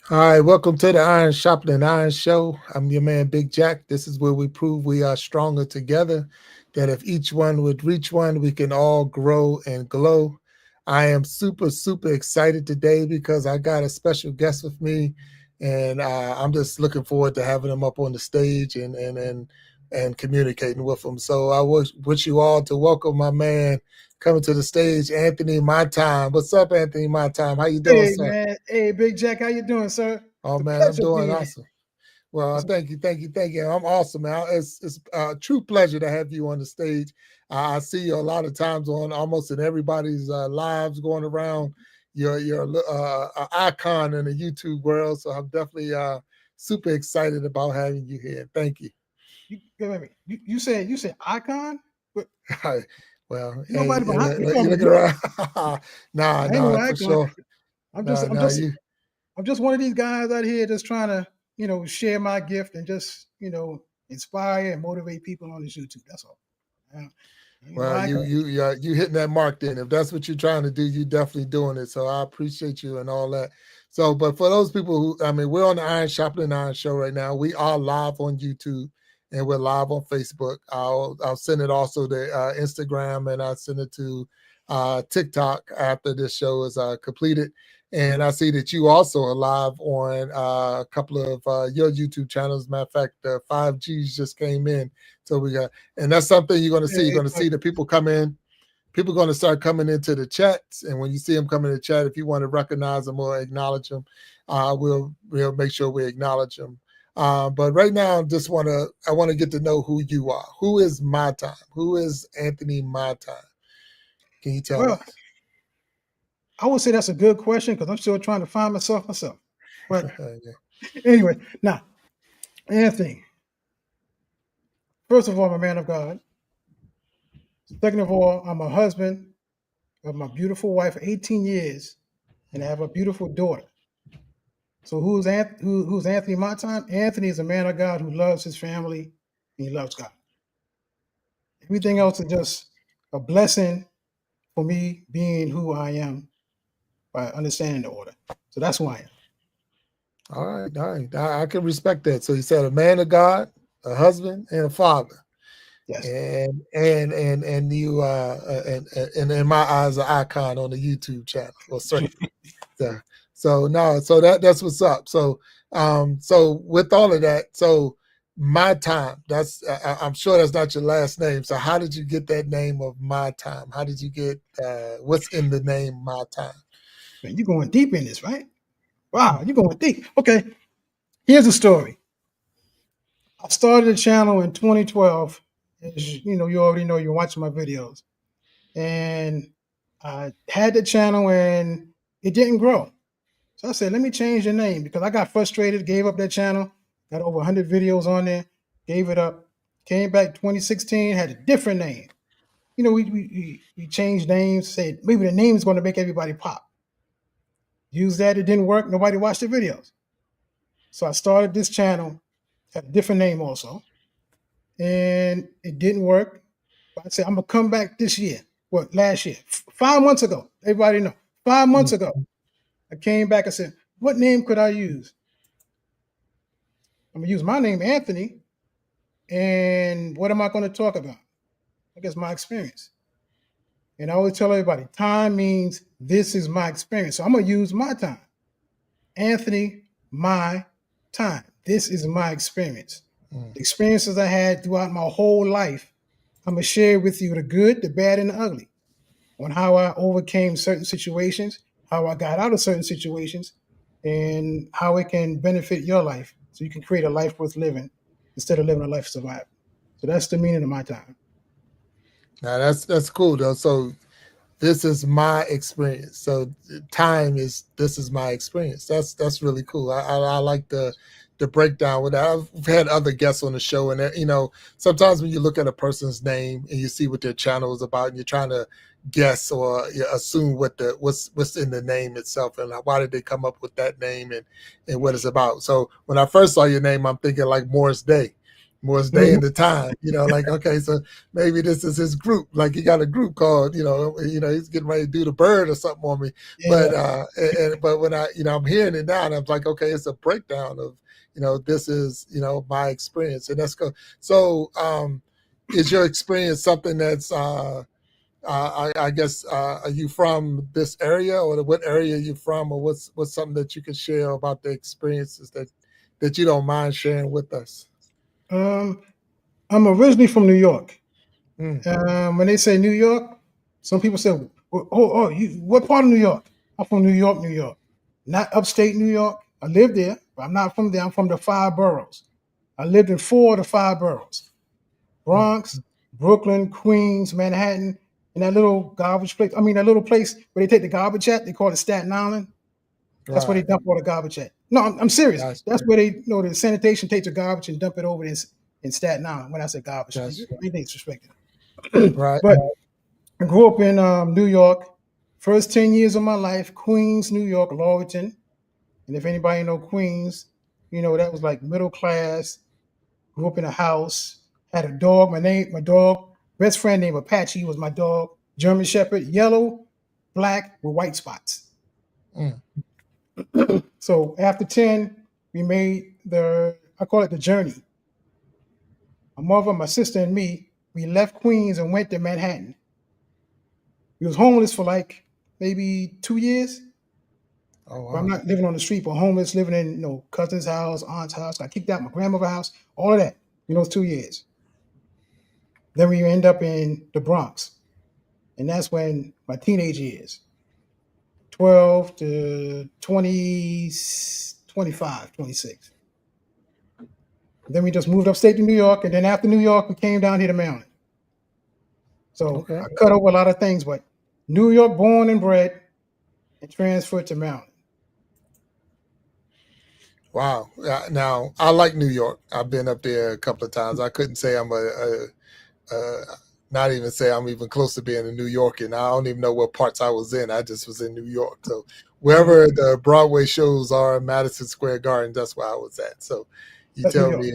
All right, welcome to the Iron Sharpening Iron Show. I'm your man, Big Jack. This is where we prove we are stronger together, that if each one would reach one, we can all grow and glow. I am super excited today because I got a special guest with me, and I'm just looking forward to having him up on the stage and communicating with him. So I wish you all to welcome my man coming to the stage, Anthony My Time. What's up, Anthony My Time? How you doing, Hey sir? man, hey Big Jack, how you doing, sir? Oh It's a man, I'm pleasure doing being here. awesome. Well, It's a- thank you. I'm awesome, man. It's a true pleasure to have you on the stage. I see you a lot of times on almost in everybody's lives going around. You're an icon in the YouTube world, so I'm definitely super excited about having you here. Thank you. wait a minute. You said icon, but Well, hey, nobody behind you. you Call me looking beautiful. around? Nah, I ain't no for icon. sure. I'm just Nah, I'm nah, just you. I'm just one of these guys out here just trying to share my gift and just inspire and motivate people on this YouTube. That's all. I ain't no Well, icon. you hitting that mark. Then, if that's what you're trying to do, you definitely doing it. So I appreciate you and all that. So, but for those people who, I mean, we're on the Iron Sharpening Iron Show right now. We are live on YouTube and we're live on Facebook. I'll send it also to Instagram and I'll send it to TikTok after this show is completed. And I see that you also are live on a couple of your YouTube channels. Matter of fact, the 5Gs just came in. So we got and that's something you're going to see. You're Yeah, going to see the people come in. People are going to start coming into the chats, and when you see them come in the chat, if you want to recognize them or acknowledge them, we'll make sure we acknowledge them. But right now, I want to get to know who you are. Who is My Time? Who is Anthony My Time? Can you tell well, us? I would say that's a good question because I'm still trying to find myself. But Yeah. anyway, now Anthony, first of all, I'm a man of God. Second of all, I'm a husband of my beautiful wife for 18 years, and I have a beautiful daughter. So who's Anthony my time? Anthony is a man of God who loves his family and he loves God. Everything else is just a blessing for me being who I am by understanding the order. So that's who I am. All right. I can respect that. So you said a man of God, a husband, and a father. Yes. And you and in my eyes an icon on the YouTube channel. Well, certainly. So, so no, so that's what's up. So with all of that, so My Time. That's I'm sure that's not your last name. So how did you get that name of My Time? How did you get what's in the name My Time? Man, you're going deep in this, right? Wow, you're going deep. Okay. Here's the story. I started a channel in 2012. As you already know, you're watching my videos. And I had the channel and it didn't grow. So I said, let me change the name because I got frustrated, gave up that channel, got over 100 videos on there, gave it up, came back 2016, had a different name. We changed names, said maybe the name is going to make everybody pop. Use that, it didn't work, nobody watched the videos. So I started this channel, had a different name also, and it didn't work. But I said, I'm going to come back this year. What, last year? 5 months ago. Everybody know. 5 months ago, I came back and said, what name could I use? I'm gonna use my name, Anthony, and what am I going to talk about? I guess my experience. And I always tell everybody, time means this is my experience. So I'm gonna use my time. Anthony, my time. This is my experience. Mm. The experiences I had throughout my whole life, I'm gonna share with you the good, the bad, and the ugly on how I overcame certain situations, how I got out of certain situations, and how it can benefit your life so you can create a life worth living instead of living a life of survival. So that's the meaning of my time. Now that's cool though. So this is my experience. So time is this is my experience. That's really cool. I like the breakdown with that. I've had other guests on the show, and sometimes when you look at a person's name and you see what their channel is about, and you're trying to guess or you assume what's in the name itself and why did they come up with that name and what it's about. So when I first saw your name, I'm thinking like Morris Day. was day into time, like, okay, so maybe this is his group. Like he got a group called, he's getting ready to do the bird or something on me. But Yeah. but when I'm hearing it now, and I'm like, okay, it's a breakdown of, this is, my experience, and that's go. So, is your experience something that's I guess are you from this area, or what area are you from, or what's something that you can share about the experiences that you don't mind sharing with us? Um, I'm originally from New York. Mm, When they say New York, some people say, what part of New York? I'm from New York, New York, not upstate New York. I lived there, but I'm not from there. I'm from the five boroughs. I lived in four of the five boroughs: mm, Bronx, Brooklyn, Queens, Manhattan, and that little garbage place. I mean, that little place where they take the garbage at. They call it Staten Island. That's where they right. dump all the garbage at. No, I'm serious. Gotcha. That's where they, the sanitation takes the garbage and dump it over in Staten Island. When I say garbage, Gotcha. anything's suspected. Right. But I grew up in New York. First 10 years of my life, Queens, New York, Laurelton. And if anybody know Queens, that was like middle class. Grew up in a house, had a dog. My dog, best friend named Apache was my dog. German Shepherd, yellow, black with white spots. Mm, So after 10, we made I call it the journey. My mother, my sister, and me, we left Queens and went to Manhattan. We was homeless for like maybe 2 years. oh But I'm wow. not living on the street, but homeless, living in cousin's house, aunt's house. Got kicked out my grandmother's house, all of that. Those 2 years. Then we end up in the Bronx, and that's when my teenage years, 12 to 20, 25, 26. Then we just moved upstate to New York, and then after New York, we came down here to Maryland. So Okay. I cut over a lot of things, but New York born and bred and transferred to Maryland. Wow. Now I like New York. I've been up there a couple of times. I couldn't say I'm uh, not even say I'm even close to being a New Yorker, and I don't even know what parts I was in. I just was in New York. So Mhm. wherever the Broadway shows are in Madison Square Garden, that's where I was at. So you That's New tell York. me,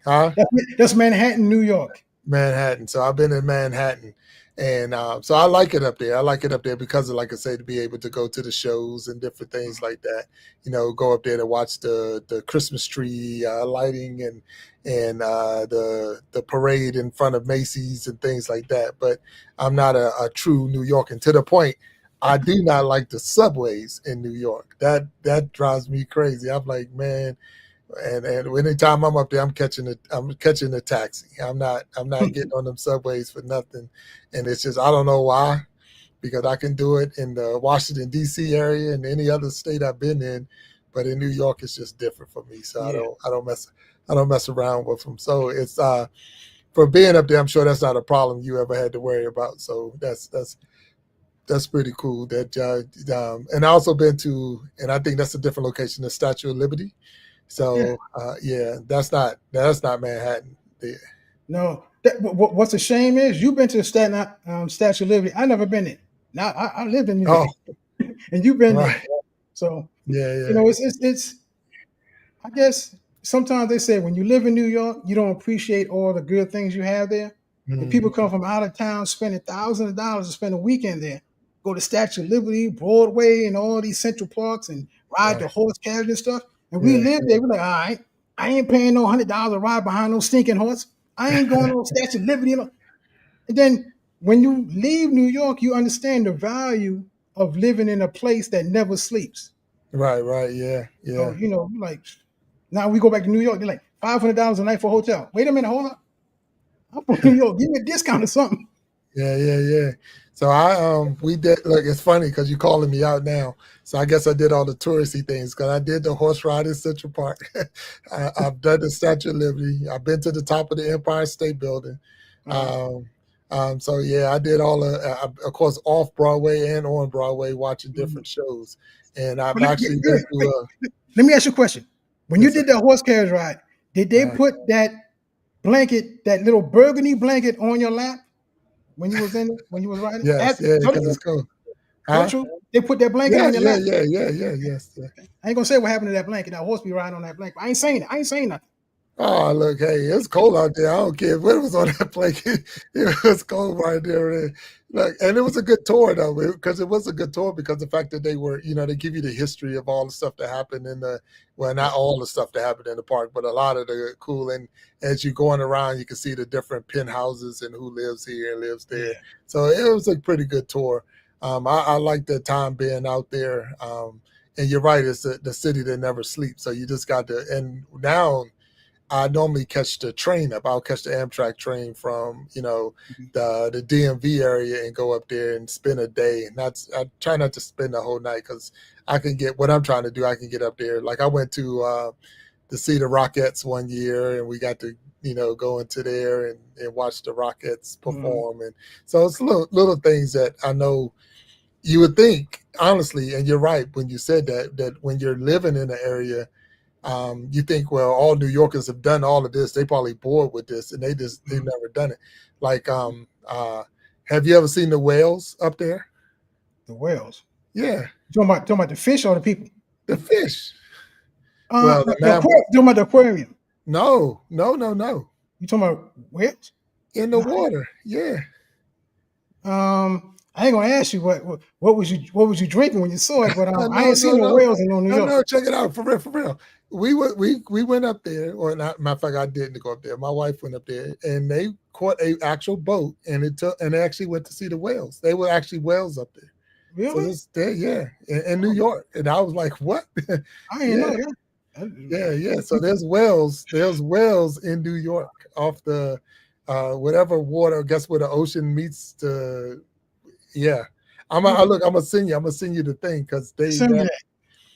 huh? That's Manhattan, New York. Manhattan. So I've been in Manhattan, and so I like it up there. I like it up there because of, like I say, to be able to go to the shows and different things like that. Go up there to watch the Christmas tree lighting and the parade in front of Macy's and things like that. But I'm not a true New Yorker. To the point, I do not like the subways in New York. That drives me crazy. I'm like, man, and anytime I'm up there, I'm catching a taxi. I'm not getting on them subways for nothing. And it's just I don't know why, because I can do it in the Washington D.C. area and any other state I've been in, but in New York it's just different for me. So Yeah. I don't mess around with them. So it's for being up there, I'm sure that's not a problem you ever had to worry about. So that's pretty cool. That and I also been to, and I think that's a different location, the Statue of Liberty. Yeah. So yeah, that's not Manhattan. Yeah. No. What's a shame is you've been to the Statue of Liberty. I never been there. Now I lived in New Oh, York, and you've been there. right. So Yeah, yeah. it's. I guess sometimes they say when you live in New York, you don't appreciate all the good things you have there. And people Mhm. come from out of town spending thousands of dollars to spend a weekend there, go to Statue of Liberty, Broadway, and all these central parks and ride the Right. horse carriage and stuff. And we Yeah. live there. We're like, all right, I ain't paying no $100 to ride behind no stinking horse. I ain't going on Statue of Liberty. And then when you leave New York, you understand the value of living in a place that never sleeps. Right, right. Yeah, So, yeah. like now we go back to New York, they're like $500 a night for a hotel. Wait a minute, hold up. I'm from New York. Give me a discount or something. Yeah, yeah, yeah. So we did, look, it's funny because you're calling me out now. So I guess I did all the touristy things because I did the horse ride in Central Park. I've done the Statue of Liberty. I've been to the top of the Empire State Building. Uh, Um, so yeah, I did all of course, off Broadway and on Broadway, watching mm. different shows. And I've But actually been wait, to let me ask you a question. When you yes, sir. did that horse carriage ride, did they Uh, put that blanket, that little burgundy blanket on your lap when you was in it, when you was riding? yes, yeah, Tell the because it's truth. cool. Tell the Huh? truth. They put that blanket Yeah, on your yeah, lap. yeah, yeah, yeah, yes. Yeah. I ain't gonna say what happened to that blanket. That horse be riding on that blanket. I ain't saying it. I ain't saying nothing. Oh, look, hey, it's cold out there. I don't care what was on that plate. It was cold right there. And look, and it was a good tour though, because it was a good tour because the fact that they were, they give you the history of all the stuff that happened in the, well, not all the stuff that happened in the park, but a lot of the cool. And as you're going around, you can see the different penthouses and who lives here and lives there. Yeah. So it was a pretty good tour. I like the time being out there. And you're right, it's the city that never sleeps. So you just got to, and now I normally catch the train up. I'll catch the Amtrak train from, the DMV area and go up there and spend a day. And I try not to spend the whole night because I can get what I'm trying to do. I can get up there. Like I went to see the Rockettes one year, and we got to go into there and watch the Rockettes perform. And so it's little things that I know you would think, honestly, and you're right when you said that when you're living in an area. You think, well, all New Yorkers have done all of this. They probably bored with this, and they've never done it. Like, have you ever seen the whales up there? The whales. Yeah. Talking about the fish or the people? The fish. Well, talking about the aquarium. No. You talking about whales? In the water, yeah. I ain't gonna ask you what was you drinking when you saw it, but I ain't seen no whales in New York. No, check it out for real. We went up there, or not. Matter of fact, I didn't go up there. My wife went up there, and they caught a actual boat, and they actually went to see the whales. They were actually whales up there. Really? So yeah, in New York, and I was like, what? I didn't know that. Yeah. So there's whales in New York off the whatever water. Guess where the ocean meets the. Yeah, I'm gonna send you the thing because send me that.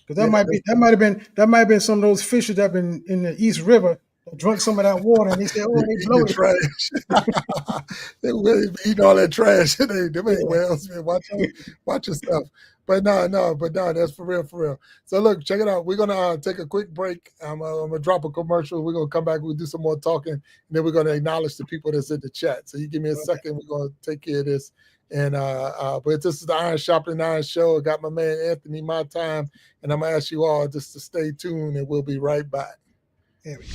Because that might have been some of those fishes that been in the East River that drunk some of that water, and they said, "Oh, they bloated." Trash. They really eating all that trash. They ain't whales, man. Watch your stuff. But no, that's for real. So look, check it out. We're gonna take a quick break. I'm gonna drop a commercial. We're gonna come back. We'll do some more talking, and then we're gonna acknowledge the people that's in the chat. So you give me a second. We're gonna take care of this. And but this is the Iron Sharpening Iron Show. I got my man Anthony, My Time, and I'm gonna ask you all just to stay tuned, and we'll be right back. There we go.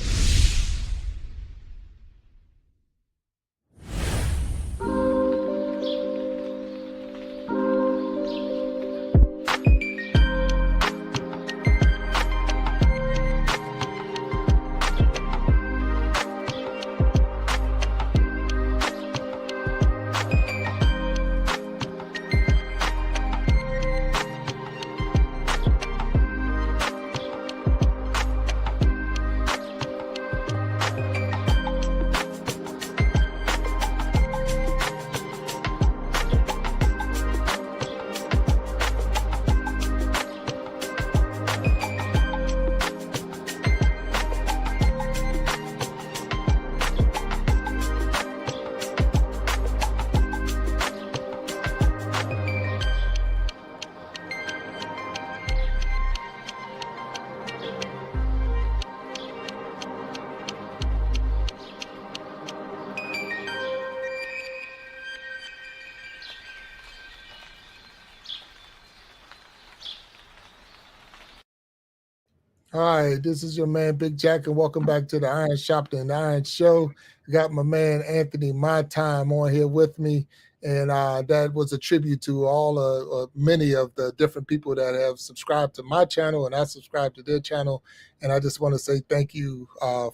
All right, this is your man Big Jack, and welcome back to the Iron Sharpening Iron Show. I got my man Anthony, My Time, on here with me, and that was a tribute to all many of the different people that have subscribed to my channel, and I subscribed to their channel. And I just want to say thank you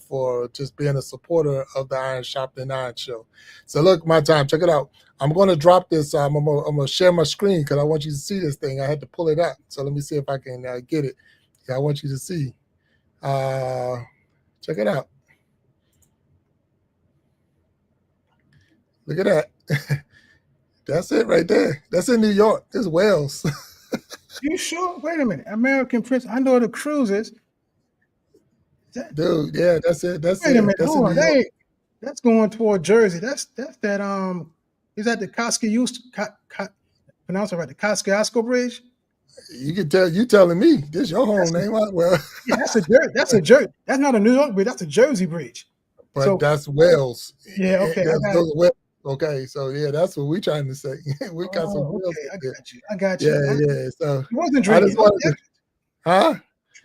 for just being a supporter of the Iron Sharpening Iron Show. So look, My Time, check it out. I'm going to drop this. I'm going to share my screen because I want you to see this thing. I had to pull it up, so let me see if I can get it. I want you to see. Check it out. Look at that. That's it right there. That's in New York. There's whales. You sure? Wait a minute. American Prince. I know the cruises. Dude, yeah, that's it. Wait a minute. Hold on. That's going toward Jersey. That's that is that the pronounce it right, the Kosciuszko Bridge? You can tell. You telling me this your home name? Well, yeah, that's a Jersey. That's not a New York bridge. That's a Jersey bridge. But that's Wales. Yeah. Okay. Okay. So yeah, that's what we're trying to say. We got some Wales. I got you. Yeah. So he wasn't drinking. Huh?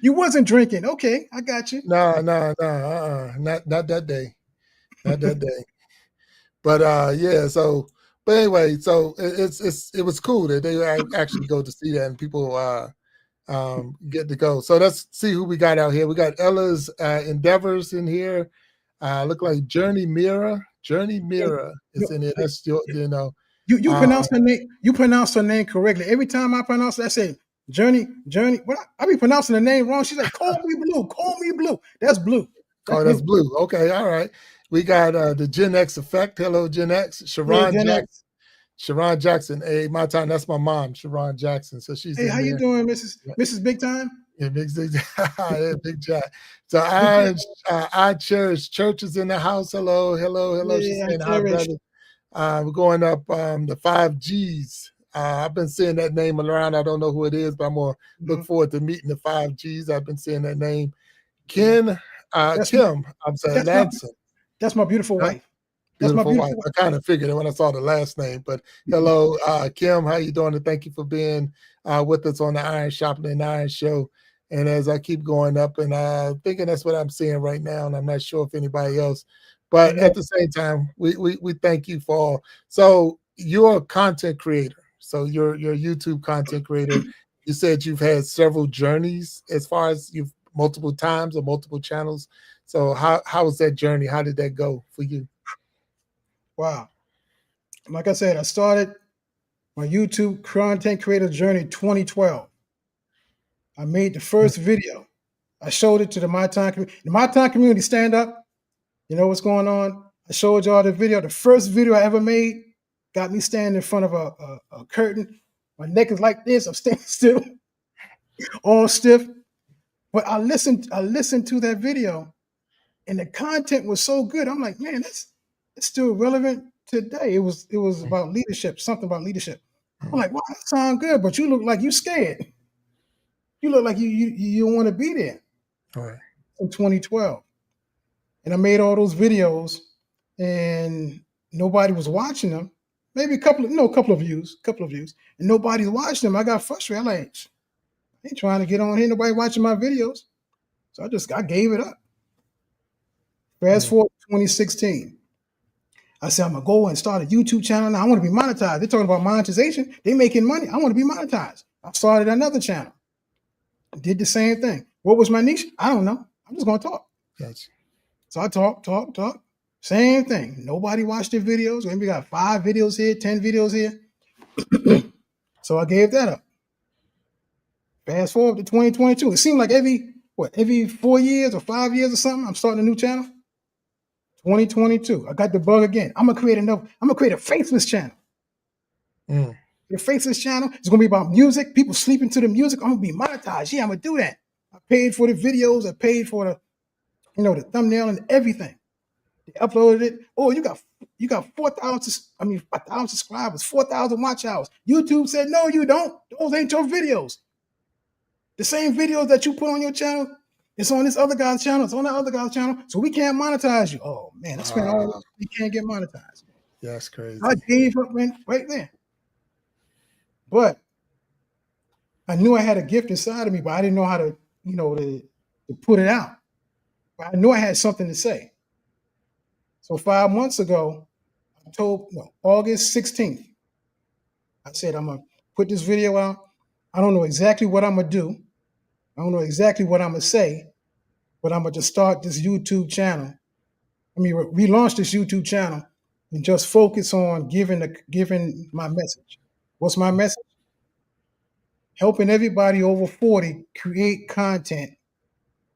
You wasn't drinking. Okay, I got you. No, no, no, not that day, not that day. But yeah, so but anyway, so it was cool that they actually go to see that and people get to go. So let's see who we got out here. We got Ella's Endeavors in here. Look like Journey Mirror. Journey Mirror is in here. That's your, you know. You pronounce her name. You pronounce her name correctly. Every time I pronounce it, I say Journey. What I be pronouncing the name wrong. She's like, call me Blue. Call me Blue. That's Blue. Oh, That's that's Blue. Blue. Okay, all right. We got the Gen X Effect. Hello, Gen X. Yeah, Sharon Gen Jackson. X. Sharon Jackson. Hey, my time. That's my mom, Sharon Jackson. So she's Hey, in how you there. doing, Mrs. Big Time? Yeah, big, yeah, big Jack. So Big Jack. I cherish churches in the house. Hello, hello, hello. She's Yeah, I saying hi, cherish. brother. We're going up the 5Gs. I've been seeing that name around. I don't know who it is, but I'm gonna look Mhm. forward to meeting the 5Gs. I've been seeing that name. Yeah. That's my Kim, I'm sorry, that's my Lanson. that's my beautiful Huh? wife. That's my Beautiful wife. beautiful I kind of figured it when I saw the last name. But wife. hello, Kim. How you doing? And thank you for being with us on the Iron Sharpening Iron Show. And as I keep going up and thinking that's what I'm seeing right now, and I'm not sure if anybody else. But Yeah. at the same time, we thank you for all. So you're a content creator. So you're a YouTube content creator. You said you've had several journeys as far as you've multiple times or multiple channels. So how was that journey? How did that go for you? Wow. Like I said, I started my YouTube content creator journey 2012. I made the first video. I showed it to the My Time community. The My Time community, stand up. You know what's going on? I showed y'all the video. The first video I ever made got me standing in front of a curtain. My neck is like this. I'm standing still, all stiff. But I listened to that video, and the content was so good. I'm like, man, it's still relevant today. It was about leadership, something about leadership. I'm like, wow, that sound good, but you look like you scared. You look like you don't want to be there. All right. In 2012, and I made all those videos, and nobody was watching them. Maybe a couple of views, and nobody's watching them. I got frustrated. I'm like, I ain't trying to get on here. Nobody watching my videos, so I gave it up. Fast Mm, forward to 2016. I said, I'm gonna go and start a YouTube channel now. I want to be monetized. They're talking about monetization. They're making money. I want to be monetized. I started another channel. Did the same thing. What was my niche? I don't know. I'm just gonna talk. gotcha. So I talk. Same thing. Nobody watched the videos. Maybe got 5 videos here, 10 videos here. So I gave that up. Fast forward to 2022. It seemed like every 4 years or 5 years or something, I'm starting a new channel. 2022. I got the bug again. I'm gonna create a faceless channel. Mm, The faceless channel is gonna be about music. People sleeping to the music. I'm gonna be monetized. Yeah, I'm gonna do that. I paid for the videos. I paid for the thumbnail and everything. They uploaded it. Oh, you got 4,000. I mean, 1,000 subscribers, 4,000 watch hours. YouTube said, no, you don't. Those ain't your videos. The same videos that you put on your channel, it's on this other guy's channel. It's on that other guy's channel. So we can't monetize you. Oh man, I spent all this. wow. We can't get monetized. That's I crazy. gave up right there. But I knew I had a gift inside of me, but I didn't know how to put it out. But I knew I had something to say. So 5 months ago, August 16th, I said, I'm going to put this video out. I don't know exactly what I'm going to do. I don't know exactly what I'm going to say, but I'm going to just start this YouTube channel. I mean, relaunch this YouTube channel and just focus on giving my message. What's my message? Helping everybody over 40 create content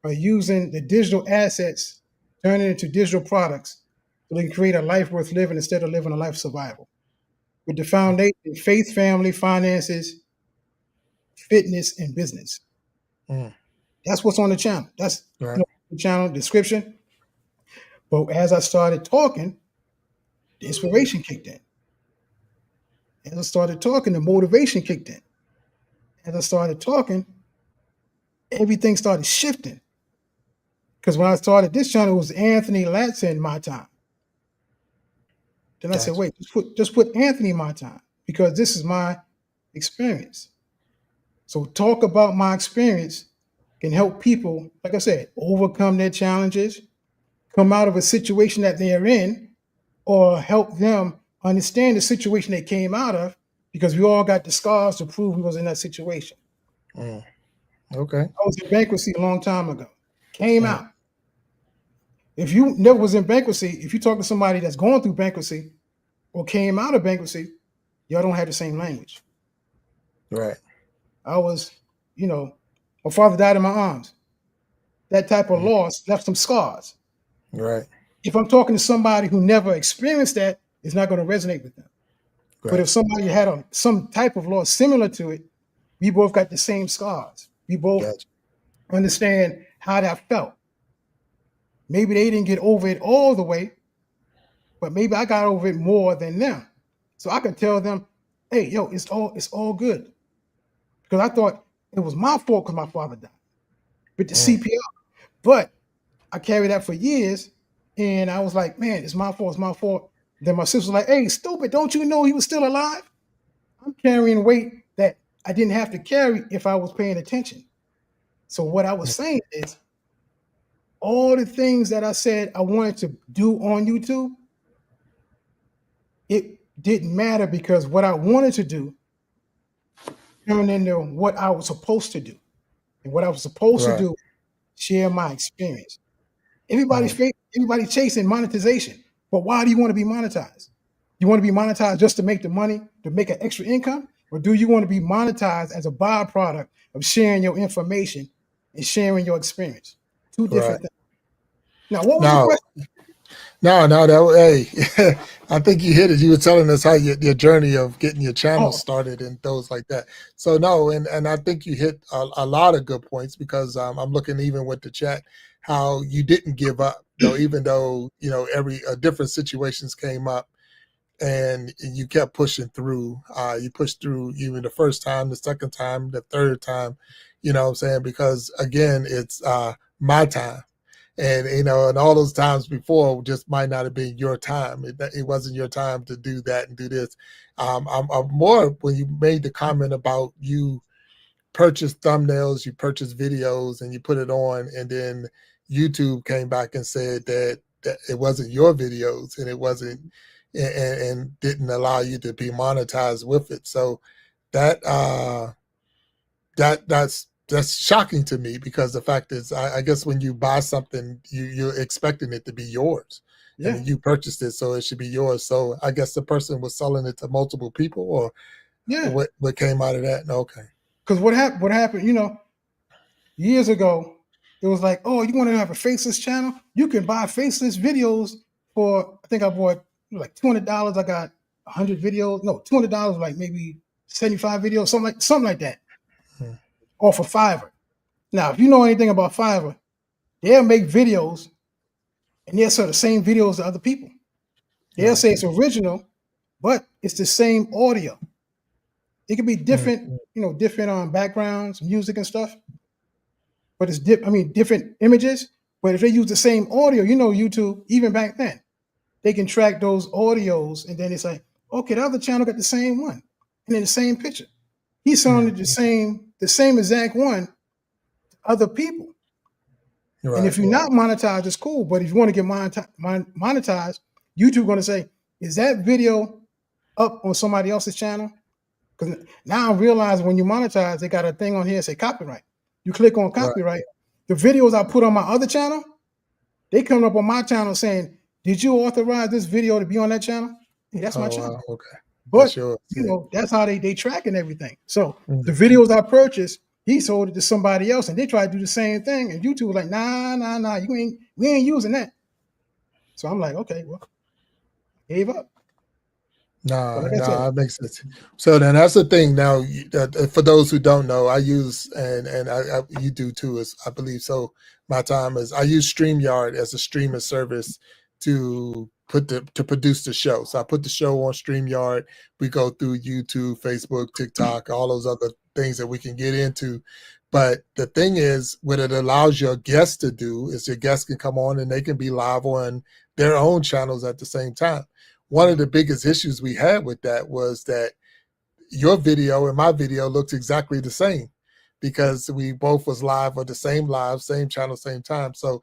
by using the digital assets, turning it into digital products so they can create a life worth living instead of living a life of survival. With the foundation, faith, family, finances, fitness, and business. Mm, That's what's on the channel. That's right. the channel description. But as I started talking, the inspiration kicked in. As I started talking, the motivation kicked in. As I started talking, everything started shifting. Because when I started this channel, it was Anthony Latson My Time. Then I said, Gotcha. wait, just put Anthony My Time because this is my experience. So talk about my experience can help people, like I said, overcome their challenges, come out of a situation that they're in, or help them understand the situation they came out of, because we all got the scars to prove we was in that situation. Okay. I was in bankruptcy a long time ago. Came Mm. out. If you never was in bankruptcy, if you talk to somebody that's going through bankruptcy or came out of bankruptcy, y'all don't have the same language. Right. I was, my father died in my arms. That type of loss left some scars. Right. If I'm talking to somebody who never experienced that, it's not going to resonate with them. But Right. if somebody had some type of loss similar to it, we both got the same scars. We both Gotcha. understand how that felt. Maybe they didn't get over it all the way, but maybe I got over it more than them. So I can tell them, hey, yo, it's all good. Because I thought it was my fault because my father died with the CPR. But I carried that for years, and I was like, man, it's my fault, it's my fault. Then my sister was like, hey, stupid, don't you know he was still alive? I'm carrying weight that I didn't have to carry if I was paying attention. So what I was saying is, all the things that I said I wanted to do on YouTube, it didn't matter because what I wanted to do turned into what I was supposed to do. And what I was supposed to Right. do, share my experience. Mm. Everybody's chasing monetization. But why do you want to be monetized? You want to be monetized just to make the money, to make an extra income? Or do you want to be monetized as a byproduct of sharing your information and sharing your experience? Two Right. different things. Now, what was the Now, question? no, hey, I think you hit it. You were telling us how your journey of getting your channel Oh, started and those like that. So no, and I think you hit a lot of good points because I'm looking even with the chat how you didn't give up though, even though every different situations came up and you kept pushing through. You pushed through even the first time, the second time, the third time. You know what I'm saying? Because again, it's my time. And and all those times before just might not have been your time. It wasn't your time to do that and do this. I'm more when you made the comment about you purchase thumbnails, you purchase videos, and you put it on, and then YouTube came back and said that it wasn't your videos and it wasn't and didn't allow you to be monetized with it. So that that's shocking to me because the fact is I guess when you buy something you're expecting it to be yours and yeah, then you purchased it so it should be yours. So I guess the person was selling it to multiple people or yeah. what came out of that? Okay. Because what happened, years ago, it was like, oh, you want to have a faceless channel? You can buy faceless videos for, I think I bought like $200. I got 100 videos. No, $200, like maybe 75 videos, something like that, Hmm. off of Fiverr. Now, if you know anything about Fiverr, they'll make videos and they'll sell the same videos to other people. They'll Right. say it's original, but it's the same audio. It could be Hmm. different, different backgrounds, music and stuff, but it's different images. But if they use the same audio, YouTube, even back then, they can track those audios and then they say, okay, the other channel got the same one and then the same picture. He's selling Hmm. it the same exact one to other people. And Right. if you're not monetized, it's cool. But if you want to get monetized, YouTube going to say, is that video up on somebody else's channel? Because now I realize when you monetize, they got a thing on here that say copyright. You click on Right. copyright. The videos I put on my other channel, they come up on my channel saying, did you authorize this video to be on that channel? Hey, that's my Oh channel. wow. Okay. That's But yours. Yeah. that's how they tracking everything. So the Mhm. videos I purchased, he sold it to somebody else, and they tried to do the same thing. And YouTube was like, nah, we ain't using that. So I'm like, okay, well, gave up. But Nah, like I said, nah, that makes sense. So then that's the thing. Now, for those who don't know, I use and you do too, is I believe so. My time is I use StreamYard as a streaming service to produce the show. So I put the show on StreamYard. We go through YouTube, Facebook, TikTok, all those other things that we can get into. But the thing is, what it allows your guests to do is your guests can come on and they can be live on their own channels at the same time. One of the biggest issues we had with that was that your video and my video looked exactly the same. because we both was live or the same live, same channel, same time. So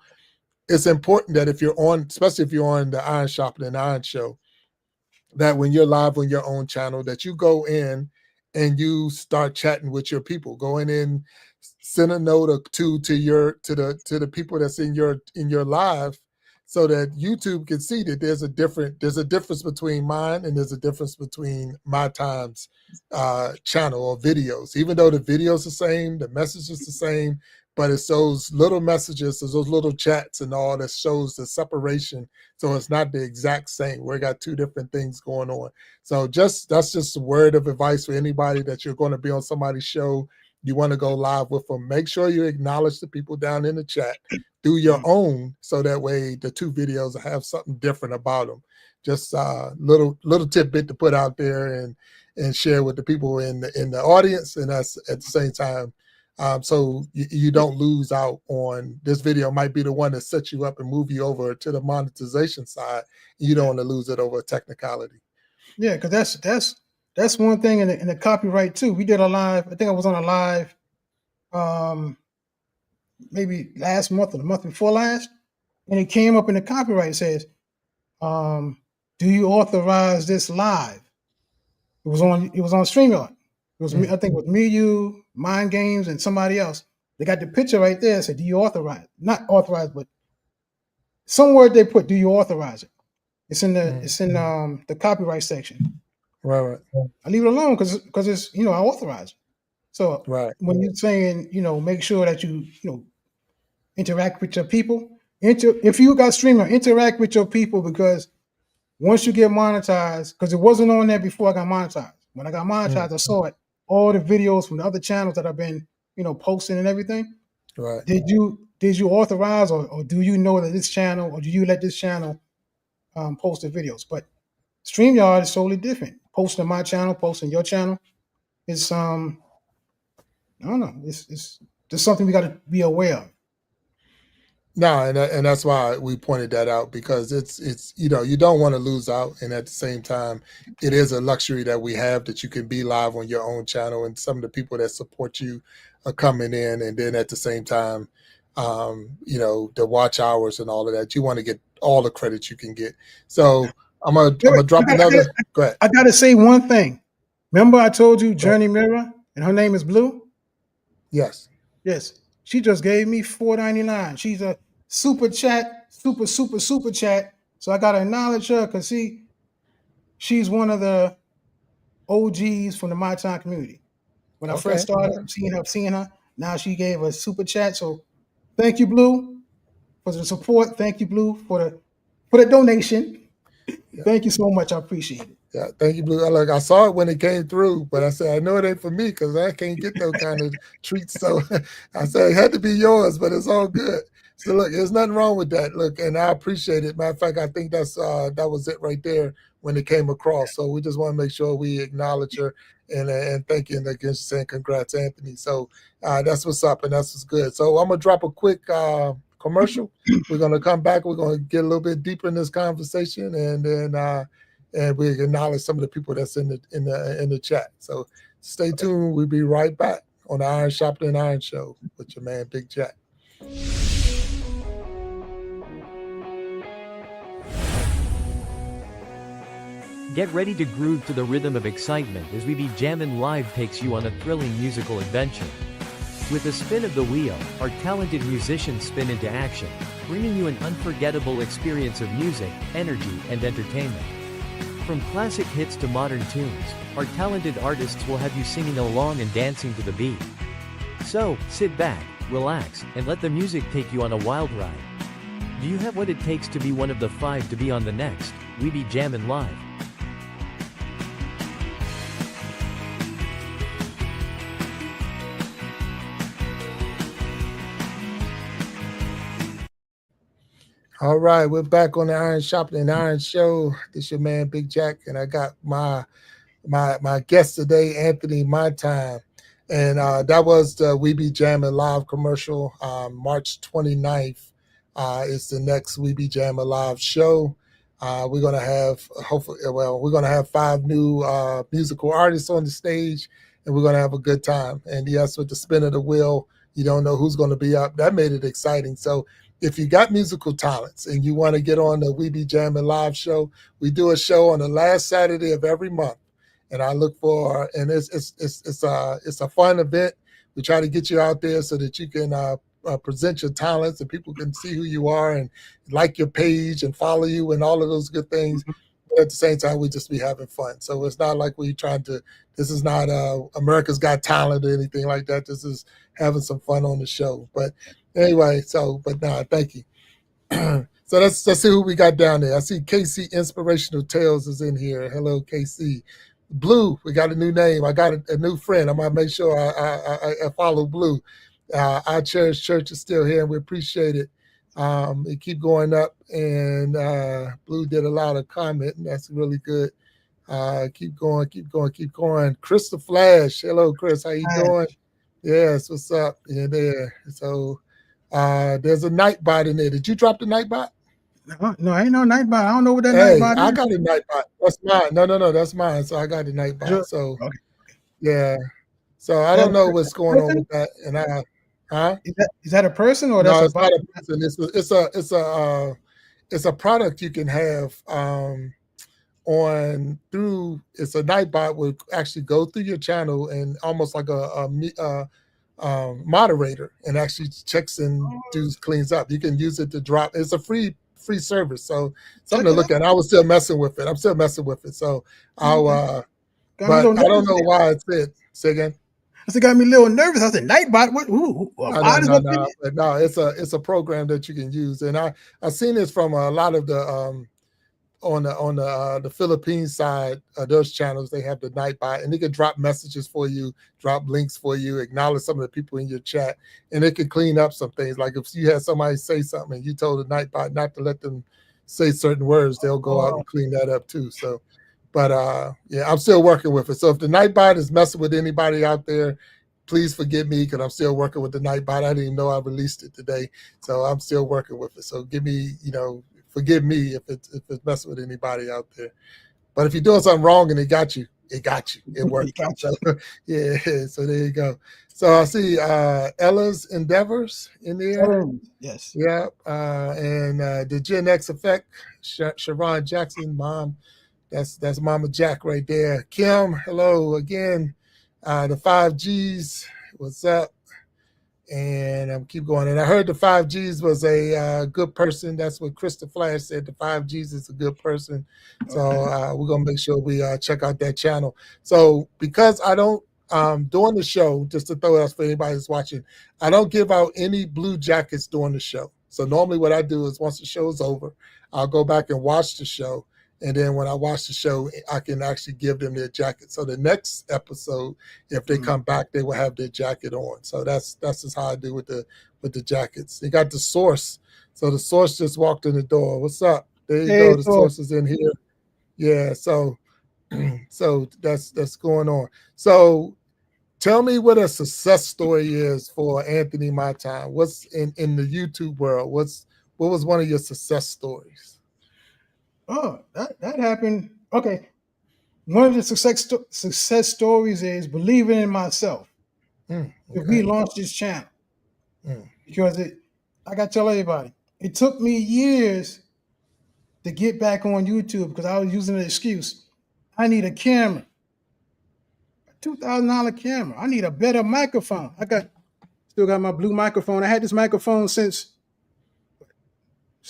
it's important that if you're on, especially if you're on the Iron Sharpening Iron Show, that when you're live on your own channel, that you go in and you start chatting with your people. Go in, send a note or two to the people that's in your live, so that YouTube can see that there's a difference between mine and there's a difference between My T.I.M.E.'s channel or videos. Even though the video's the same, the message is the same, but it's those little messages, those little chats and all that shows the separation. So it's not the exact same. We got two different things going on. So that's just a word of advice for anybody that you're going to be on somebody's show. You want to go live with them. Make sure you acknowledge the people down in the chat. Do your own, so that way the two videos have something different about them. Just little tidbit to put out there and share with the people in the audience, and that's at the same time. So you don't lose out on this video. Might be the one that sets you up and move you over to the monetization side. You don't want to lose it over a technicality. Yeah, because that's one thing in the copyright too. We did a live. I think I was on a live, maybe last month or the month before last, and it came up in the copyright. It says, "Do you authorize this live?" It was on StreamYard. It was me, I think it was me, you, Mind Games, and somebody else. They got the picture right there. It said, "Do you authorize?" Not authorize, but some word they put. Do you authorize it? It's in the copyright section. Right. I leave it alone because it's I authorize it. So when you're saying make sure that you interact with your people. If you got streamer, interact with your people, because once you get monetized, because it wasn't on there before I got monetized. When I got monetized, I saw it. All the videos from the other channels that I've been posting and everything. Right. Did you authorize or do you know that this channel, or do you let this channel post the videos? But StreamYard is totally different. Posting my channel, posting your channel, it's I don't know. It's just something we got to be aware of. No, and that's why we pointed that out, because it's you don't want to lose out, and at the same time, it is a luxury that we have, that you can be live on your own channel, and some of the people that support you are coming in, and then at the same time, the watch hours and all of that. You want to get all the credit you can get. So I'm gonna drop another. Go ahead. I gotta say one thing. Remember, I told you Journey Mirror, and her name is Blue. Yes. She just gave me $4.99. She's a super chat, super chat. So I gotta acknowledge her because she's one of the OGs from the My T.I.M.E community. When I first started seeing her, now she gave a super chat. So thank you, Blue, for the support. Thank you, Blue, for the donation. Yeah. Thank you so much. I appreciate it. Yeah, thank you, Blue. Look, I saw it when it came through, but I said, I know it ain't for me because I can't get those kind of treats. So I said, it had to be yours, but it's all good. So look, there's nothing wrong with that. Look, and I appreciate it. Matter of fact, I think that was it right there when it came across. So we just want to make sure we acknowledge her and thank you, and again, saying congrats, Anthony. So that's what's up, and that's what's good. So I'm gonna drop a quick commercial. We're gonna come back. We're gonna get a little bit deeper in this conversation, and then and we acknowledge some of the people that's in the chat. So stay tuned. We'll be right back on the Iron Sharpening Iron Show with your man Big Jack. Get ready to groove to the rhythm of excitement as We Be Jammin' Live takes you on a thrilling musical adventure. With a spin of the wheel, our talented musicians spin into action, bringing you an unforgettable experience of music, energy, and entertainment. From classic hits to modern tunes, our talented artists will have you singing along and dancing to the beat. So, sit back, relax, and let the music take you on a wild ride. Do you have what it takes to be one of the 5 to be on the next We Be Jammin' Live? All right, we're back on the Iron Sharpening Iron Show. This is your man Big Jack, and I got my guest today, Anthony My T.I.M.E. And that was the We Be Jammin' Live commercial. March 29th is the next We Be Jammin' Live show. We're gonna have we're gonna have 5 new musical artists on the stage, and we're going to have a good time. And yes, with the spin of the wheel, you don't know who's going to be up. That made it exciting. So if you got musical talents and you want to get on the We Be Jamming live show, we do a show on the last Saturday of every month. And I look for, and it's a fun event. We try to get you out there so that you can present your talents and people can see who you are and like your page and follow you and all of those good things. But at the same time, we just be having fun. So it's not like we're trying to, this is not America's Got Talent or anything like that. This is having some fun on the show. But anyway, thank you. So let's see who we got down there. I see KC Inspirational Tales is in here. Hello, KC. Blue, we got a new name. I got a new friend. I'm gonna make sure I follow Blue. Our Cherish Church is still here, and we appreciate it. It keep going up, and Blue did a lot of comment, and that's really good. Keep going. Chris the Flash. Hello, Chris. How you doing? Yes, what's up? Yeah, there. So there's a Nightbot in there. Did you drop the Nightbot? No, ain't no Nightbot. I don't know what that Nightbot is. I got a Nightbot. That's mine. No, that's mine. So I got the Nightbot. So okay. Yeah. So I don't know what's going on with that. And is that a person or no, that's it's not a person. It's a product you can have on through. It's a Nightbot will actually go through your channel and almost like a moderator and actually checks and cleans up. You can use it to drop. It's a free service, so something to look at. I was still messing with it. I'm still messing with it. So I'll but I don't know why it said. Say again. It got me a little nervous. I said Nightbot. What? No. It's a program that you can use, and I seen this from a lot of the on the Philippines side of those channels. They have the Nightbot, and they can drop messages for you, drop links for you, acknowledge some of the people in your chat, and it can clean up some things. Like if you had somebody say something and you told the Nightbot not to let them say certain words, they'll go out and clean that up too. So, but yeah, I'm still working with it. So if the Nightbot is messing with anybody out there, please forgive me because I'm still working with the Nightbot. I didn't even know I released it today, so I'm still working with it. So give me, forgive me if it's messing with anybody out there. But if you're doing something wrong and it got you. It worked. So, yeah, so there you go. So I see Ella's Endeavors in there. Yes. Yeah. And the Gen X Effect, Sharon Jackson, mom. That's Mama Jack right there. Kim, hello again. The 5Gs, what's up? And I'm keep going. And I heard the 5Gs was a good person. That's what Krista Flash said. The 5Gs is a good person. So we're going to make sure we check out that channel. So because I don't, during the show, just to throw it out for anybody that's watching, I don't give out any blue jackets during the show. So normally what I do is once the show is over, I'll go back and watch the show. And then when I watch the show, I can actually give them their jacket. So the next episode, if they come back, they will have their jacket on. So that's just how I do with the jackets. They got the Source. So the Source just walked in the door. What's up? There you go. The Source is in here. Yeah. So that's going on. So tell me what a success story is for Anthony My T.I.M.E. What's in the YouTube world? What was one of your success stories? Oh, that happened. Okay. One of the success stories is believing in myself. Okay. We launched this channel because I got to tell everybody, it took me years to get back on YouTube because I was using an excuse. I need a camera, a $2,000 camera. I need a better microphone. Still got my blue microphone. I had this microphone since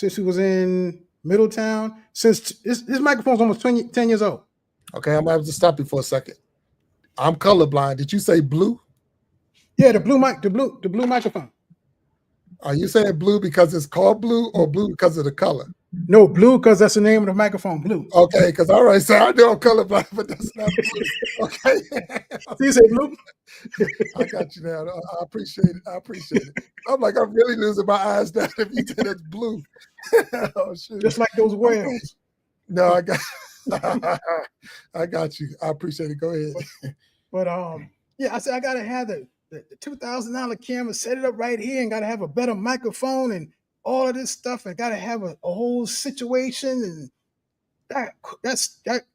we was in Middletown. Since this microphone's almost 10 years old. Okay, I'm gonna have to stop you for a second. I'm colorblind. Did you say blue? Yeah, the blue microphone. Are you saying blue because it's called blue or blue because of the color? No, blue because that's the name of the microphone, blue. Okay, because all right, so I know I'm colorblind, but that's not blue. Okay. So you say blue? I got you now. I appreciate it. I'm like, I'm really losing my eyes now if you said it's blue. Oh, shoot. Just like those whales. No, I got you. I appreciate it. Go ahead. But yeah, I said I gotta have the $2,000 camera, set it up right here, and gotta have a better microphone and all of this stuff, and gotta have a whole situation, and that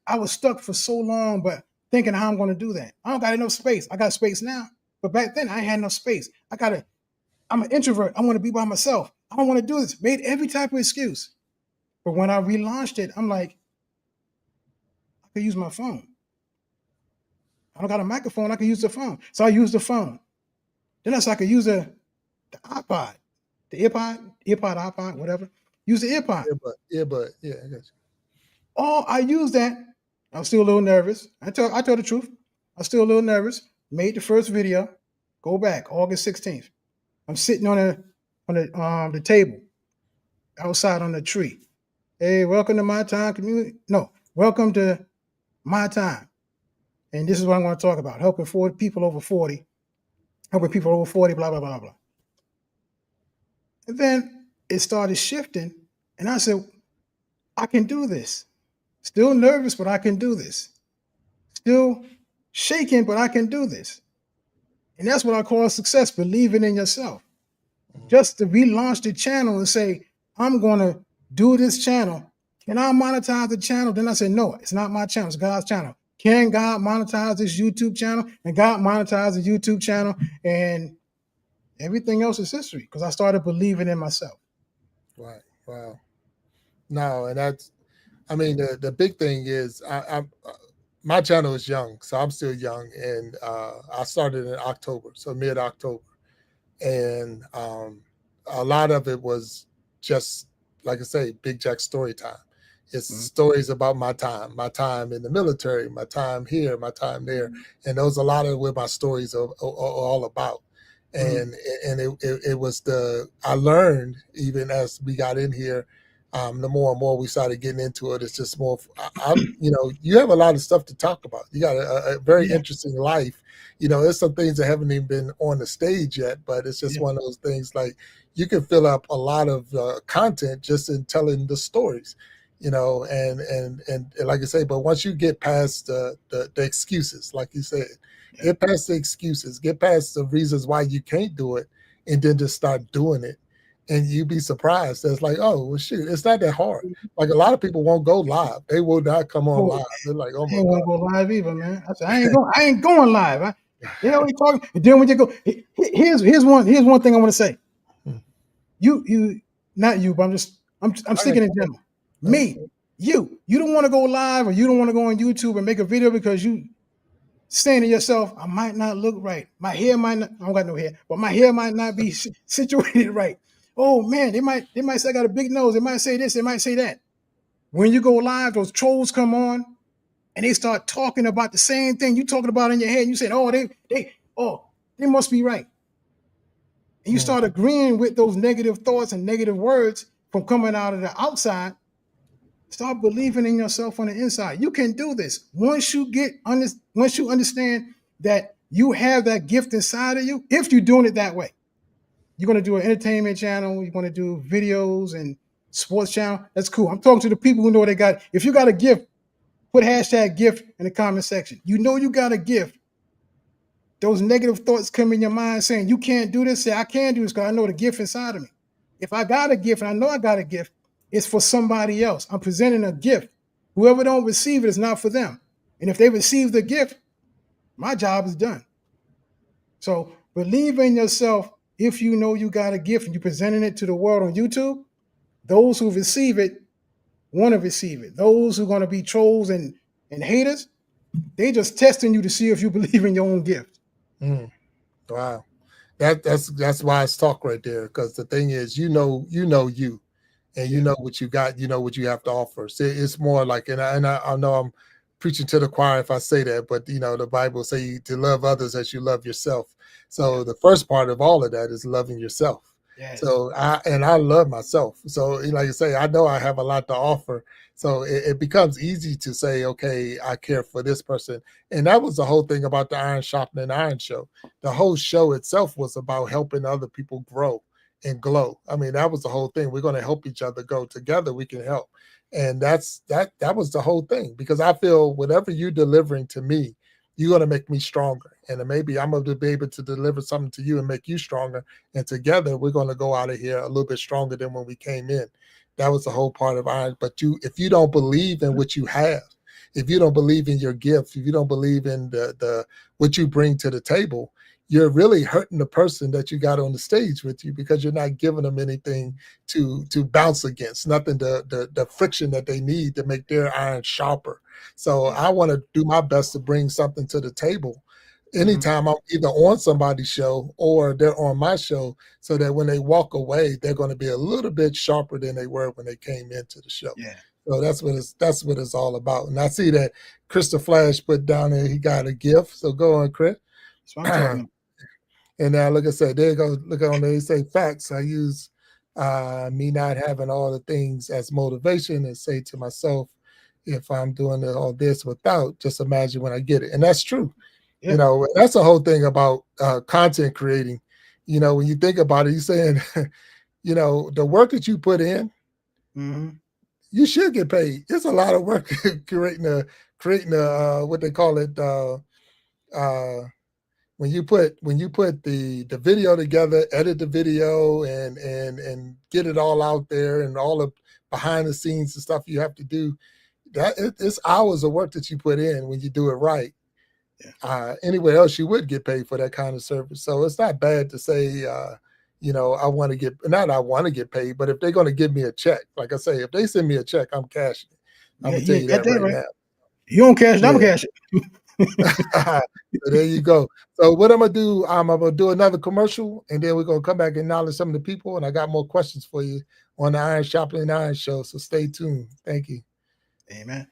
I was stuck for so long. But thinking how I'm going to do that. I don't got enough space. I got space now, but back then I had enough space. I'm an introvert. I want to be by myself. I don't want to do this. Made every type of excuse. But when I relaunched it, I'm like, I could use my phone. I don't got a microphone. I can use the phone. So I used the phone. Then I said I could use the iPod, the iPod, whatever. Use the earpod. Earbud. Yeah, I got you. Oh, I used that. I was still a little nervous. I tell the truth. I was still a little nervous. Made the first video. Go back, August 16th. I'm sitting on the table outside on the tree. Hey, welcome to My Time community. No, welcome to My Time. And this is what I'm going to talk about. Helping people over 40. Helping people over 40, blah, blah, blah, blah. And then it started shifting. And I said, I can do this. Still nervous, but I can do this. Still shaking, but I can do this. And that's what I call success, believing in yourself. Just to relaunch the channel and say, I'm going to do this channel. Can I monetize the channel? Then I said, no, it's not my channel. It's God's channel. Can God monetize this YouTube channel? And God monetized the YouTube channel. And everything else is history because I started believing in myself. Right. Wow. No, and that's, I mean, the big thing is my channel is young, so I'm still young. And I started in October, so mid-October. And a lot of it was just, like I say, Big Jack story time. It's stories about my time in the military, my time here, my time there. And those a lot of what my stories are all about. And it was I learned even as we got in here, the more and more we started getting into it, it's just more, you have a lot of stuff to talk about. You got a very interesting life. There's some things that haven't even been on the stage yet, but it's just one of those things like you can fill up a lot of content just in telling the stories, and like I say, but once you get past the excuses, like you said, get past the excuses, get past the reasons why you can't do it, and then just start doing it. And you'd be surprised. It's like, oh, well, shoot, it's not that hard. Like a lot of people won't go live. They will not come on live. They're like, oh my God. I ain't want to go live either, man. I said, I ain't going live. You know what you're talking. And then when you go, here's one thing I want to say. You, not you, but I'm speaking in general. Me, you don't want to go live or you don't want to go on YouTube and make a video because you saying to yourself, I might not look right. My hair might not, I don't got no hair, but my hair might not be situated right. Oh man, they might say I got a big nose. They might say this, they might say that. When you go live, those trolls come on and they start talking about the same thing you talking about in your head. And you say, oh, they must be right. And you start agreeing with those negative thoughts and negative words from coming out of the outside. Start believing in yourself on the inside. You can do this. Once you understand that you have that gift inside of you, if you're doing it that way. You're going to do an entertainment channel. You're going to do videos and sports channel. That's cool. I'm talking to the people who know they got. If you got a gift, put hashtag gift in the comment section. You know you got a gift. Those negative thoughts come in your mind saying you can't do this. Say I can do this because I know the gift inside of me. If I got a gift and I know I got a gift, it's for somebody else. I'm presenting a gift. Whoever don't receive it is not for them. And if they receive the gift, my job is done. So believe in yourself. If you know you got a gift and you're presenting it to the world on YouTube, those who receive it want to receive it. Those who are going to be trolls and haters, they just testing you to see if you believe in your own gift. Wow. That's wise talk right there. Because the thing is, you know you. And you know what you got, you know what you have to offer. So it's more like, and I know I'm preaching to the choir if I say that, but the Bible say to love others as you love yourself. So the first part of all of that is loving yourself. Yes. So I love myself. So like I say, I know I have a lot to offer. So it becomes easy to say, okay, I care for this person. And that was the whole thing about the Iron Sharpening Iron Show. The whole show itself was about helping other people grow and glow. I mean, that was the whole thing. We're going to help each other grow together. We can help. And that was the whole thing, because I feel whatever you're delivering to me, you're going to make me stronger. And then maybe I'm going to be able to deliver something to you and make you stronger. And together we're going to go out of here a little bit stronger than when we came in. That was the whole part of Iron. But if you don't believe in what you have, if you don't believe in your gift, if you don't believe in the what you bring to the table, you're really hurting the person that you got on the stage with you, because you're not giving them anything to bounce against, nothing, the friction that they need to make their iron sharper. So I want to do my best to bring something to the table anytime I'm either on somebody's show or they're on my show, so that when they walk away, they're going to be a little bit sharper than they were when they came into the show. Yeah. So that's what it's all about. And I see that Crystal Flash put down there, he got a gift. So go on, Chris. That's what I'm talking about. And now, like I said, there you go. Look on there. They say facts. I use me not having all the things as motivation, and say to myself, if I'm doing all this without, just imagine when I get it. And that's true. Yeah. You know, that's the whole thing about content creating. You know, when you think about it, you're saying, you know, the work that you put in, you should get paid. It's a lot of work creating a what they call it, when you put the video together, edit the video, and get it all out there, and all the behind the scenes and stuff you have to do. It's hours of work that you put in when you do it right. Yeah. Anywhere else you would get paid for that kind of service. So it's not bad to say, you know, I want to get paid, but if they're going to give me a check, like I say, if they send me a check, I'm cashing it. I'm going to tell you that right now. You don't cash it, I'm going to cash it. So there you go. So what I'm going to do, I'm going to do another commercial, and then we're going to come back and acknowledge some of the people, and I got more questions for you on the Iron Sharpening Iron Show. So stay tuned. Thank you. Amen.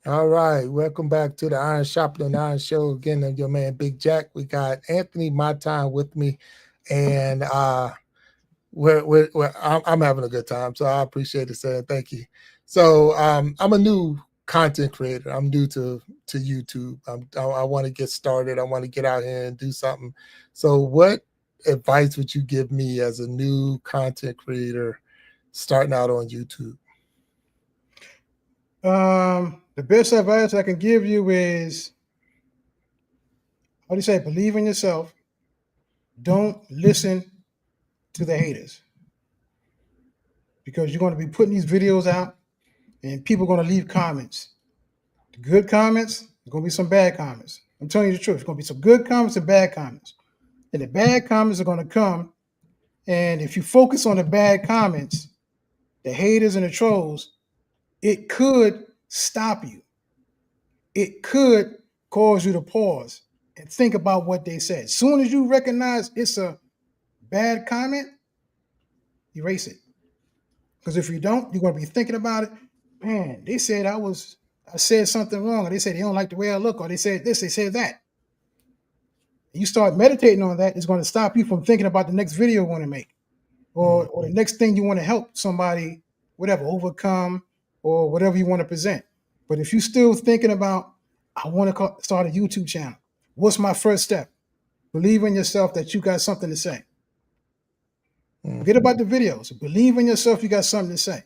All right, welcome back to the Iron Sharpening Iron Show. Again, I'm your man Big Jack. We got Anthony My T.I.M.E with me, and I'm having a good time. So I appreciate it, saying thank you. So I'm a new content creator. I'm new to YouTube. I want to get started. I want to get out here and do something. So what advice would you give me as a new content creator starting out on YouTube? The best advice I can give you is, how do you say, believe in yourself. Don't listen to the haters, because you're going to be putting these videos out and people are going to leave comments. The good comments, there's going to be some bad comments. I'm telling you the truth. There's going to be some good comments and bad comments. And the bad comments are going to come. And if you focus on the bad comments, the haters and the trolls, it could stop you. It could cause you to pause and think about what they said. As soon as you recognize it's a bad comment, erase it. Because if you don't, you're going to be thinking about it. Man, they said I said something wrong, or they said they don't like the way I look, or they said this, they said that. You start meditating on that, it's going to stop you from thinking about the next video you want to make, or the next thing you want to help somebody, whatever, overcome, or whatever you want to present. But if you're still thinking about, I want to start a YouTube channel, what's my first step? Believe in yourself that you got something to say. Forget about the videos. Believe in yourself you got something to say.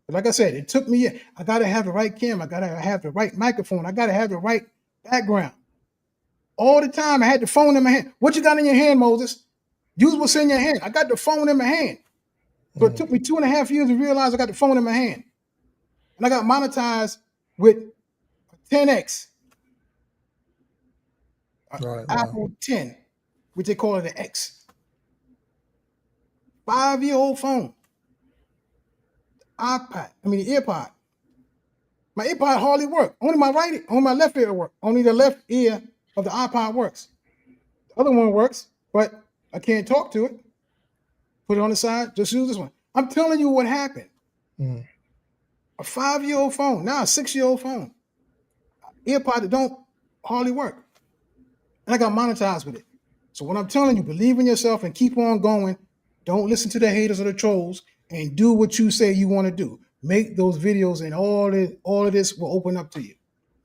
But like I said, it took me, I got to have the right camera. I got to have the right microphone. I got to have the right background. All the time, I had the phone in my hand. What you got in your hand, Moses? Use what's in your hand. I got the phone in my hand. So it took me 2.5 years to realize I got the phone in my hand. And I got monetized with 10x. Right. Wow. Apple 10, which they call it the X. 5-year-old phone. iPad. I mean the earpod. My earpod hardly work. Only my left ear work. Only the left ear of the iPod works. The other one works, but I can't talk to it. Put it on the side. Just use this one. I'm telling you what happened. Mm. A 5-year-old phone, now a 6-year-old phone. Earpod that don't hardly work. And I got monetized with it. So what I'm telling you, believe in yourself and keep on going. Don't listen to the haters or the trolls, and do what you say you want to do. Make those videos, and all of this will open up to you.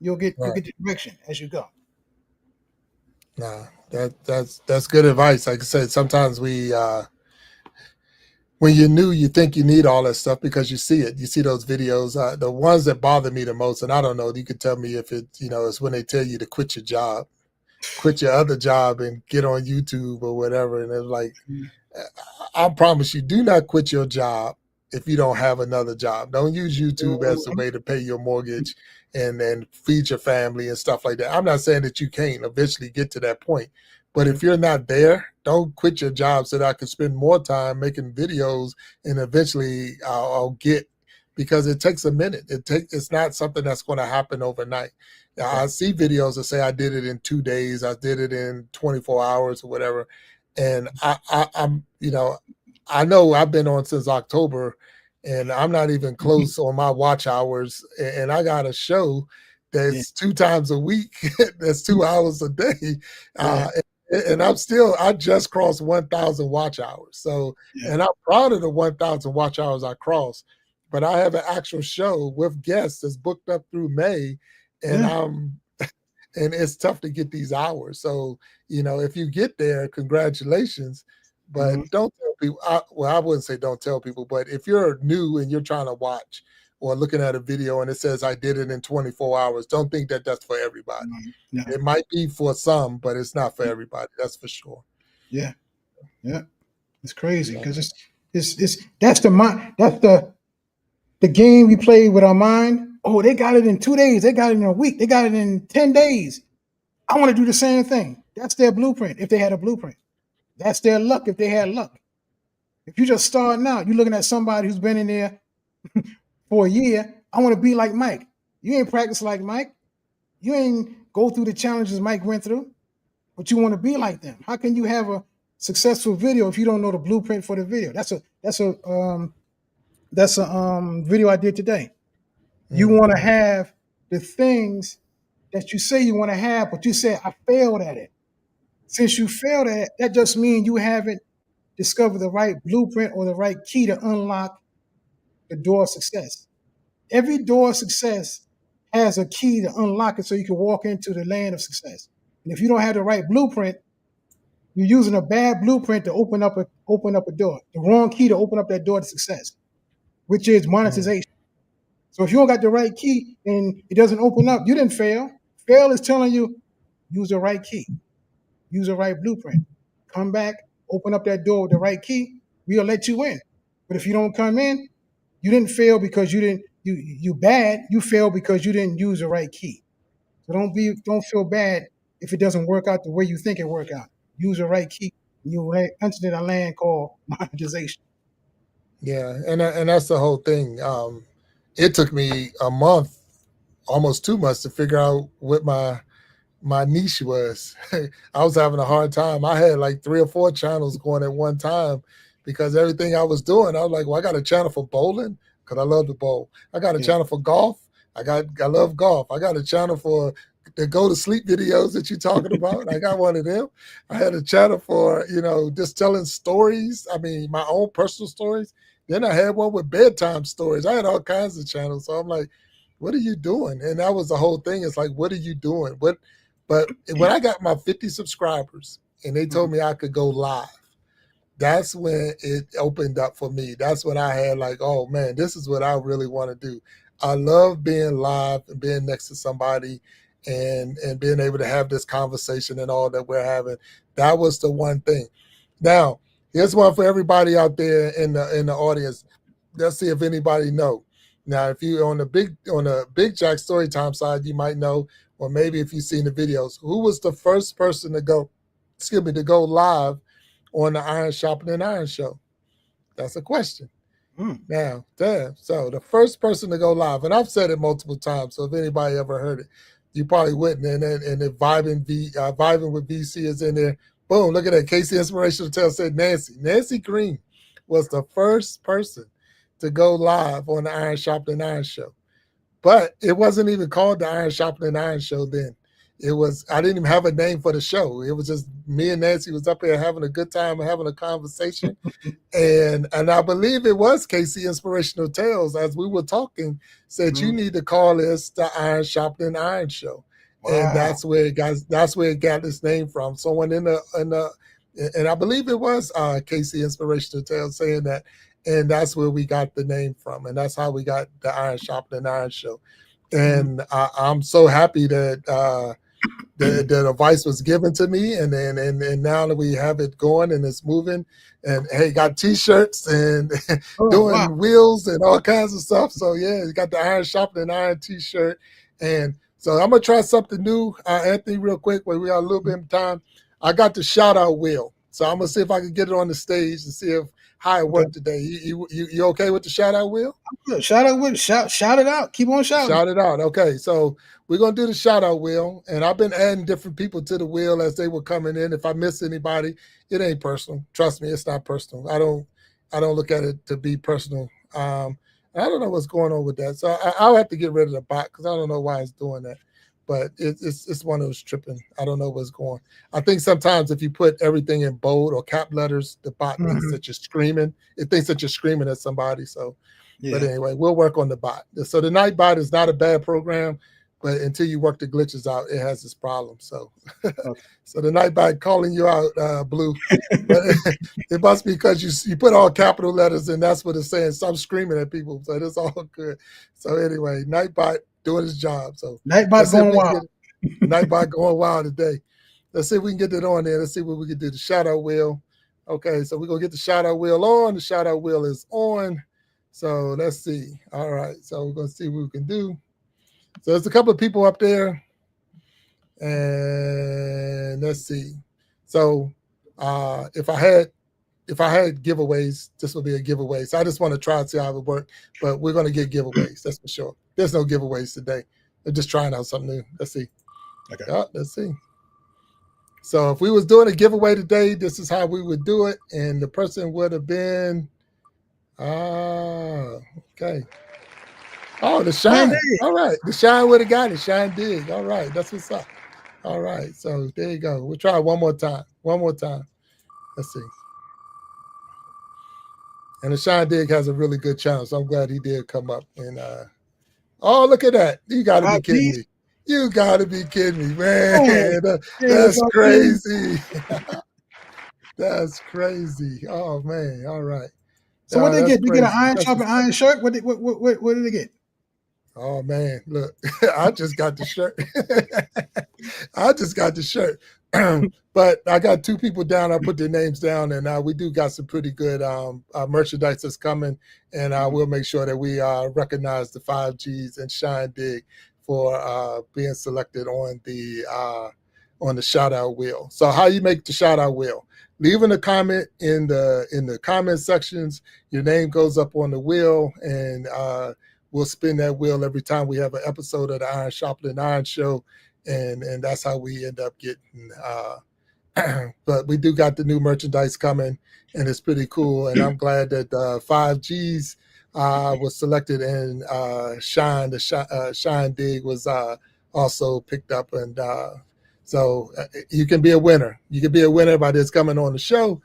You'll get Right. the direction as you go. Nah, that's good advice. Like I said, sometimes we when you're new, you think you need all that stuff because you see it. You see those videos. The ones that bother me the most, and I don't know, you could tell me if it, it's when they tell you to quit your job, quit your other job and get on YouTube or whatever. And it's like, I promise you, do not quit your job if you don't have another job. Don't use YouTube as a way to pay your mortgage and feed your family and stuff like that. I'm not saying that you can't eventually get to that point, but if you're not there, don't quit your job so that I can spend more time making videos and eventually I'll get, because it takes a minute. It's not something that's going to happen overnight. I see videos that say I did it in 2 days, I did it in 24 hours or whatever. And I'm, I know I've been on since October and I'm not even close on my watch hours. And I got a show that's 2 times a week. That's 2 hours a day. And I just crossed 1,000 watch hours. So, and I'm proud of the 1,000 watch hours I crossed, but I have an actual show with guests that's booked up through May, and and it's tough to get these hours. So, if you get there, congratulations, but don't tell people. I wouldn't say don't tell people, but if you're new and you're trying to watch or looking at a video and it says I did it in 24 hours, don't think that that's for everybody. No. It might be for some, but it's not for everybody. That's for sure. Yeah. It's crazy because that's the game we play with our mind. Oh, they got it in 2 days. They got it in a week. They got it in 10 days. I want to do the same thing. That's their blueprint if they had a blueprint. That's their luck if they had luck. If you just starting out, you're looking at somebody who's been in there for a year. I want to be like Mike. You ain't practice like Mike. You ain't go through the challenges Mike went through, but you want to be like them. How can you have a successful video if you don't know the blueprint for the video? That's a video I did today. You want to have the things that you say you want to have, but you say I failed at it. Since you failed at it, that just means you haven't discovered the right blueprint or the right key to unlock the door of success. Every door of success has a key to unlock it so you can walk into the land of success. And if you don't have the right blueprint, you're using a bad blueprint to open up a door, the wrong key to open up that door to success, which is monetization. So if you don't got the right key and it doesn't open up, you didn't fail. Fail is telling you use the right key, use the right blueprint. Come back, open up that door with the right key, we'll let you in. But if you don't come in, you didn't fail because you bad. You failed because you didn't use the right key. So don't feel bad if it doesn't work out the way you think it work out. Use the right key. You enter a land called monetization. Yeah, and that's the whole thing. It took me a month, almost 2 months, to figure out what my niche was. I was having a hard time. I had like 3 or 4 channels going at one time because everything I was doing, I was like, well, I got a channel for bowling because I love to bowl. I got a channel for golf. I love golf. I got a channel for the go to sleep videos that you're talking about. I got one of them. I had a channel for, just telling stories. I mean, my own personal stories. Then I had one with bedtime stories. I had all kinds of channels. So I'm like, what are you doing? And that was the whole thing. It's like, what are you doing? But when I got my 50 subscribers and they told me I could go live, that's when it opened up for me. That's when I had like, oh man, this is what I really want to do. I love being live and being next to somebody and being able to have this conversation and all that we're having. That was the one thing. Now, here's one for everybody out there in the audience. Let's see if anybody know. Now, if you on the Big Jack Storytime side, you might know or maybe if you've seen the videos, who was the first person to go, excuse me, to go live on the Iron Sharpening Iron Show? That's a question. Mm. Now, damn. So the first person to go live, and I've said it multiple times. So if anybody ever heard it, you probably wouldn't. And if vibing with VC is in there. Boom! Look at that. Casey Inspirational Tale said Nancy. Nancy Green was the first person to go live on the Iron Sharpening Iron Show. But it wasn't even called the Iron Sharpening Iron Show then. It was, I didn't even have a name for the show. It was just me and Nancy was up here having a good time and having a conversation. And I believe it was Casey Inspirational Tales, as we were talking, said you need to call this the Iron Sharpening Iron Show. Wow. And that's where it got its name from. Someone in the and I believe it was Casey Inspirational Tales saying that. And that's where we got the name from. And that's how we got the Iron Sharpening Iron Show. And I'm so happy that the advice was given to me, and now that we have it going and it's moving, and hey, got T-shirts and doing wheels and all kinds of stuff. So yeah, you got the Iron Sharpening Iron T-shirt, and so I'm gonna try something new, Anthony, real quick. Where we got a little bit of time, I got the shout out wheel, so I'm gonna see if I can get it on the stage and see if how it worked today. You okay with the shout out wheel? I'm good. Shout it out. Keep on shouting. Shout it out. Okay, so we're gonna do the shout out wheel, and I've been adding different people to the wheel as they were coming in. If I miss anybody, it ain't personal. Trust me, it's not personal. I don't look at it to be personal. I don't know what's going on with that, so I'll have to get rid of the bot because I don't know why it's doing that. But it's one of those tripping. I don't know what's going. I think sometimes if you put everything in bold or cap letters, the bot thinks that you're screaming. It thinks that you're screaming at somebody. So, but anyway, we'll work on the bot. So the night bot is not a bad program, but until you work the glitches out, it has its problems. So, so the night bot calling you out, Blue, but it must be because you put all capital letters and that's what it's saying. Stop screaming at people. So it's all good. So anyway, night bot doing his job. So Nightbot going wild. Nightbot going wild today. Let's see if we can get it on there. Let's see what we can do. The shout out wheel. Okay, so we're gonna get the shout out wheel on. The shout out wheel is on. So let's see. All right, so we're gonna see what we can do. So there's a couple of people up there, and let's see. So if I had giveaways, this would be a giveaway. So I just want to try and see how it would work. But we're going to get giveaways, that's for sure. There's no giveaways today. We're just trying out something new. Let's see. Okay. Yeah, let's see. So if we was doing a giveaway today, this is how we would do it. And the person would have been, okay. Oh, the Shine. All right. The Shine would have got it. Shine Dig. All right. That's what's up. All right. So there you go. We'll try one more time. One more time. Let's see. And the Shine Dig has a really good channel, so I'm glad he did come up. And oh, look at that! You got to be kidding me! You got to be kidding me, man! That's crazy. That's crazy. Oh man! All right. So what did they get? They get an Iron Sharpening Iron shirt. What did they get? Oh man, look! I just got the shirt. I just got the shirt. But I got two people down. I put their names down, and we do got some pretty good merchandise that's coming. And I will make sure that we recognize the 5Gs and Shine Dig for being selected on the shout out wheel. So how you make the shout out wheel? Leaving a comment in the comment sections. Your name goes up on the wheel, and we'll spin that wheel every time we have an episode of the Iron Sharpening Iron Show. And that's how we end up getting but we do got the new merchandise coming, and it's pretty cool. And I'm glad that 5Gs was selected, and Shine Dig was also picked up. And so you can be a winner. You can be a winner by this coming on the show,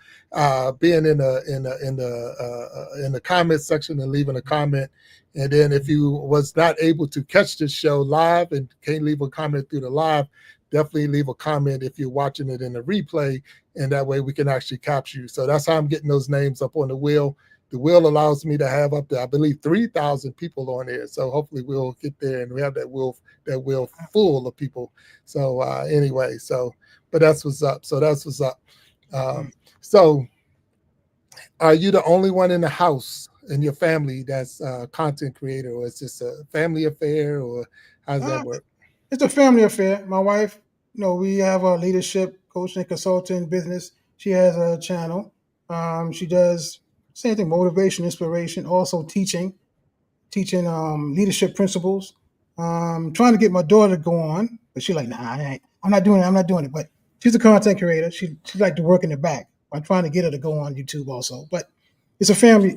being in the comment section and leaving a comment. And then if you was not able to catch the show live and can't leave a comment through the live, definitely leave a comment if you're watching it in the replay, and that way we can actually capture you. So that's how I'm getting those names up on the wheel. The wheel allows me to have up to, I believe, 3,000 people on there. So hopefully we'll get there and we have that wheel full of people. So anyway, but that's what's up. So that's what's up. So are you the only one in the house in your family that's a content creator, or is this a family affair, or how does that work? It's a family affair. My wife, we have a leadership coaching and consulting business. She has a channel. She does same thing, motivation, inspiration, also teaching leadership principles. Trying to get my daughter to go on, but she's like, nah, I'm not doing it. I'm not doing it. But she's a content creator. She like to work in the back. I'm trying to get her to go on YouTube also. But it's a family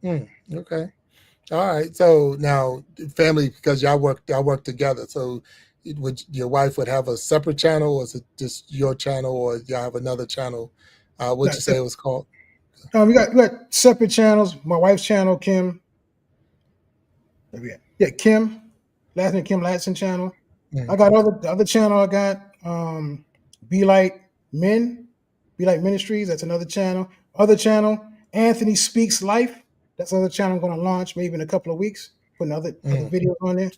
thing. Okay. All right. So now family, because y'all work together. So would your wife would have a separate channel, or is it just your channel, or y'all have another channel? What'd you say it was called? We got separate channels. My wife's channel, Kim. Yeah, Kim. Last name Kim Latson channel. I got the other channel. I got Be Like Men, Be Like Ministries. That's another channel. Other channel, Anthony Speaks Life. That's another channel I'm going to launch maybe in a couple of weeks. Putting other videos on there.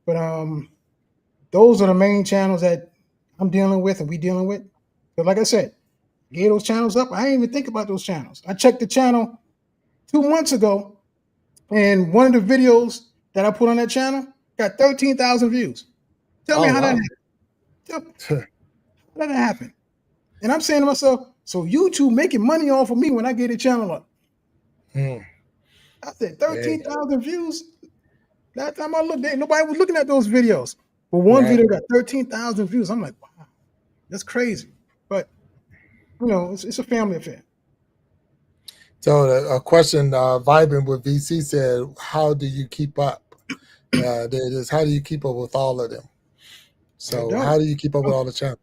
But those are the main channels that I'm dealing with and we dealing with. But like I said, gave those channels up. I didn't even think about those channels. I checked the channel 2 months ago, and one of the videos that I put on that channel got 13,000 views. Tell me how that happened. How that happened? And I'm saying to myself, so YouTube making money off of me when I get a channel up. I said 13,000 views. Last time I looked, nobody was looking at those videos. But one video got 13,000 views. I'm like, wow, that's crazy. But it's a family affair. So a question, vibing with VC said, how do you keep up? How do you keep up with all of them? So how do you keep up with all the channels?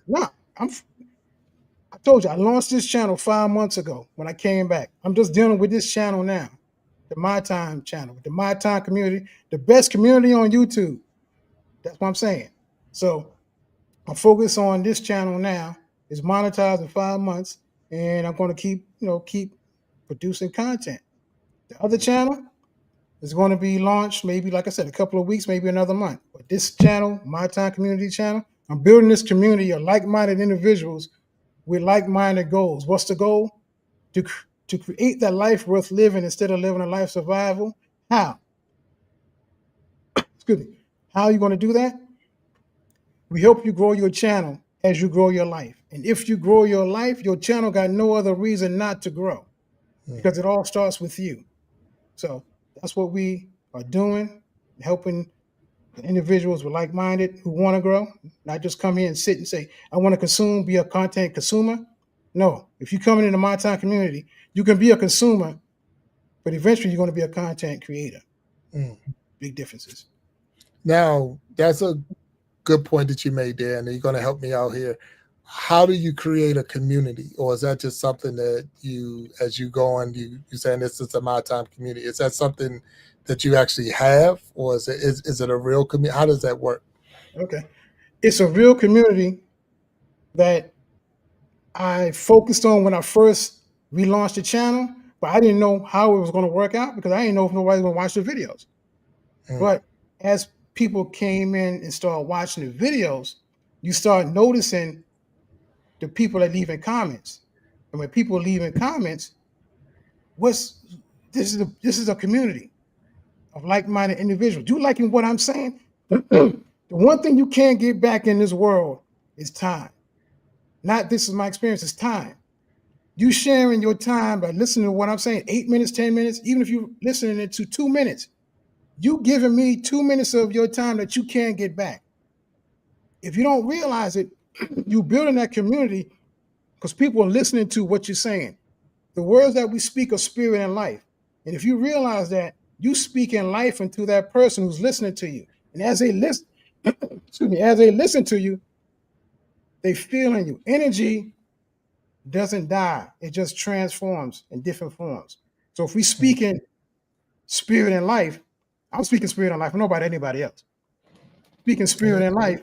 No, I told you I launched this channel 5 months ago when I came back. I'm just dealing with this channel now, the My Time channel, the My Time community, the best community on YouTube. That's what I'm saying. So I'm focused on this channel now. It's monetized in 5 months, and I'm going to keep producing content. The other channel is going to be launched maybe, like I said, a couple of weeks, maybe another month. But this channel, My Time Community channel, I'm building this community of like-minded individuals with like-minded goals. What's the goal? To create that life worth living instead of living a life survival. How? Excuse me. How are you going to do that? We help you grow your channel as you grow your life. And if you grow your life, your channel got no other reason not to grow because it all starts with you. So that's what we are doing, helping the individuals with like-minded who want to grow, not just come here and sit and say, I want to consume, be a content consumer. No, if you come into My Time community, you can be a consumer, but eventually you're going to be a content creator. Big differences. Now, that's a good point that you made there, and you're going to help me out here. How do you create a community, or is that just something that you, as you go on, you're saying this is a My Time community? Is that something that you actually have, or is it a real community? How does that work? Okay, it's a real community that I focused on when I first relaunched the channel, but I didn't know how it was going to work out because I didn't know if nobody was going to watch the videos. But as people came in and started watching the videos, you start noticing the people that leave in comments. And when people leave in comments, this is a community of like-minded individuals. You liking what I'm saying? The one thing you can't get back in this world is time. Not this is my experience, it's time. You sharing your time by listening to what I'm saying, 8 minutes, 10 minutes, even if you're listening to 2 minutes, you giving me 2 minutes of your time that you can't get back. If you don't realize it, you building that community because people are listening to what you're saying. The words that we speak are spirit and life. And if you realize that, you speak in life into that person who's listening to you. And as they listen, as they listen to you, they feel in you. Energy doesn't die. It just transforms in different forms. So if we speak in spirit and life, I'm speaking spirit and life, nobody, anybody else. Speaking spirit and life,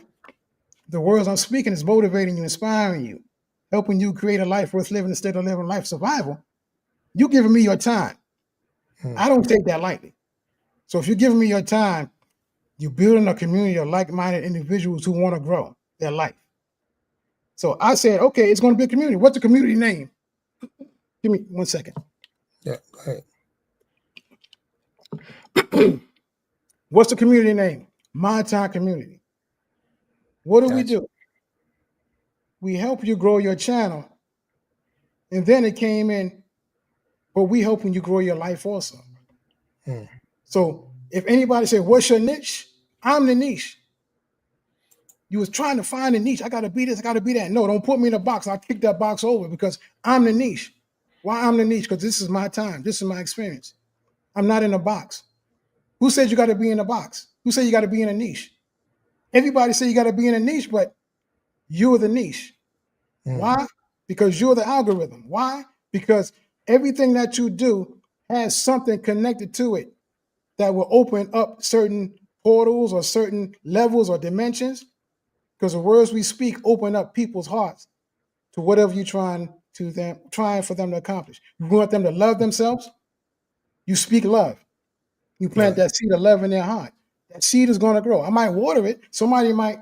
the words I'm speaking is motivating you, inspiring you, helping you create a life worth living instead of living life survival. You're giving me your time. I don't take that lightly. So if you're giving me your time, you're building a community of like-minded individuals who want to grow their life. So I said, okay, it's going to be a community. What's the community name? Give me 1 second. Yeah, go ahead. What's the community name? My T.I.M.E community. What do we Gotcha. do? We help you grow your channel. And then it came in, but we helping you grow your life also. Mm. So if anybody say, what's your niche? I'm the niche. You was trying to find a niche. I got to be this, I got to be that. No, don't put me in a box. I'll kick that box over because I'm the niche. Why I'm the niche? Because this is my time. This is my experience. I'm not in a box. Who said you got to be in a box? Who said you got to be in a niche? Everybody say you got to be in a niche, but you're the niche. Mm. Why? Because you're the algorithm. Why? Because everything that you do has something connected to it that will open up certain portals or certain levels or dimensions. Because the words we speak open up people's hearts to whatever you're trying for them to accomplish. You want them to love themselves, you speak love. You plant Right. that seed of love in their heart. That seed is going to grow. I might water it. Somebody might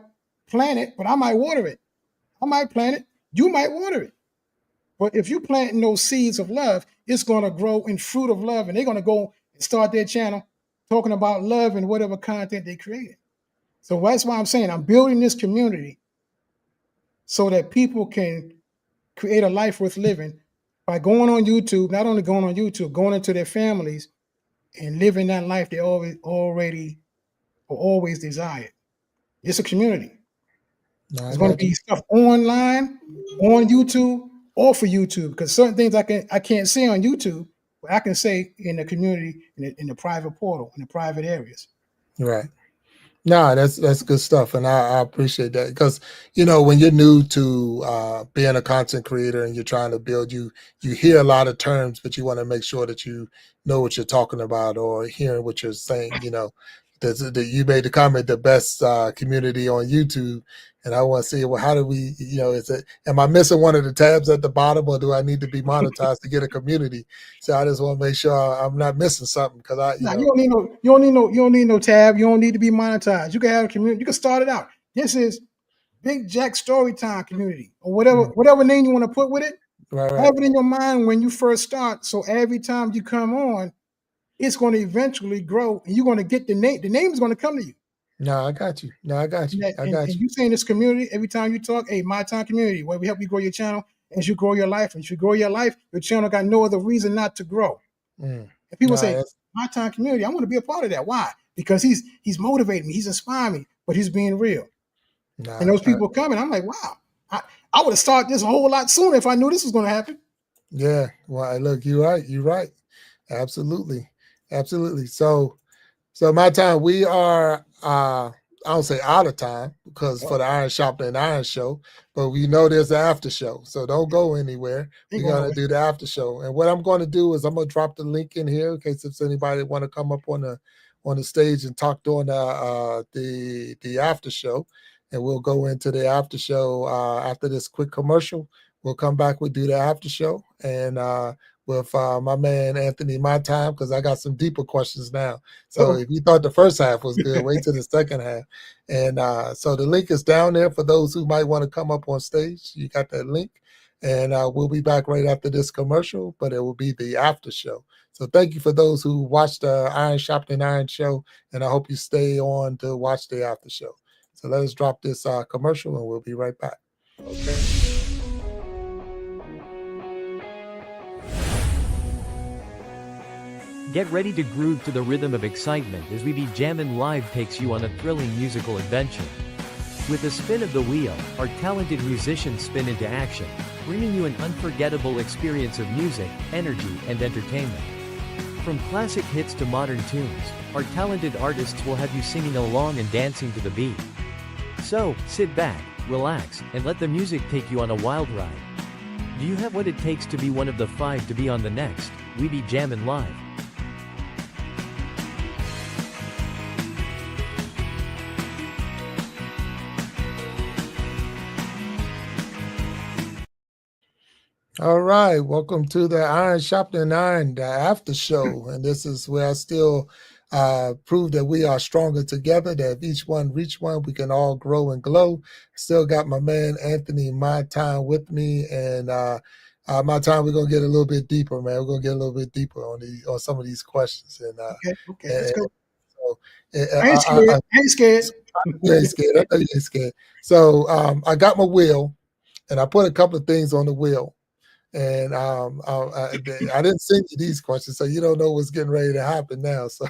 plant it, but I might water it. I might plant it. You might water it. But if you planting those seeds of love, it's going to grow in fruit of love, and they're going to go and start their channel talking about love and whatever content they created. So that's why I'm saying I'm building this community so that people can create a life worth living by going on YouTube, not only going on YouTube, going into their families and living that life they always desired. It's a community. No, I There's going to got be you. stuff online, on YouTube, or for YouTube, because certain things I can't say on YouTube, but I can say in the community, in the private portal, in the private areas. Right. No, that's good stuff, and I appreciate that because when you're new to being a content creator and you're trying to build, you hear a lot of terms, but you want to make sure that you know what you're talking about or hearing what you're saying. You made the comment the best community on YouTube, and I want to see, well, how do we, am I missing one of the tabs at the bottom, or do I need to be monetized to get a community? So I just want to make sure I'm not missing something because Now you don't need no tab. You don't need to be monetized. You can have a community. You can start it out. This is Big Jack Storytime Community, or whatever name you want to put with it. right, Have it in your mind when you first start. So every time you come on, it's going to eventually grow, and you're going to get the name. The name is going to come to you. No, I got you. No, I got you. I And got you. you say in this community, every time you talk, hey, My T.I.M.E community, where we help you grow your channel as you grow your life. And as you grow your life, your channel got no other reason not to grow. Mm. And people No, say, My T.I.M.E community, I want to be a part of that. Why? Because he's motivating me, he's inspiring me, but he's being real. And no, those people coming, I'm like, wow, I would have started this a whole lot sooner if I knew this was going to happen. yeah. Well, look, you're right. You're right. Absolutely, absolutely. So my time, we are I don't say out of time because for the Iron Sharpening Iron Show, but we know there's an after show. So don't go anywhere. Ain't We're going gonna nowhere. do the after show. And what I'm gonna do is I'm gonna drop the link in here in case if anybody want to come up on the stage and talk during the after show. And we'll go into the after show after this quick commercial. We'll come back, we'll do the after show and with my man Anthony, my time, because I got some deeper questions now. So if you thought the first half was good, wait till the second half. And so the link is down there for those who might want to come up on stage. You got that link. And we'll be back right after this commercial, but it will be the after show. So thank you for those who watched the Iron Sharpening Iron Show, and I hope you stay on to watch the after show. So let us drop this commercial, and we'll be right back. Okay. Get ready to groove to the rhythm of excitement as We Be Jammin' Live takes you on a thrilling musical adventure. With a spin of the wheel, our talented musicians spin into action, bringing you an unforgettable experience of music, energy, and entertainment. From classic hits to modern tunes, our talented artists will have you singing along and dancing to the beat. So, sit back, relax, and let the music take you on a wild ride. Do you have what it takes to be one of the 5 to be on the next We Be Jammin' Live? All right, welcome to the Iron Sharpening Iron, the after show. And this is where I still prove that we are stronger together, that if each one reach one, we can all grow and glow. Still got my man Anthony, My T.I.M.E with me. And My T.I.M E, we're going to get a little bit deeper, man. We're going to get a little bit deeper on some of these questions. And, Okay, let's go. So I ain't scared. I ain't scared. you ain't scared. I know you ain't scared. So I got my wheel, and I put a couple of things on the wheel. And I didn't send you these questions, so you don't know what's getting ready to happen now. So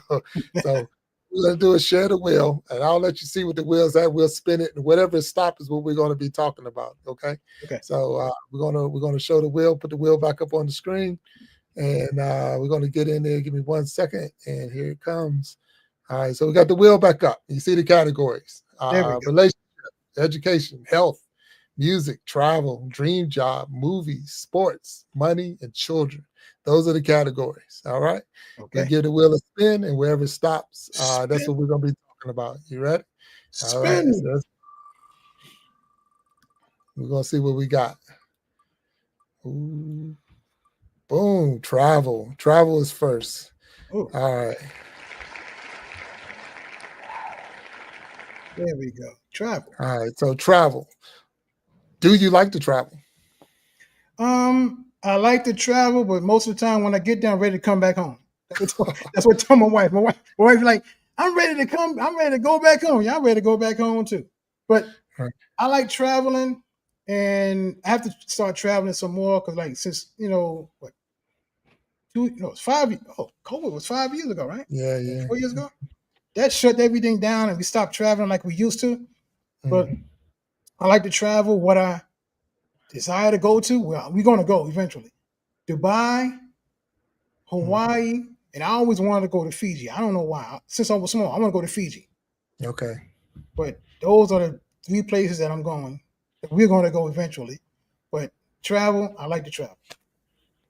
we're gonna do a share the wheel, and I'll let you see what the wheel's at. We'll spin it, and whatever stop is what we're going to be talking about. Okay. Okay. So we're gonna show the wheel, put the wheel back up on the screen, and we're gonna get in there. Give me 1 second, and here it comes. All right. So we got the wheel back up. You see the categories: There we go. relationship, education, health, music, travel, dream job, movies, sports, money, and children. Those are the categories. All right. Okay. We give the wheel a spin, and wherever it stops, that's Spin. what we're going to be talking about. You ready? All right. Spin. So we're going to see what we got. Ooh. Boom. Travel. Travel is first. Ooh. All right. There we go. Travel. All right. So travel. Do you like to travel? I like to travel, but most of the time when I get there, I'm ready to come back home. That's what I tell my wife. My wife like, I'm ready to come. I'm ready to go back home. Yeah, I'm ready to go back home too. But Right. I like traveling, and I have to start traveling some more because, like, since it's 5. Oh, COVID was 5 years ago, right? Yeah, yeah. 4 years ago. That shut everything down, and we stopped traveling like we used to. But I like to travel. What I desire to go to, well, we're going to go eventually. Dubai, Hawaii, and I always wanted to go to Fiji. I don't know why. Since I was small, I want to go to Fiji. Okay. But those are the 3 places that I'm going. That we're going to go eventually. But travel, I like to travel.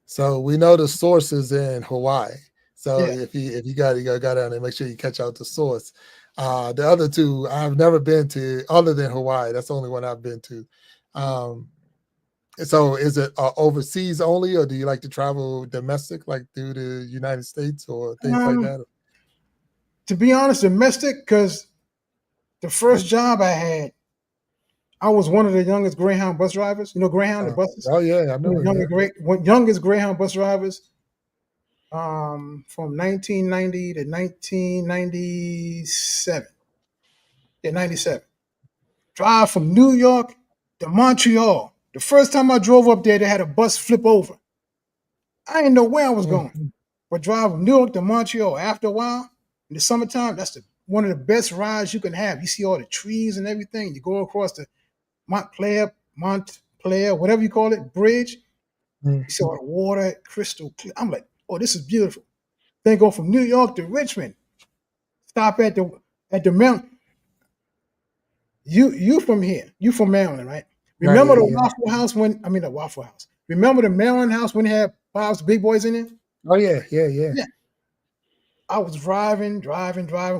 So we know the source is in Hawaii. So Yeah. if you got to go down there, make sure you catch out the source. The other 2 I've never been to, other than Hawaii. That's the only one I've been to. So is it overseas only, or do you like to travel domestic, like through the United States or things like that? To be honest, domestic, because the first job I had, I was one of the youngest Greyhound bus drivers. You know Greyhound, the buses? Oh, yeah, I know. Youngest Greyhound bus drivers from 1990 to 1997. Yeah, 97. Drive from New York to Montreal. The first time I drove up there, they had a bus flip over. I didn't know where I was going. But drive from New York to Montreal, after a while, in the summertime, that's one of the best rides you can have. You see all the trees and everything. You go across the Montclair, whatever you call it, bridge. You see all the water, crystal clear. I'm like, oh, this is beautiful. Then go from New York to Richmond. Stop at the mountain. You from here. You from Maryland, right? Remember the Waffle House the Waffle House. Remember the Maryland house when they had Bob's Big Boys in there? Oh, yeah. I was driving.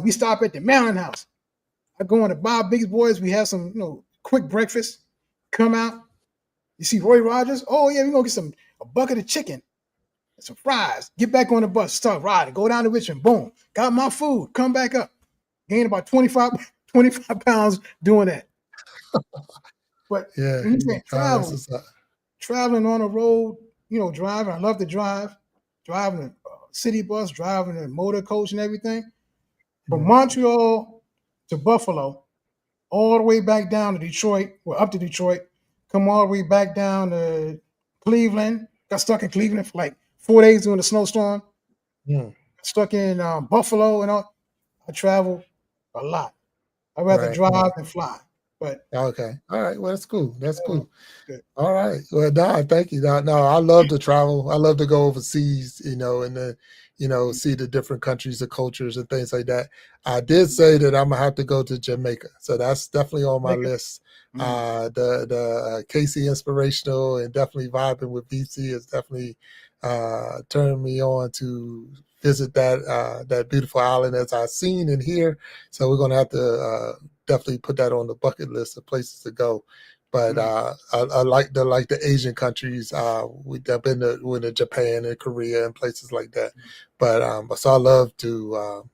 We stop at the Maryland house. I go into Bob Big Boys. We have some, quick breakfast. Come out. You see Roy Rogers? Oh, yeah, we're going to get a bucket of chicken and some fries. Get back on the bus. Start riding. Go down to Richmond. Boom. Got my food. Come back up. Gained about 25 pounds doing that. But when you say traveling on the road, driving. I love to drive. Driving a city bus, driving a motor coach and everything. From Montreal to Buffalo, all the way back down to Detroit, up to Detroit, come all the way back down to Cleveland. Got stuck in Cleveland for like 4 days during the snowstorm. Stuck in Buffalo and all. I travel a lot. I'd rather drive than fly. But okay, all right. Well, that's cool. That's cool. Good. All right. Well, thank you. No, I love to travel. I love to go overseas. And then see the different countries, the cultures, and things like that. I did say that I'm gonna have to go to Jamaica, so that's definitely on my list. The Casey inspirational and definitely vibing with BC is definitely turned me on to visit that beautiful island as I've seen and hear. So we're gonna have to definitely put that on the bucket list of places to go. But I like the Asian countries. We've been to Japan and Korea and places like that. But so I love to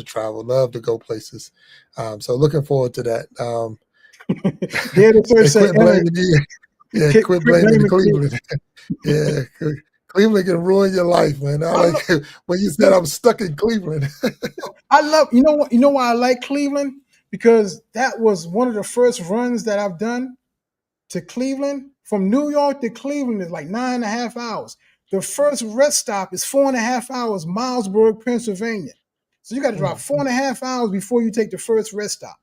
travel, love to go places. So looking forward to that. Quit blaming Cleveland. Yeah, Cleveland can ruin your life, man. I I like love, it when you said I'm stuck in Cleveland. I love. You know what? You know why I like Cleveland? Because that was one of the first runs that I've done to Cleveland. From New York to Cleveland is like 9.5 hours. The first rest stop is 4.5 hours, Milesburg, Pennsylvania. So you got to drive Mm, 4.5 hours before you take the first rest stop.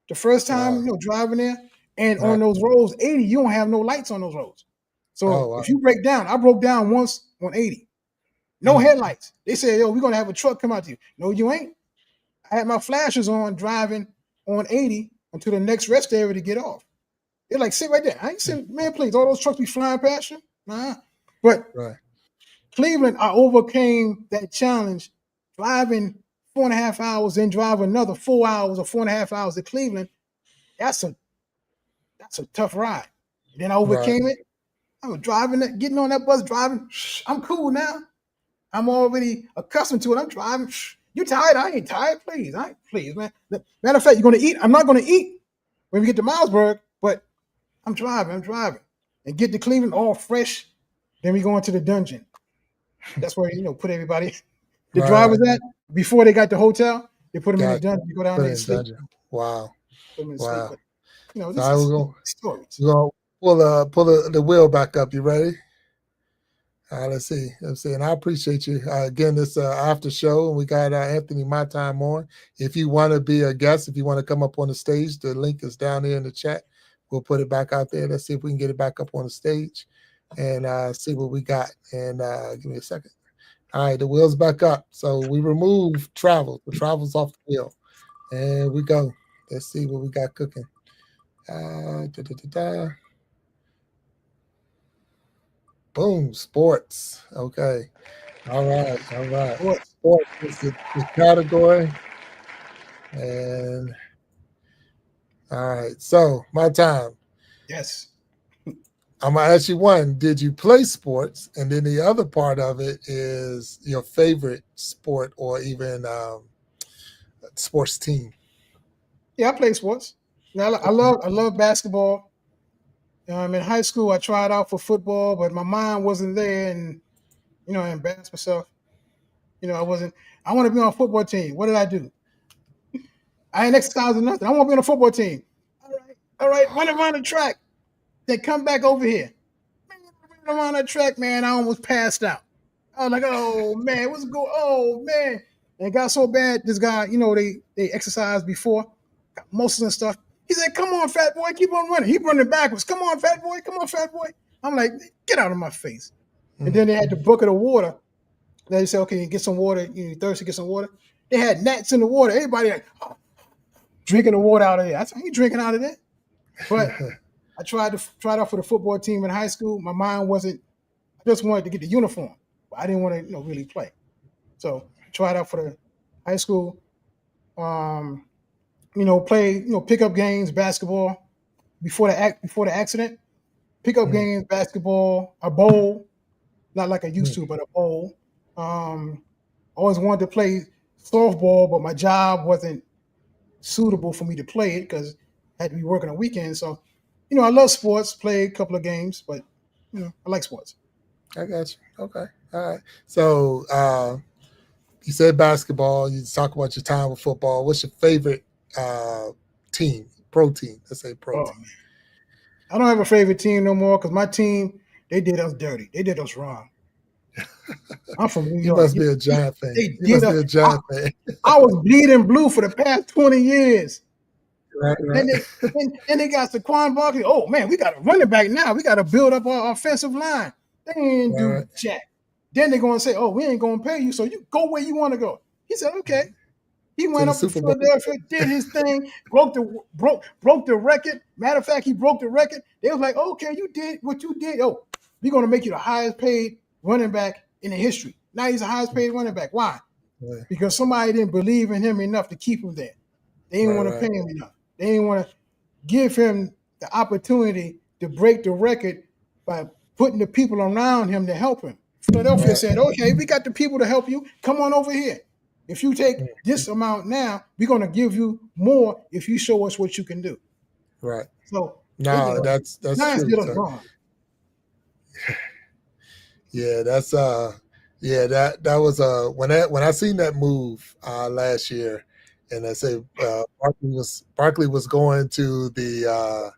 The first time, wow. driving there, and on Right. those roads, 80, you don't have no lights on those roads. Oh, So wow. if you break down, I broke down once on 80. No Mm, headlights. They said, yo, we're gonna have a truck come out to you. No, you ain't. I had my flashers on driving on 80 until the next rest area to get off. They're like, sit right there. I ain't saying, man, please, all those trucks be flying past you. Nah. But right. Cleveland, I overcame that challenge driving 4.5 hours, then drive another 4 hours or 4.5 hours to Cleveland. That's a that's a tough ride. And then I Right. overcame it. I was driving it, getting on that bus, driving. I'm cool now. I'm already accustomed to it. I'm driving. You tired? I ain't tired. Please, please, man. Matter of fact, you're gonna eat. I'm not gonna eat when we get to Milesburg, but I'm driving. I'm driving, and get to Cleveland all fresh. Then we go into the dungeon. That's where put everybody. The Right. drivers at before they got the hotel. They put them in the Got dungeon. You go down put there and in sleep. dungeon. Wow. Put them in sleep. Wow. But So this I will is go. stories. We're gonna pull the wheel back up. You ready? Let's see. Let's see. And I appreciate you. Again, this after show, and we got Anthony My Time on. If you want to be a guest, if you want to come up on the stage, the link is down there in the chat. We'll put it back out there. Let's see if we can get it back up on the stage and see what we got. And give me a second. All right, the wheel's back up. So we remove travel. The travel's off the wheel. And we go. Let's see what we got cooking. Da, da, da, da. Boom, sports. Okay. All right. All right. Sports. Sports is the category. And all right. So my time. Yes. I'm gonna ask you one. Did you play sports? And then the other part of it is your favorite sport or even sports team. Yeah, I play sports. Now, I love basketball. In high school, I tried out for football, but my mind wasn't there, and I embarrassed myself. I wasn't. I want to be on a football team. What did I do? I ain't exercising nothing. I want to be on a football team. All right. Run around the track. Then come back over here. Running around the track, man. I almost passed out. I was like, oh man, what's going? Oh man, and it got so bad. This guy, they exercised before, got muscles and stuff. He said, "Come on, fat boy, keep on running." He running backwards. Come on, fat boy. Come on, fat boy. I'm like, get out of my face. And then they had the bucket of water. They said, okay, get some water. You thirsty? Get some water. They had gnats in the water. Everybody like drinking the water out of there. I said, I ain't drinking out of there. But I tried out for the football team in high school. My mind wasn't. I just wanted to get the uniform. But I didn't want to, really play. So I tried out for the high school. Play, pickup games, basketball before the accident. Pickup games, basketball, a bowl, not like I used to, but a bowl. Always wanted to play softball, but my job wasn't suitable for me to play it because I had to be working on weekends. So, I love sports, play a couple of games, but I like sports. I got you. Okay. All right. So you said basketball. You talk about your time with football. What's your favorite team? Pro team. Let's say pro Oh team. man, I don't have a favorite team no more because my team they did us dirty. They did us wrong. I'm from New You York. must be a Giant fan. They You did must be us. a Giant fan. I was bleeding blue for the past 20 years. Right, Then right, they got Saquon Barkley. Oh man, we got a running back now. We got to build up our offensive line. They ain't do right. jack. Then they're gonna say, "Oh, we ain't gonna pay you, so you go where you want to go." He said, "Okay." He To went the up to Super Bowl. Philadelphia, did his thing, broke the record. Matter of fact, he broke the record. They was like, "Okay, you did what you did. Oh, we're gonna make you the highest paid running back in the history." Now he's the highest paid running back. Why? Yeah. Because somebody didn't believe in him enough to keep him there. They didn't Right, want to right, pay him enough. They didn't want to give him the opportunity to break the record by putting the people around him to help him. Philadelphia right, said, okay, we got the people to help you. Come on over here. If you take this amount now, we're going to give you more if you show us what you can do. right. So they did No, us. that's Giants true. did us So wrong. Yeah, that's yeah, that was when I seen that move last year, and I say Barkley was going to the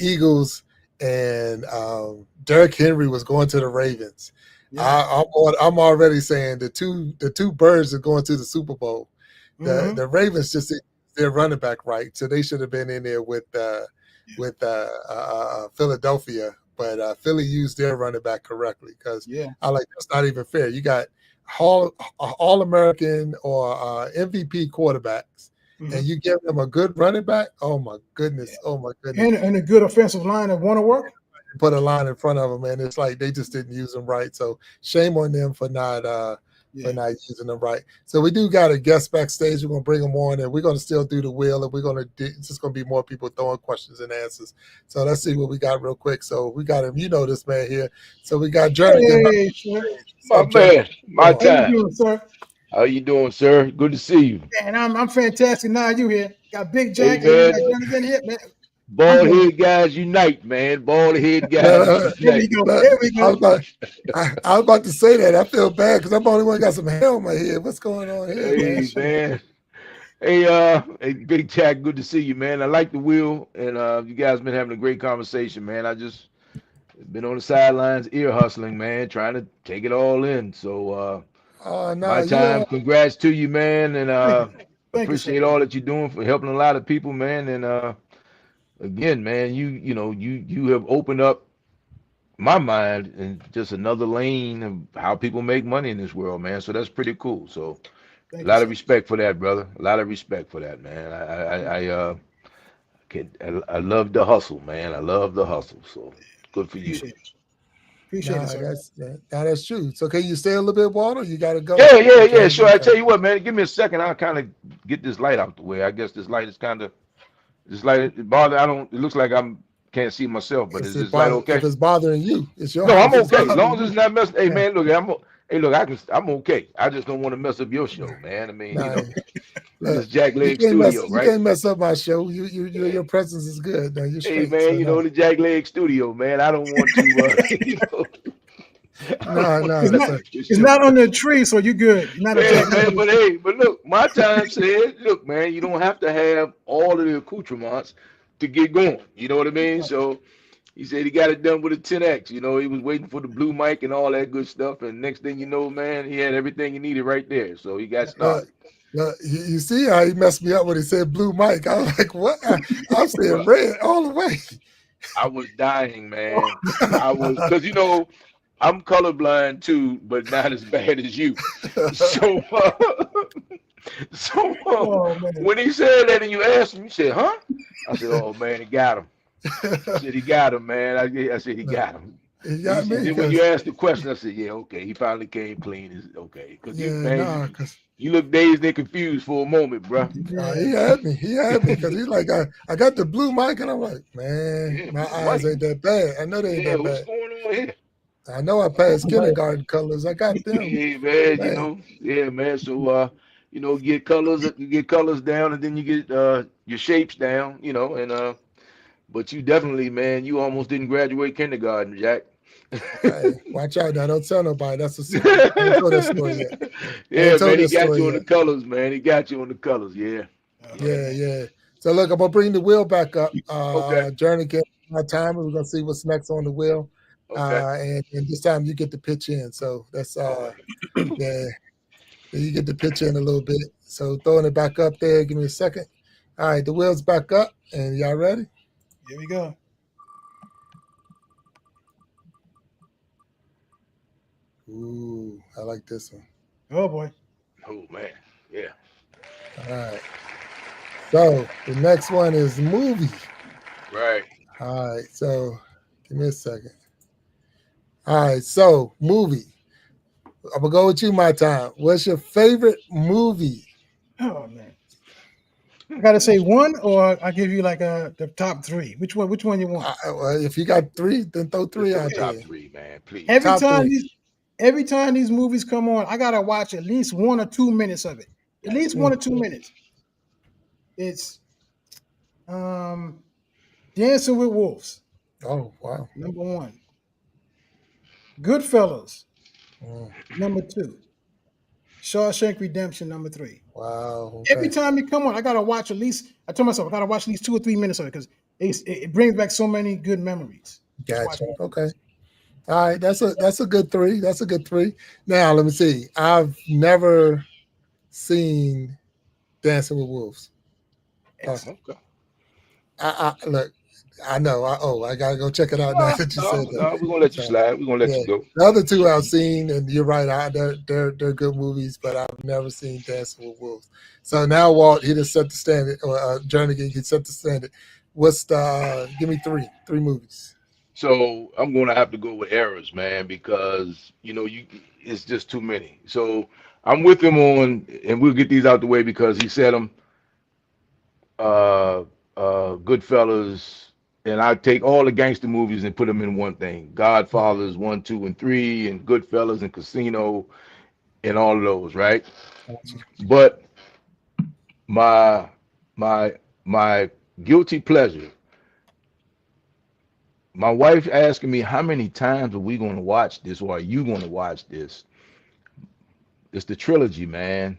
Eagles, and Derrick Henry was going to the Ravens. Yeah. I'm already saying the two birds are going to the Super Bowl. The Mm-hmm. Ravens just didn't use their running back right, so they should have been in there Yeah. with Philadelphia. But Philly used their running back correctly because Yeah. I like that's not even fair. You got all American or MVP quarterbacks, and Mm-hmm. you give them a good running back. Oh my Yeah. goodness! Oh my goodness! And a good offensive line that want to work. Put a line in front of them, and it's like they just didn't use them right. So shame on them for Yeah. not using them right. So we do got a guest backstage. We're gonna bring them on, and we're gonna still do the wheel, and it's just gonna be more people throwing questions and answers. So let's see what we got real quick. So we got him. You know this man here. So we got Jernigan. Hey, sir. What's My up, Jernigan? man, my How you time. doing, sir? How you doing, sir? Good to see you. Man, I'm fantastic. Now you here. Got Big Hey, Jack and we got man, Jonathan here, man. I'm bald doing head guys unite, man. Bald head guys Uh, There we unite. go. There look, we I was go. about, I was about to say that. I feel bad because I'm the only one got some hair on my head. What's going on here, man? Hey, man. Hey, Big Jack, good to see you, man. I like the wheel, and you guys been having a great conversation, man. I just been on the sidelines, ear hustling, man, trying to take it all in. So, Oh no, my time. Congrats to you, man, and Thank you. Thank you, sir. appreciate all that you're doing for helping a lot of people, man. And again, man, you have opened up my mind in just another lane of how people make money in this world, man. So that's pretty cool. So a Thank you, lot of sir. respect for that, brother. A lot of respect for that, man. I love the hustle, man. I love the hustle. So good for you. Appreciate it. Appreciate it, nah, sir. that's true. So can you stay a little bit, Walter? You got to go. Yeah. Okay, Sure. I okay. tell you what, man. Give me a second. I'll kind of get this light out the way. I guess this light is kind of this light. It bother. I don't. It looks like I'm can't see myself. But is this light If okay? it's bothering you, it's your No, I'm if it's okay. As long bothering as you. it's not messing. Hey, Yeah, man, look, hey, look, I'm okay. I just don't want to mess up your show, man. I mean, nah, this look, is Jack Leg Studio, you right? can't mess up my show. Your presence is good. No, you're Hey, straight. man, So no, the Jack Leg Studio, man. I don't want to, I don't no, want to It's no. mess not So up your it's show. not on the tree, so you're good. You're not a Yeah, jack. man, but hey, but look, my time said, look, man, you don't have to have all of the accoutrements to get going. You know what I mean? So he said he got it done with a 10X. He was waiting for the blue mic and all that good stuff. And next thing you know, man, he had everything he needed right there. So he got look, started. you see how he messed me up when he said blue Mike. I was like, what? I'm saying Bro, red all the way. I was dying, man. I was, because, I'm colorblind too, but not as bad as you. So, so Oh man. when he said that and you asked him, you said, huh? I said, oh, man, he got him. I said, he got him, man. I said, he Look, got him. he And got me then when you because asked the question, I said, yeah, okay. He finally came clean. It's okay. Because yeah, nah, you, because you look dazed and confused for a moment, bruh. Yeah. he had me. He had me because he's like, I got the blue mic, and I'm like, man, Yeah, my blue eyes mic. ain't that bad. I know they ain't Yeah, that what's bad. going on here? I know I passed kindergarten colors. I got them, Yeah, man, man. yeah, man. So, get colors down, and then you get your shapes down, and but you definitely, man, you almost didn't graduate kindergarten, Jack. Hey, watch out now! Don't tell nobody. That's a secret. I ain't told that story yet. I ain't Yeah, told man, he that got story you on yet. the colors, man. He got you on the colors, yeah. Okay, Yeah. Yeah, man. yeah. So look, I'm gonna bring the wheel back up. Okay. Journey get my time, and we're gonna see what's next on the wheel. Okay. And this time you get to pitch in. So that's Okay. yeah, you get to pitch in a little bit. So throwing it back up there. Give me a second. All right, the wheel's back up, and y'all ready? Here we go. Ooh, I like this one. Oh boy. Oh man. Yeah. All right. So the next one is movie. Right. All right. So give me a second. All right. So movie. I'm gonna go with you, my time. What's your favorite movie? Oh man. I gotta say one, or I give you like the top three. Which one? Which one you want? Well, if you got three, then throw Let's three throw out top there. three, man, please. Every Top time three. these every time these movies come on, I gotta watch at least 1 or 2 minutes of it. At That's least it. one Mm. or 2 minutes. It's Dancing with Wolves, Oh wow. number one. Goodfellas, Mm, number 2. Shawshank Redemption, number 3. wow. Every Okay. time you come on, I gotta watch at least. I told myself I gotta watch at least 2 or 3 minutes of it because it brings back so many good memories. Just Gotcha. watching those Okay. movies. All right. That's a good three. That's a good three. Now let me see. I've never seen Dancing with Wolves. Excellent. Okay. I look. I know. I gotta go check it out now that you said No, that. no, we're gonna let you So slide. We're gonna let yeah, you go. the other two I've seen, and you're right. They're good movies, but I've never seen Dancing with Wolves. So now Walt, he just set the standard, or Jernigan, he set the standard. What's the? Give me three movies. So I'm gonna have to go with errors, man, because you it's just too many. So I'm with him on, and we'll get these out the way because he said them. Uh, Goodfellas, and I take all the gangster movies and put them in one thing: Godfathers 1, 2, and 3, and Goodfellas and Casino, and all of those, right? Gotcha. But my my my guilty pleasure. My wife asking me how many times are we going to watch this, or are you going to watch this? It's the trilogy, man.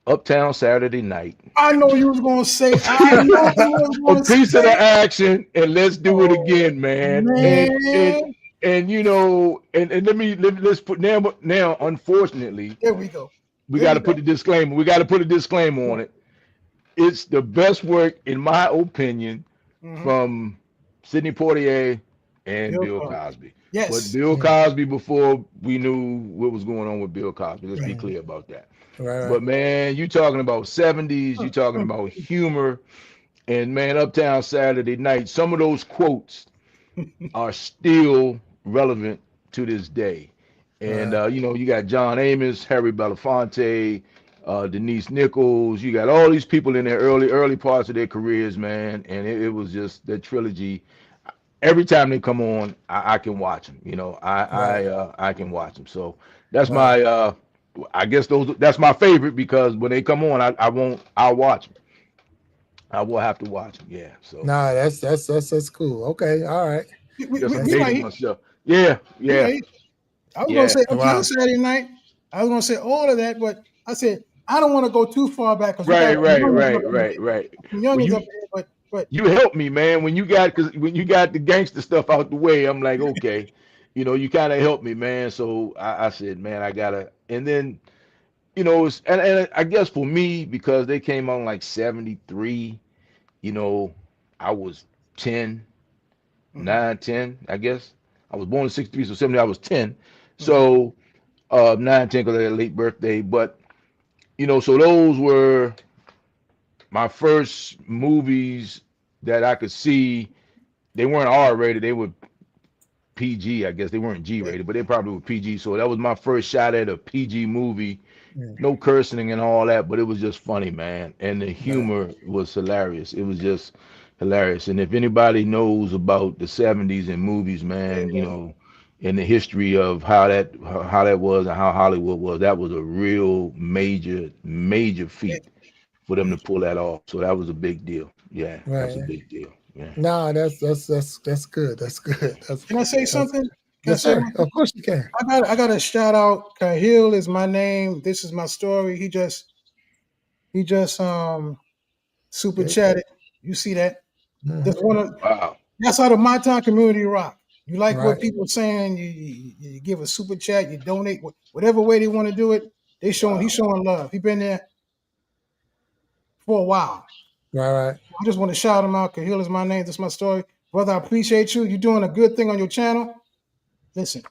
Uptown Saturday Night. I know you was gonna say. I know you was A gonna piece of say. the action, and let's do it Oh again, man. And and man, and and let's put now. Unfortunately, there we go. we There got you to put go. the disclaimer. We got to put a disclaimer Yeah. on it. It's the best work, in my opinion, Mm-hmm. from Sidney Poitier and Bill Bill Cosby. Cosby. But Yes. Bill Mm, Cosby before we knew what was going on with Bill Cosby. Let's be mm, clear about that. right, right, But man, you talking about 70s, you Mm, talking mm, about humor, and man, Uptown Saturday Night. Some of those quotes are still relevant to this day. And right, you got John Amos, Harry Belafonte, Denise Nichols. You got all these people in their early parts of their careers, man. And it was just that trilogy. Every time they come on, I can watch them. right, I can watch them. So that's right. my I guess that's my favorite because when they come on, I'll watch them. I will have to watch them. Yeah. So Nah, that's cool. Okay, all right. just That's we right dating here. myself. Yeah. We Yeah. right here. I was gonna Yeah. say Uptown wow. Saturday Night. I was gonna say all of that, but I said I don't want to go too far back because we got Right, some right, youngins up right, in here. right, right. Some Well, youngins up you in here, but you helped me, man. When you got the gangster stuff out the way, I'm like, okay, you kind of helped me, man. So I said, man, I gotta. And then and I guess for me because they came on like '73, you know, I was 10, mhm, 9, 10, I guess. I was born in '63, so '70 I was 10. mhm, So 9, 10 because I had a late birthday, but so those were my first movies that I could see. They weren't R rated, they were PG, I guess. They weren't G yeah, rated, but they probably were PG. So that was my first shot at a PG movie. Mm, No cursing and all that, but it was just funny, man. And the right, humor was hilarious. It was just hilarious. And if anybody knows about the '70s and movies, man, and the history of how that was and how Hollywood was, that was a real major yeah. feat for them to Mhm. pull that off. So that was a big deal. Yeah, that's a right. big deal. Yeah. Nah, that's good. That's good. Can I say That's something? Can I yes, say sir. one thing? Of course you can. I got to shout out. Kahil is my name. This is my story. He just super Okay. chatted. You see that? Mhm. That's one of Wow. that's how the My Time community rock. You like what Right, people are saying, you give a super chat, you donate, whatever way they want to do it. He's Wow. showing love. He's been there for a while. right, right. I just want to shout him out. Kahil is my name. That's my story, brother. I appreciate you. You're doing a good thing on your channel. Listen,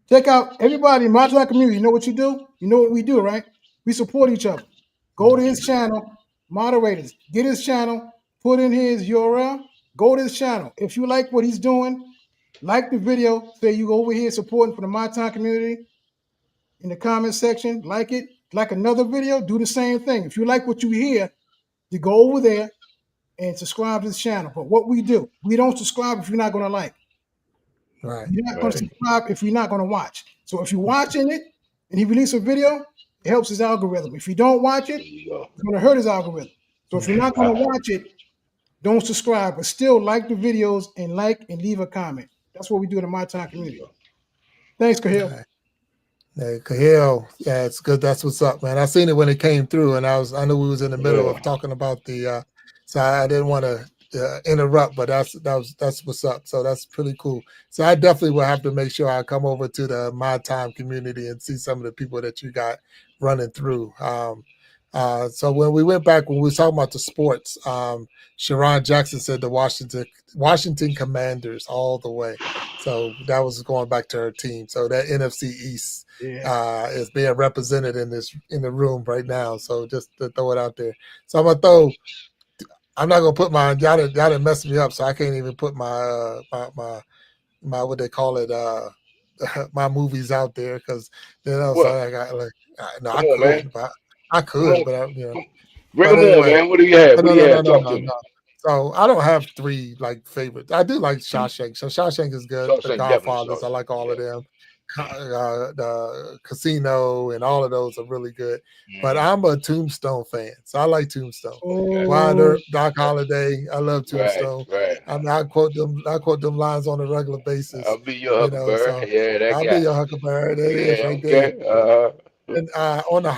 check out everybody in My Time community. You know what you do? You know what we do, right? We support each other. Go to Mm, his channel, moderators, get his channel, put in his URL, go to his channel. If you like what he's doing, like the video, say you over here supporting for the My Time community in the comment section, like it. Like another video, do the same thing. If you like what you hear, you go over there and subscribe to this channel. But what we do, we don't subscribe if you're not going to like. right, You're not going to Right. subscribe if you're not going to watch. So if you're watching it and he releases a video, it helps his algorithm. If you don't watch it, There you go. it's going to hurt his algorithm. So if you're mm, not going to Wow. watch it, don't subscribe, but still like the videos and like and leave a comment. That's what we do in the My Time There you community. go. Thanks, Kahil. Right. Hey, Cahill, yeah, it's good. That's what's up, man. I seen it when it came through, and I knew we was in the middle Yeah. of talking about so I didn't want to interrupt, but that's what's up. So that's pretty cool. So I definitely will have to make sure I come over to the My Time community and see some of the people that you got running through. So when we went back, when we was talking about the sports, Sharon Jackson said the Washington Commanders all the way. So that was going back to her team. So that NFC East Yeah. is being represented in the room right now. So just to throw it out there. So I'm gonna throw. I'm not gonna put my y'all done messed me up, so I can't even put my what they call it my movies out there because so What? I got like no Come I on, man. could but I Come could on. but Come. Bring but them on, anyway man. What do you have? What do no, you no, no, have? no, Talk no, to me. no. So I don't have three like favorites. I do like Shawshank. So Shawshank is good. The Shawshank, definitely Godfathers, I Shawshank. like all of Yeah. them. The Casino and all of those are really good. But Mm-hmm. I'm a Tombstone fan, so I like Tombstone. Okay. Wyatt Oh, Earp, Doc Holliday, I love Right, Tombstone. right. I mean, I quote them. I quote them lines on a regular basis. I'll be your You know, Huckleberry. so Yeah, that I'll be guy. your Huckleberry. There it is, Yeah, right there. okay. And on the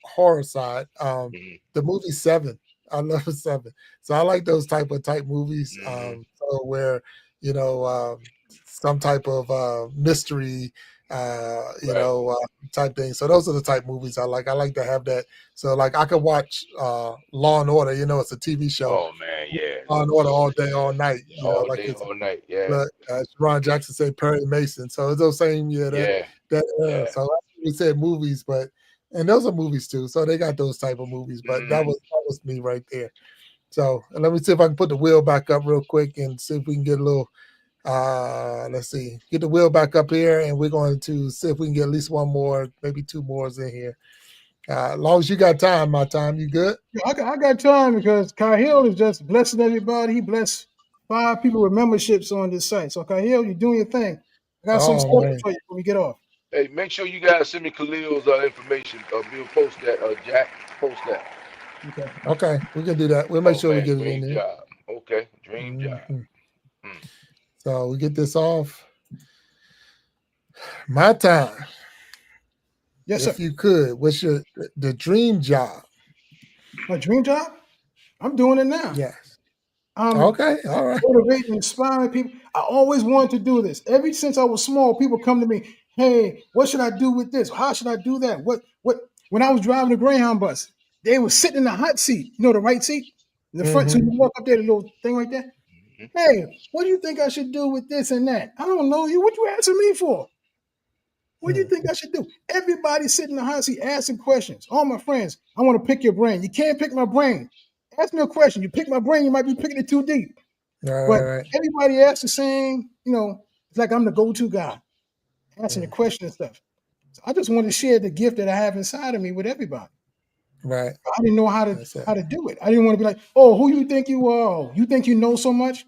horror side, Mhm, the movie Seven, I love Seven. So I like those type movies. mhm. So where some type of mystery, Right. type thing. So those are the type movies I like. I like to have that. So like I could watch Law and Order. You know, it's a TV show. Oh man, yeah. Law and Order all day, all night. You know, All like day, it's all night. Yeah, look, Ron Jackson said Perry Mason. So it's those same, yeah, yeah, that era. yeah. So we said movies, but and those are movies too. So they got those type of movies. But Mm. that was me right there. So and let me see if I can put the wheel back up real quick and see if we can get a little let's see, get the wheel back up here and we're going to see if we can get at least one more, maybe two more in here. As long as you got time, my time, you good? yeah, I got time because Kahil is just blessing everybody. He blessed 5 people with memberships on this site. So Kahil, you're doing your thing. I got some Oh stuff man. for you when we get off. Hey, make sure you guys send me Khalil's information. We'll post that. Jack, post that. Okay. Okay, we can do that. We'll make Oh sure we man, get it in dream there. job. Okay, dream job. Mhm. Hmm. So we get this off. My time, Yes, sir. if you could, what's the dream job? My dream job? I'm doing it now. Yes. I'm Okay. All right. motivating, inspiring people. I always wanted to do this. Ever since I was small, people come to me, hey, what should I do with this? How should I do that? What when I was driving the Greyhound bus, they were sitting in the hot seat, the right seat, in the front. So Mm-hmm. you walk up there, the little thing right there. Mhm. Hey, what do you think I should do with this and that? I don't know you. What you asking me for? What do you think I should do? Everybody sitting in the hot seat asking questions. All my friends, I want to pick your brain. You can't pick my brain. Ask me a question. You pick my brain, you might be picking it too deep. All But right. Right. everybody asks the same, it's like I'm the go-to guy, answering the Mm, question and stuff. So I just want to share the gift that I have inside of me with everybody. right. I didn't know how to That's it. how to do it. I didn't want to be like, oh, who you think you are? Oh, you think you know so much?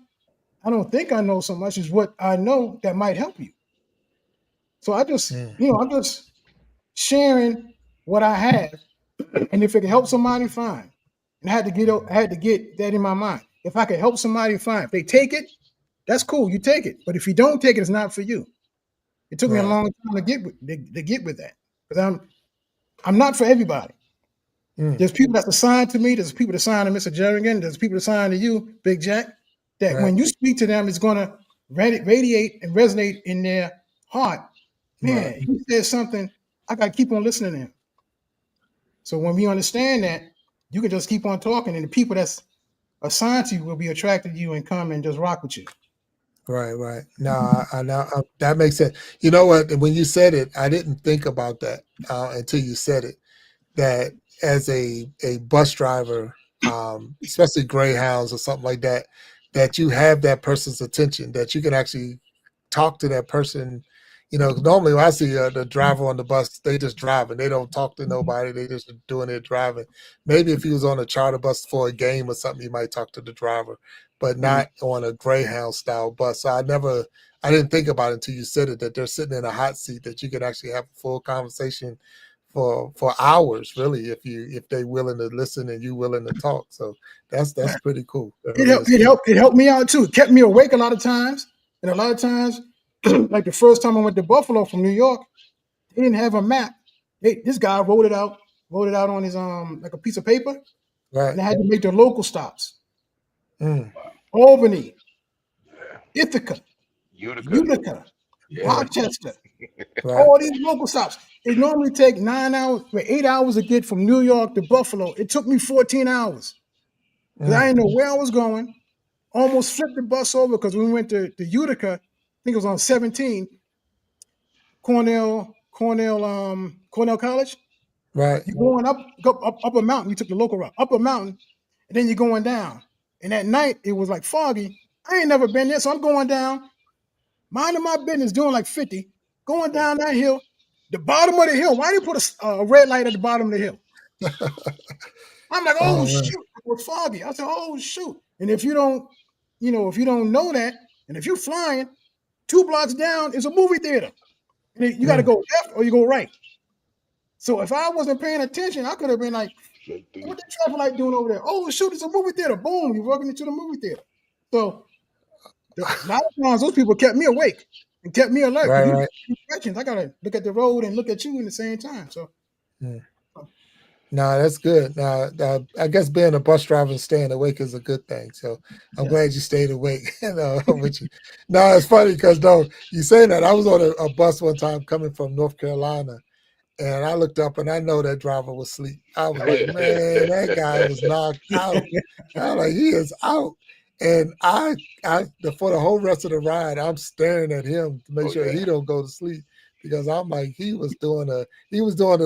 I don't think I know so much. Is what I know that might help you. So I just, Mm, I'm just sharing what I have, and if it can help somebody, fine. And I had to get that in my mind. If I can help somebody, fine. If they take it, that's cool. You take it. But if you don't take it, it's not for you. It took me a right. long time to get with that because I'm not for everybody. Mm, There's people that's assigned to me. There's people that's assigned to Mr. Jerrigan. There's people assigned to you, Big Jack. That right. when you speak to them, it's going to radiate and resonate in their heart. Right. Man, he said something. I got to keep on listening to him. So when we understand that, you can just keep on talking, and the people that's assigned to you will be attracted to you and come and just rock with you. Right. Right. No, I now that makes sense. You know what? When you said it, I didn't think about that until you said it. That as a bus driver, especially Greyhounds or something like that, that you have that person's attention, that you can actually talk to that person. Normally when I see the driver on the bus, they just driving. They don't talk to nobody. They just doing their driving. Maybe if he was on a charter bus for a game or something, you might talk to the driver, but Mhm. not on a Greyhound style bus. So I didn't think about it until you said it, that they're sitting in a hot seat that you could actually have a full conversation for hours, really, if they willing to listen and you willing to talk. So that's pretty cool. That It really helped. is It cool. helped. It helped me out too. It kept me awake a lot of times, and a lot of times Like the first time I went to Buffalo from New York, they didn't have a map. This guy wrote it out on his like a piece of paper, Right. and I had to make the local stops: Mm. Albany, Yeah. Ithaca, Utica. Utica, Yeah. Right. Rochester. Right. All these local stops. It normally take 9 hours, 8 hours to get from New York to Buffalo. It took me 14 hours because I Mm. didn't know where I was going. Almost flipped the bus over because we went to Utica. I think it was on 17 Cornell College. Right. You're going up a mountain. You took the local route up a mountain, and then you're going down. And at night it was like foggy. I ain't never been there, so I'm going down, minding my business, doing like 50, going down that hill. The bottom of the hill. Why do you put a red light at the bottom of the hill? I'm like, oh Oh man. shoot, it was foggy. I said, oh shoot. And if you don't, if you don't know that, and if you're flying, 2 blocks down is a movie theater. And you got to Mm. go left or you go right. So if I wasn't paying attention, I could have been like, Straight through. what the traffic light doing over there? Oh shoot, it's a movie theater. Boom, you're walking into the movie theater. So a lot of times those people kept me awake and kept me alert Right. because Right. you directions. I gotta look at the road and look at you in the same time. So Mm. No, that's good. Now, I guess being a bus driver and staying awake is a good thing. So I'm yes. glad you stayed awake. With you. No, it's funny because no, you saying that I was on a bus one time coming from North Carolina, and I looked up and I know that driver was asleep. I was like, man, that guy was knocked out. I was like, he is out. And for the whole rest of the ride, I'm staring at him to make Oh sure he yeah. don't go to sleep because I'm like, he was doing the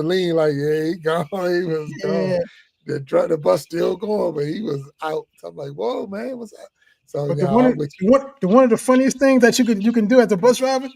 lean like, yeah, he gone, he was gone. Yeah. The bus still going, but he was out. So I'm like, whoa, man, what's up? So But yeah, I'm with one of the funniest things that you can do as a bus driver,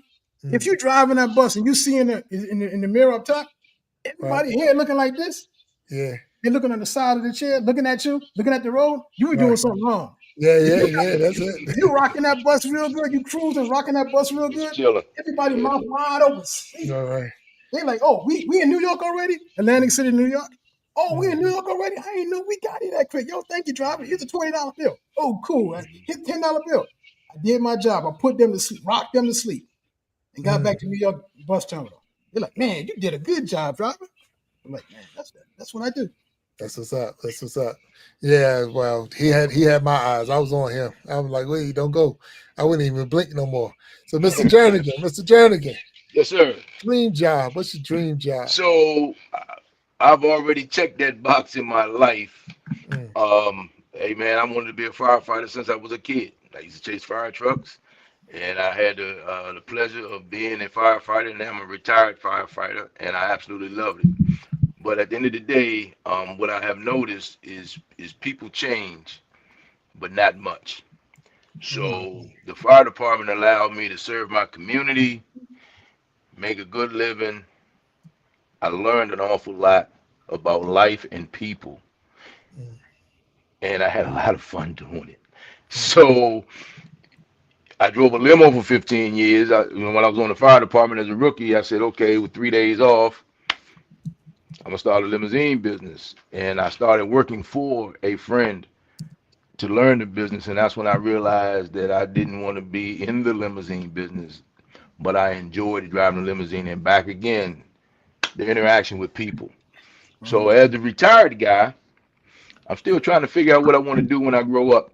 you. if you're driving that bus and you see in the mirror up top, Right? everybody here looking like this, Yeah, they're looking on the side of the chair, looking at you, looking at the road, you were doing right. something wrong. Yeah, If yeah, you yeah. That's it. if you rocking that bus real good, you cruising, rocking that bus real Just good, chilling. everybody Yeah. mouth wide open, sleep. All right. They like, oh, we in New York already? Atlantic City, New York. Oh, we in Mm, New York already? I ain't know we got it that quick. Yo, thank you, driver. Here's a $20 bill. Oh, cool. Here's a $10 bill. I did my job. I put them to sleep, rocked them to sleep, and got mm. back to New York bus terminal. They're like, man, you did a good job, driver. I'm like, man, that's what I do. That's what's up. That's what's up. Yeah, well, he had my eyes. I was on him. I was like, wait, don't go. I wouldn't even blink no more. So, Mr. Jernigan, Yes, sir. dream job. What's your dream job? So I've already checked that box in my life. Mm, Hey man, I wanted to be a firefighter since I was a kid. I used to chase fire trucks, and I had the pleasure of being a firefighter. And now I'm a retired firefighter, and I absolutely loved it. But at the end of the day, what I have noticed is people change, but not much. mm, So the fire department allowed me to serve my community, make a good living. I learned an awful lot about life and people, mm, and I had a lot of fun doing it. mm, So I drove a limo for 15 years. When I was on the fire department as a rookie, I said, okay, with 3 days off, I'm gonna start a limousine business. And I started working for a friend to learn the business, and that's when I realized that I didn't want to be in the limousine business, but I enjoyed driving a limousine. And back again, the interaction with people. So Mhm. as a retired guy, I'm still trying to figure out what I want to do when I grow up.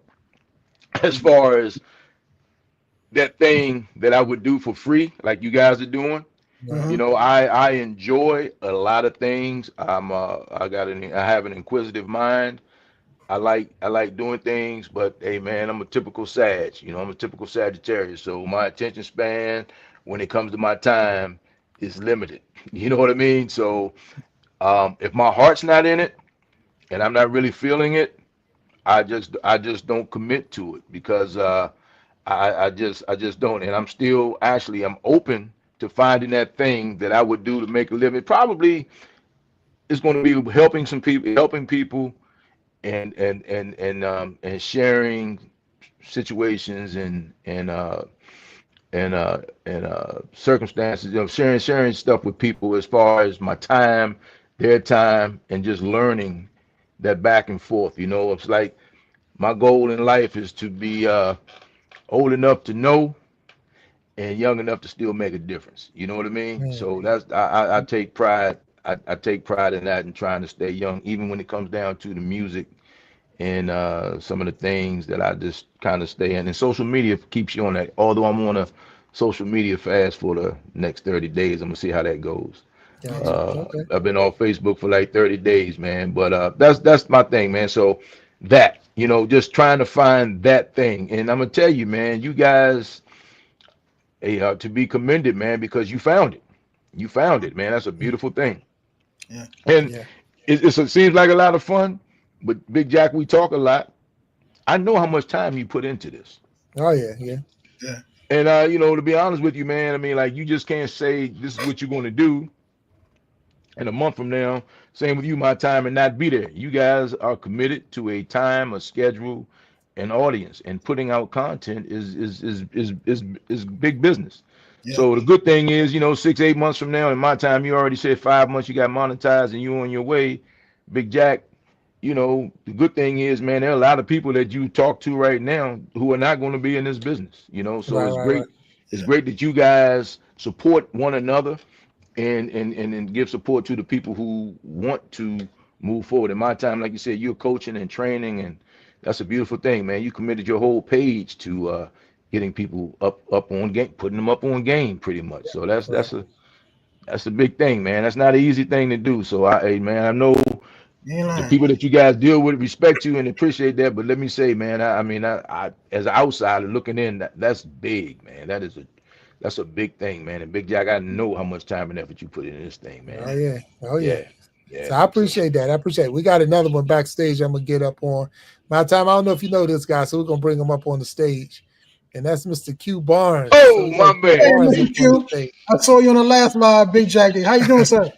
As far as that thing that I would do for free, like you guys are doing. right. You Mhm. know, I enjoy a lot of things. I have an inquisitive mind. I like doing things, but hey man, I'm a typical Sag. I'm a typical Sagittarius. So my attention span when it comes to my time is limited. You know what I mean? So if my heart's not in it and I'm not really feeling it, I just don't commit to it because I just don't. And I'm still actually I'm open to finding that thing that I would do to make a living. Probably it's going to be helping people and sharing situations and circumstances. Sharing stuff with people as far as my time, their time, and just learning that back and forth. It's like my goal in life is to be old enough to know and young enough to still make a difference. You know what I mean? Mm, So that's I take pride. I take pride in that and trying to stay young, even when it comes down to the music and some of the things that I just kind of stay in. And social media keeps you on that. Although I'm on a social media fast for the next 30 days, I'm gonna see how that goes. gotcha. Okay. I've been on Facebook for like 30 days, man. But that's my thing, man. So that just trying to find that thing, and I'm gonna tell you, man, you guys, to be commended, man, because you found it. You found it, man. That's a Mm, beautiful thing, yeah, and Yeah. it seems like a lot of fun. But Big Jack, we talk a lot. I know how much time you put into this. Oh yeah. Yeah. yeah, And to be honest with you, man, I mean, like you just can't say this is what you're going to do and a month from now, same with you, my time, and not be there. You guys are committed to a time, a schedule, an audience, and putting out content is big business. yeah, So the good thing is, 6, 8 months from now, in my time, you already said 5 months, you got monetized and you on your way. Big Jack, the good thing is, man, there are a lot of people that you talk to right now who are not going to be in this business, so Right. it's Right. Right. great. It's great that you guys support one another and give support to the people who want to move forward. In my time, like you said, you're coaching and training, and that's a beautiful thing, man. You committed your whole page to getting people up on game, putting them up on game, pretty much. So that's Right. that's a big thing, man. That's not an easy thing to do. So hey, man, I know you ain't the lying. people that you guys deal with respect you and appreciate that. But let me say, man, I mean, I as an outsider looking in, that's big, man. That's a big thing, man. And Big Jack, I know how much time and effort you put in this thing, Oh man. yeah. Oh yeah. Yeah, yeah. So I So appreciate that. I appreciate it. We got another one backstage. I'm gonna get up on my time. I don't know if you know this guy, so we're gonna bring him up on the stage, and that's Mr. Q Barnes. So oh, we my got Q Hey, man, Barnes up Mr. on the Q, stage. I saw you on the last live, Big Jack. How you doing, sir?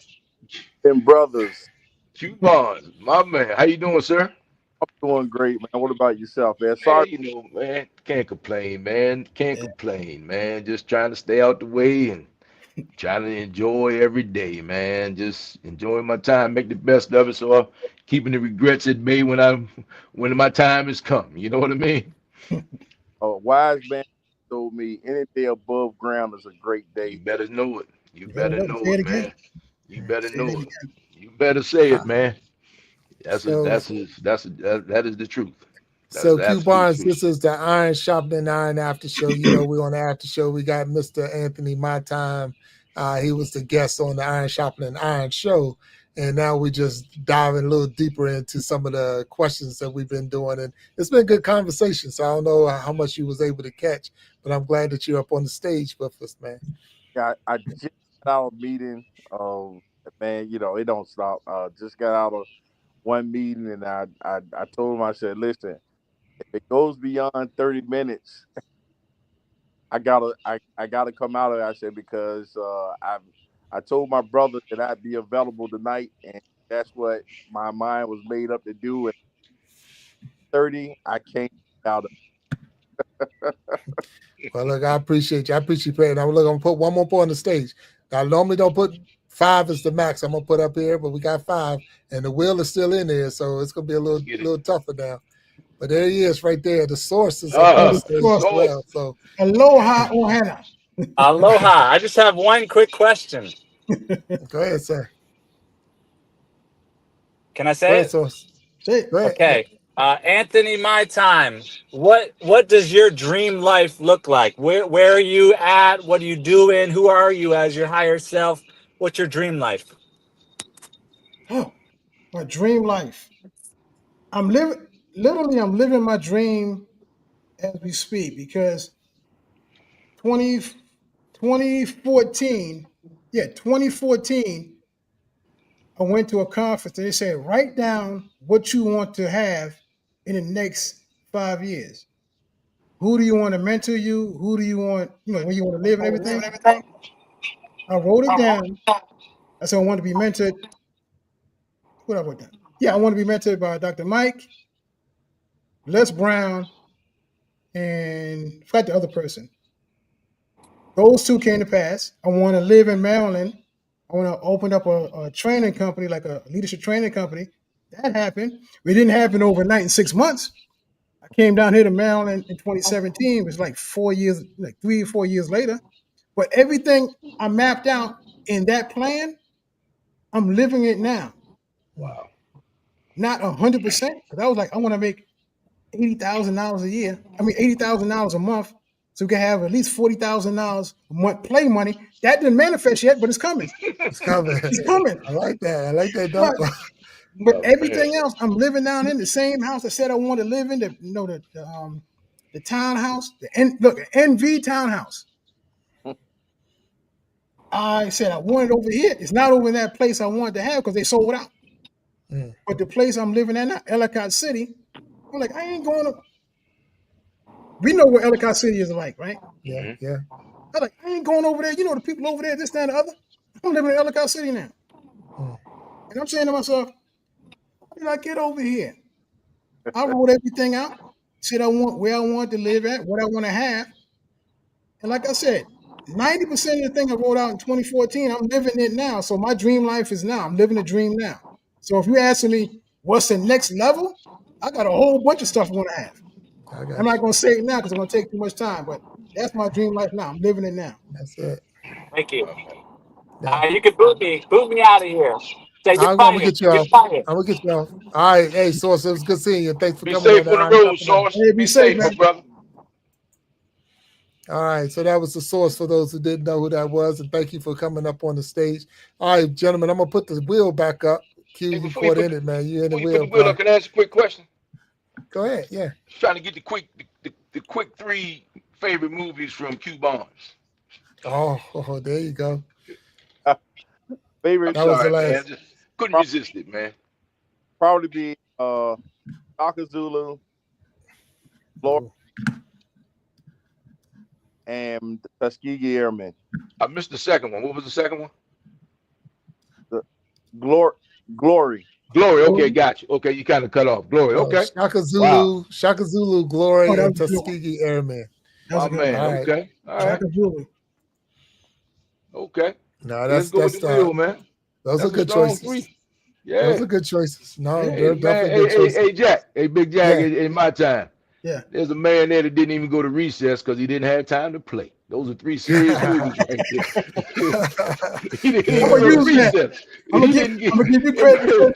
And brothers, Q Bonds, my man. How you doing, sir? I'm doing great, man. What about yourself, man? Sorry, Man, man, can't complain, man. Can't Yeah, complain, man. Just trying to stay out the way and trying to enjoy every day, man. Just enjoying my time, make the best of it. So I'm keeping the regrets at bay when my time has come. You know what I mean? a wise man told me any day above ground is a great You day. better know it. You you heard better that? Say know it it, again. man. You better Say that know it. again. You better say it, Uh, man. so That is the truth. That is so the Q absolute Barnes, truth. this is the Iron Sharpening Iron after show. We're on the after show. We got Mr. Anthony My Time. He was the guest on the Iron Sharpening Iron show. And now we just diving a little deeper into some of the questions that we've been doing. And it's been good conversation. So I don't know how much you was able to catch, but I'm glad that you're up on the stage with us, man. I just got out of a meeting. Man, it don't stop. Just got out of one meeting, and I told him, I said, listen, if it goes beyond 30 minutes, I gotta come out of it. I said because I told my brother that I'd be available tonight, and that's what my mind was made up to do. At 30, I can't get out of Well, look, I appreciate you. I appreciate you. Now, look, I'm gonna put one more point on the stage. I normally don't put five as the max. I'm gonna put up here, but we got five, and the wheel is still in there, so it's gonna be a Let's little get it. little tougher now. But there he is, right there. The source is up on Oh, the Uh, the stage source. as so well. So Aloha, Ohana. Aloha. I just have one quick question. go ahead, sir. Can I Go say ahead, it? source. Say, Go ahead. Okay. Anthony, my time. What does your dream life look like? Where are you at? What are you doing? Who are you as your higher self? What's your dream life? oh, my dream life. I'm living, literally, I'm living my dream as we speak because 20 2014, yeah, 2014, I went to a conference and they said, write down what you want to have in the next 5 years. Who do you want to mentor you? Who do you want, where you want to live and everything? I wrote it down. I said I want to be mentored. What I wrote down? Yeah, I want to be mentored by Dr. Mike, Les Brown, and I forgot the other person. Those two came to pass. I want to live in Maryland. I want to open up a training company, like a leadership training company. That happened. It didn't happen overnight in 6 months. I came down here to Maryland in 2017. It was like 4 years, like 3 or 4 years later. But everything I mapped out in that plan, I'm living it now. Wow. Not 100%, because I was like, I want to make $80,000 a year. I mean, $80,000 a month, so we can have at least $40,000 a month play money. That didn't manifest yet, but it's coming. It's coming. It's coming. I like that. I like that Right. number. But Oh man. everything else, I'm living down in the same house I said I wanted to live in. The townhouse, the NV townhouse. I said I wanted over here. It's not over in that place I wanted to have because they sold out. Mm, But the place I'm living at now, Ellicott City, I'm like, I ain't going to. We know what Ellicott City is like, right? yeah, Hmm. yeah. I'm like, I ain't going over there. You know the people over there, this, that, and the other. I'm living in Ellicott City now. Mm, And I'm saying to myself, how did I get over here? I wrote everything out, said I want where I want to live at, what I want to have. And like I said, 90% of the thing I wrote out in 2014, I'm living it now. So my dream life is now. I'm living the dream now. So if you ask me what's the next level, I got a whole bunch of stuff I want to have. I I'm got not you. going to say it now because it's going to take too much time, but that's my dream life now. I'm living it now. That's it. Thank you. Okay. Yeah. You can boot me out of here. Say you're I'm gonna fired. get you You're off. fired. I'm gonna get you off. All right. Hey, Source, it was good seeing you. Thanks for Be coming on safe the on the Iron road, Sharpening. Source. Hey, be Be safe, safe, my man. brother. All right. So that was the Source for those who didn't know who that was. And thank you for coming up on the stage. All right, gentlemen, I'm gonna put the wheel back up. Q, Hey, you caught in it, man. You in the before you put wheel, the wheel bro. up, can I ask a quick question? Go ahead. Yeah. Trying to get the quick three favorite movies from Q Barnes. Oh, there you go. I'm Favorite That was the sorry, man. I last. just couldn't prob- resist it, man. probably be Shaka Zulu, Florida, Oh, and the Tuskegee Airmen. I missed the second one. What was the second one? The glory, glory. Glory. Okay, Oh, got you. Okay, you kind of cut off. Glory. Okay. Wow. Shaka Zulu, oh, Glory, that and was a good one. Tuskegee Airmen. That was My a good one. man. All right. Okay. All right. Shaka Zulu. Okay. No, Let's go with the wheel, man. those are That's a good strong choices. three. Those Yeah. are good choices. No, Hey, they're man. definitely Hey, good hey, choices. hey, Jack. Hey, Big Jack. Yeah. In my time, Yeah. there's a man there that didn't even go to recess because he didn't have time to play. Those are three serious movies right there. He didn't I'm even gonna yeah. go to use that. recess. He didn't I'm get. gonna give you credit because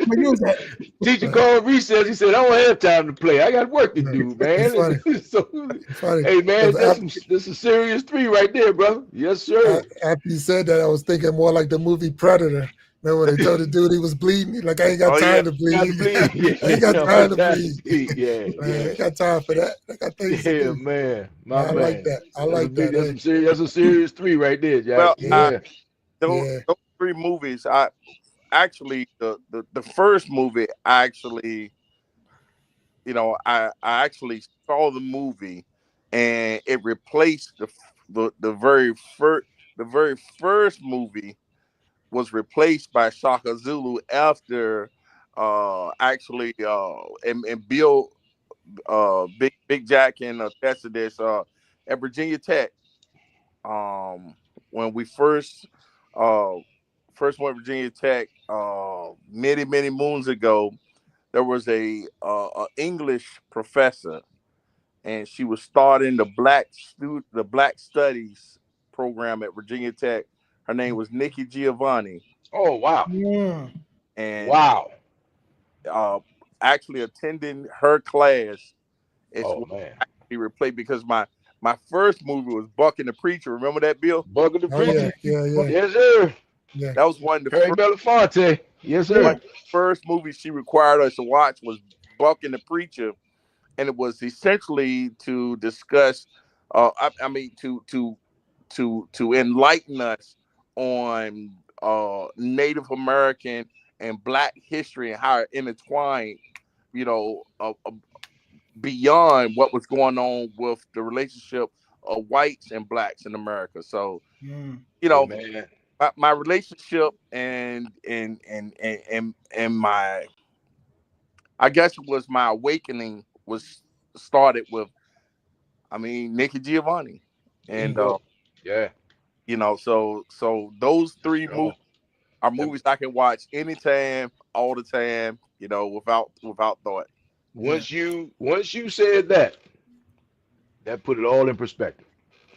I'm gonna use that. Teacher called recess. He said, "I don't have time to play. I got work to do, It's man." funny. So, It's funny hey, man, because that's a serious three right there, brother. Yes, sir. after you said that, I was thinking more like the movie Predator. Remember when they told the dude he was bleeding? He's like, I ain't got Oh yeah, time to Got to bleed. bleed. I ain't got Yeah, time one to time bleed. speed. Yeah, Man, I yeah, ain't got time for that. I got things to yeah, do. man. My Man, I like man. that. I That's a like big. that. That's Hey, some serious. That's a serious three right there, Jack. well, yeah, Yeah. those, yeah. those three movies. I actually the first movie. I actually, I actually saw the movie, and it replaced the very first movie was replaced by Shaka Zulu after actually and Bill Big Jack and attested this at Virginia Tech when we uh first went to Virginia Tech many moons ago. There was a English professor, and she was starting the Black Studies program at Virginia Tech. Her name was Nikki Giovanni, Oh wow. Mm. and Wow. uh, actually attending her class is Oh what man. actually replayed because my first movie was Buck and the Preacher. Remember that, Bill? Bug of the Oh yeah, preacher. yeah, yeah, Yes, sir. yeah. That was one of the Harry Belafonte. Yes, Yeah. one sir. of the first movies she required us to watch was Buck and the Preacher, and it was essentially to discuss, I mean, to enlighten us on Native American and Black history and how it intertwined, you know, beyond what was going on with the relationship of whites and blacks in America. So, Mm. you Hey know, man. my relationship and my, I guess it was my awakening was started with, I mean, Nikki Giovanni, There you and go. Yeah. so those three Strong. movies are That- movies I can watch anytime, all the time, without thought. Once you said that, that put it all in perspective.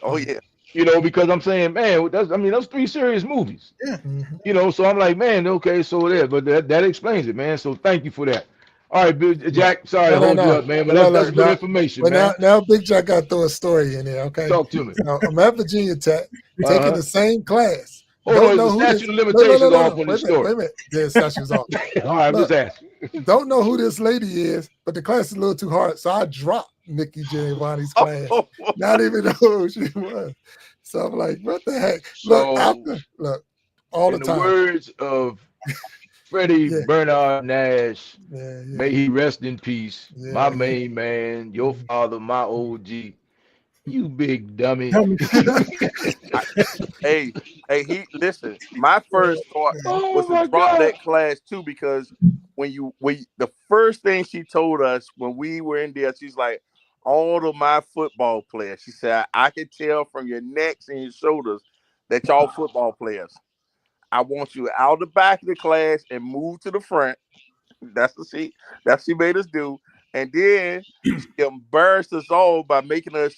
Oh yeah. Because I'm saying, man, those three serious movies. Yeah. Mhm. So I'm like, man, okay, so there, but that explains it, man. So thank you for that. All right, Bill, Yeah. Jack, sorry to No, no, hold you no. up, man, but But that's look, good now, information, but now, man. now Big Jack got to throw a story in there, okay? Talk to me. So I'm at Virginia Tech, taking Uh-huh. the same class. Hold on, Don't is the know who statute this. of No, no, no, limitations no, off no. on Wait this a minute. Wait story? a minute. The statue's off. All right, I'm Look, just asking. don't know who this lady is, but the class is a little too hard. So I dropped Nikki Giovanni's class, Oh, not even know who she was. So I'm like, what the heck? Look, So, all the in the time. words of Freddie Yeah, Bernard Nash, yeah, yeah, may he rest in peace, my yeah, yeah. main man, your father, my OG, you big dummy. Tell me. I, hey, he listen. My first thought Oh was to my drop God. that class too because the first thing she told us when we were in there, she's like, all of my football players. She said, I can tell from your necks and your shoulders that y'all football players. I want you out the back of the class and move to the front. That's what she made us do. And then she embarrassed us all by making us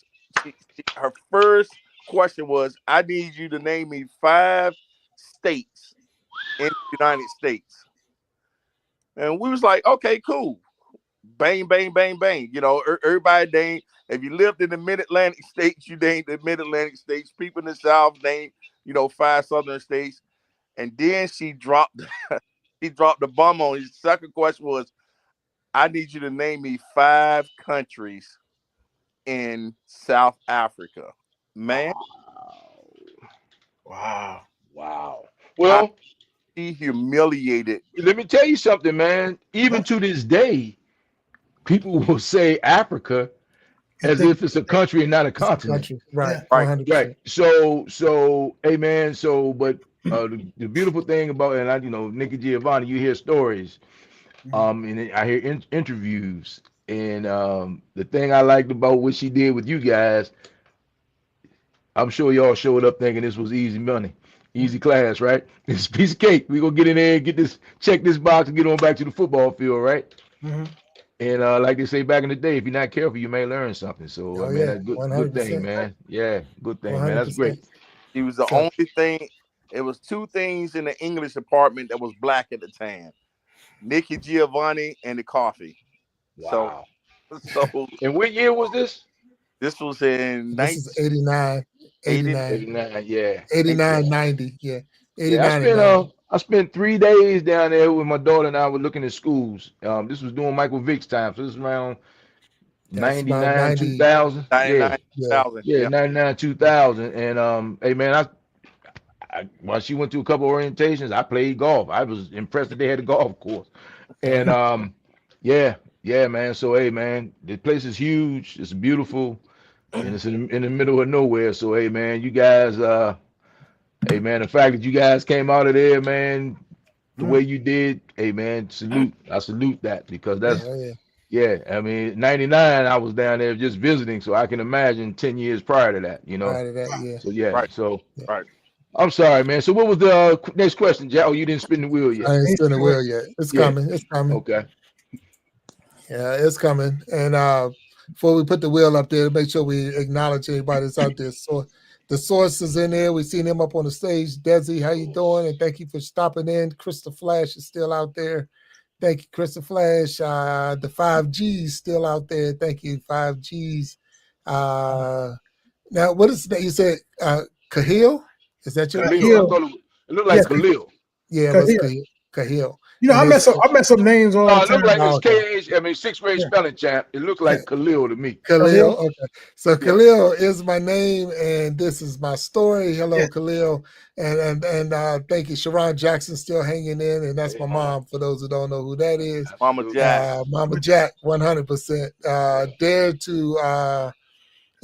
her first question was, I need you to name me 5 states in the United States. And we was like, okay, cool. Bang, bang, bang, bang. Everybody name. If you lived in the mid-Atlantic states, you named the mid-Atlantic states. People in the South named, 5 southern states. And then she dropped the bomb on. His second question was, I need you to name me 5 countries in South Africa. Man, Wow. Wow. I Well, be humiliated. let me tell you something, man. Huh? Even to this day, people will say Africa And as think, if it's a country and not a It's the continent. country. Right. yeah. Right. 100%. Right. So, hey, man. So, but the beautiful thing about, and Nikki Giovanni, you hear stories, Mhm. and I hear interviews, and the thing I liked about what she did with you guys, I'm sure y'all showed up thinking this was easy money, easy class, right? It's a piece of cake. We gonna get in there and get this, check this box, and get on back to the football field, right? Mhm. And like they say back in the day, if you're not careful, you may learn something. So I Oh, mean, yeah. that's good thing, 100%. man. Yeah, good thing, man. That's 100%. great. He was the So, only thing. It was 2 things in the English department that was black at the time: Nikki Giovanni and the coffee. So, Wow. so And what year was this? this was in this is 89, 1980. 89, 89. Yeah. 89, 90. Yeah. Yeah, 89 and 90. I spent 3 days down there with my daughter and I were looking at schools. This was during Michael Vick's time, so this was around That's about 99, 90. 2000. Yeah. 99, Yeah. 2000. Yeah, Yeah. 99, 2000. And hey man, while she went to a couple orientations, I played golf. I was impressed that they had a golf course. And yeah, yeah, man. So hey man, the place is huge, it's beautiful, and it's in the middle of nowhere. So hey man, you guys hey man, the fact that you guys came out of there, man, the way Mhm. you did, hey man, salute. I salute that because Yeah. that's Oh, yeah. yeah. I mean, 99, I was down there just visiting, so I can imagine 10 years prior to that. Prior to that, yeah. So yeah. Right. So Yeah. Right. I'm sorry, man. So what was the next question, Jack? Oh, you didn't spin the wheel I yet. ain't Ain't spinning the no way. wheel yet. It's Yeah. coming. It's coming. Okay. Yeah, it's coming. And before we put the wheel up there, make sure we acknowledge everybody that's out there. So the source is in there. We seen him up on the stage. Desi, how you doing? And thank you for stopping in. Krista Flash is still out there. Thank you, Krista Flash. The 5G's still out there. Thank you, 5G's. Now, what is that? You said Kahil? Is that your Khalil. I Hill. thought it looked like Yes. Khalil. Yeah, it was Hill. Kahil. I And mess it's up. I mess up names all No, the it looked time. like it's oh, okay. KH. I mean, sixth grade Yeah. spelling champ. It looked like Khalil to me. Khalil. Hill. Okay. So Yeah. Khalil is my name and this is my story. Hello, Yeah. Khalil. And thank you. Sharon Jackson still hanging in, and that's Hey, my mama. mom for those who don't know who that is. Mama Absolutely. Jack. Mama Jack, 100%. Dare to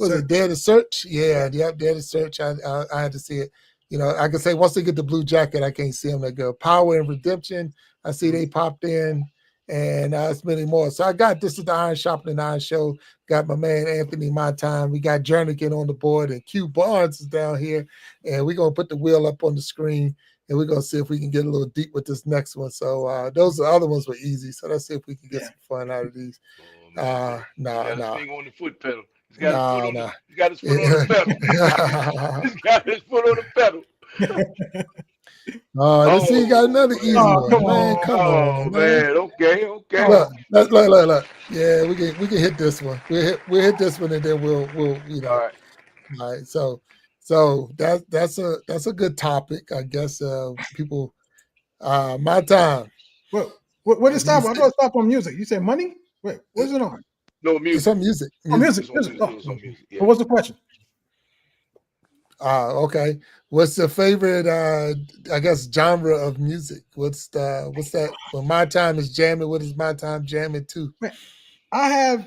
was Sir. it Dare to Search? Yeah, yep, Dare to Search. I had to see it. I can say once they get the blue jacket, I can't see them. They go Power and Redemption. I see they popped in, and it's many more. So I got this is the Iron Sharpening Iron Show. Got my man Anthony My Time. We got Jernigan on the board, and Q Barnes is down here, and we're gonna put the wheel up on the screen. and we're gonna see if we can get a little deep with this next one. So those other ones were easy. So let's see if we can get Yeah. some fun out of these. Oh man, look, he Nah, got his nah, finger on the foot pedal. He's got his foot nah, on the. nah. He's got his foot on the pedal. He's got his foot on the pedal. Oh, let's see. You got Oh another easy Oh, man. one, come man. on. Come Oh on, man. man. Okay. Okay. Look, Oh, look. Yeah, we can hit this one. We'll hit this one, and then we'll All right. All right. So that's a good topic, I guess. People, my time. what did it Do you stop? I see? thought it stopped on music. You said money? Wait, what's it on? No It's music. on music. Oh, Music. music, It's on music. music. Oh, It's on Mhm. music. so Yeah. what's the question? Okay. What's the favorite? I guess genre of music. What's that? Well, my time is jamming. What is my time jamming to? Man, I have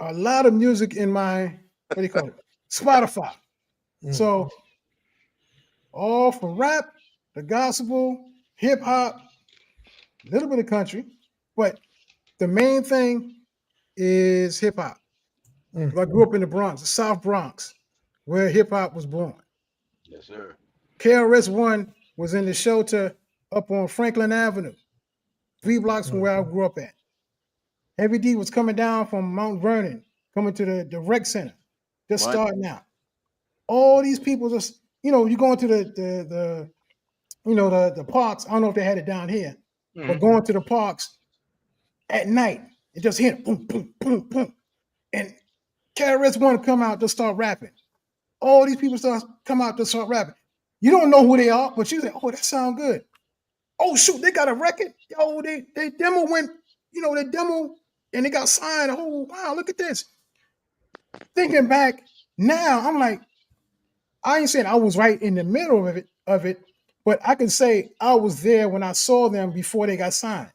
a lot of music in my, what do you call it? Spotify. Mm, So all from rap, the gospel, hip hop, a little bit of country, but the main thing is hip hop. mm, I grew up in the Bronx, the South Bronx, where hip hop was born. Yes, sir. KRS-One was in the shelter up on Franklin Avenue, 3 blocks from mm, where I grew up at. Heavy D was coming down from Mount Vernon, coming to the rec center, just Money. starting out. All these people just, you go into the parks. I don't know if they had it down here, but Hmm. going to the parks at night, it just hit boom, boom, boom, boom. And KRS One come out to start rapping. All these people start come out to start rapping. You don't know who they are, but you say, "Oh, that sound good." Oh shoot, they got a record. Yo, they demo went, they demo and they got signed. Oh wow, look at this. Thinking back now, I'm like, I ain't saying I was right in the middle of it, but I can say I was there when I saw them before they got signed.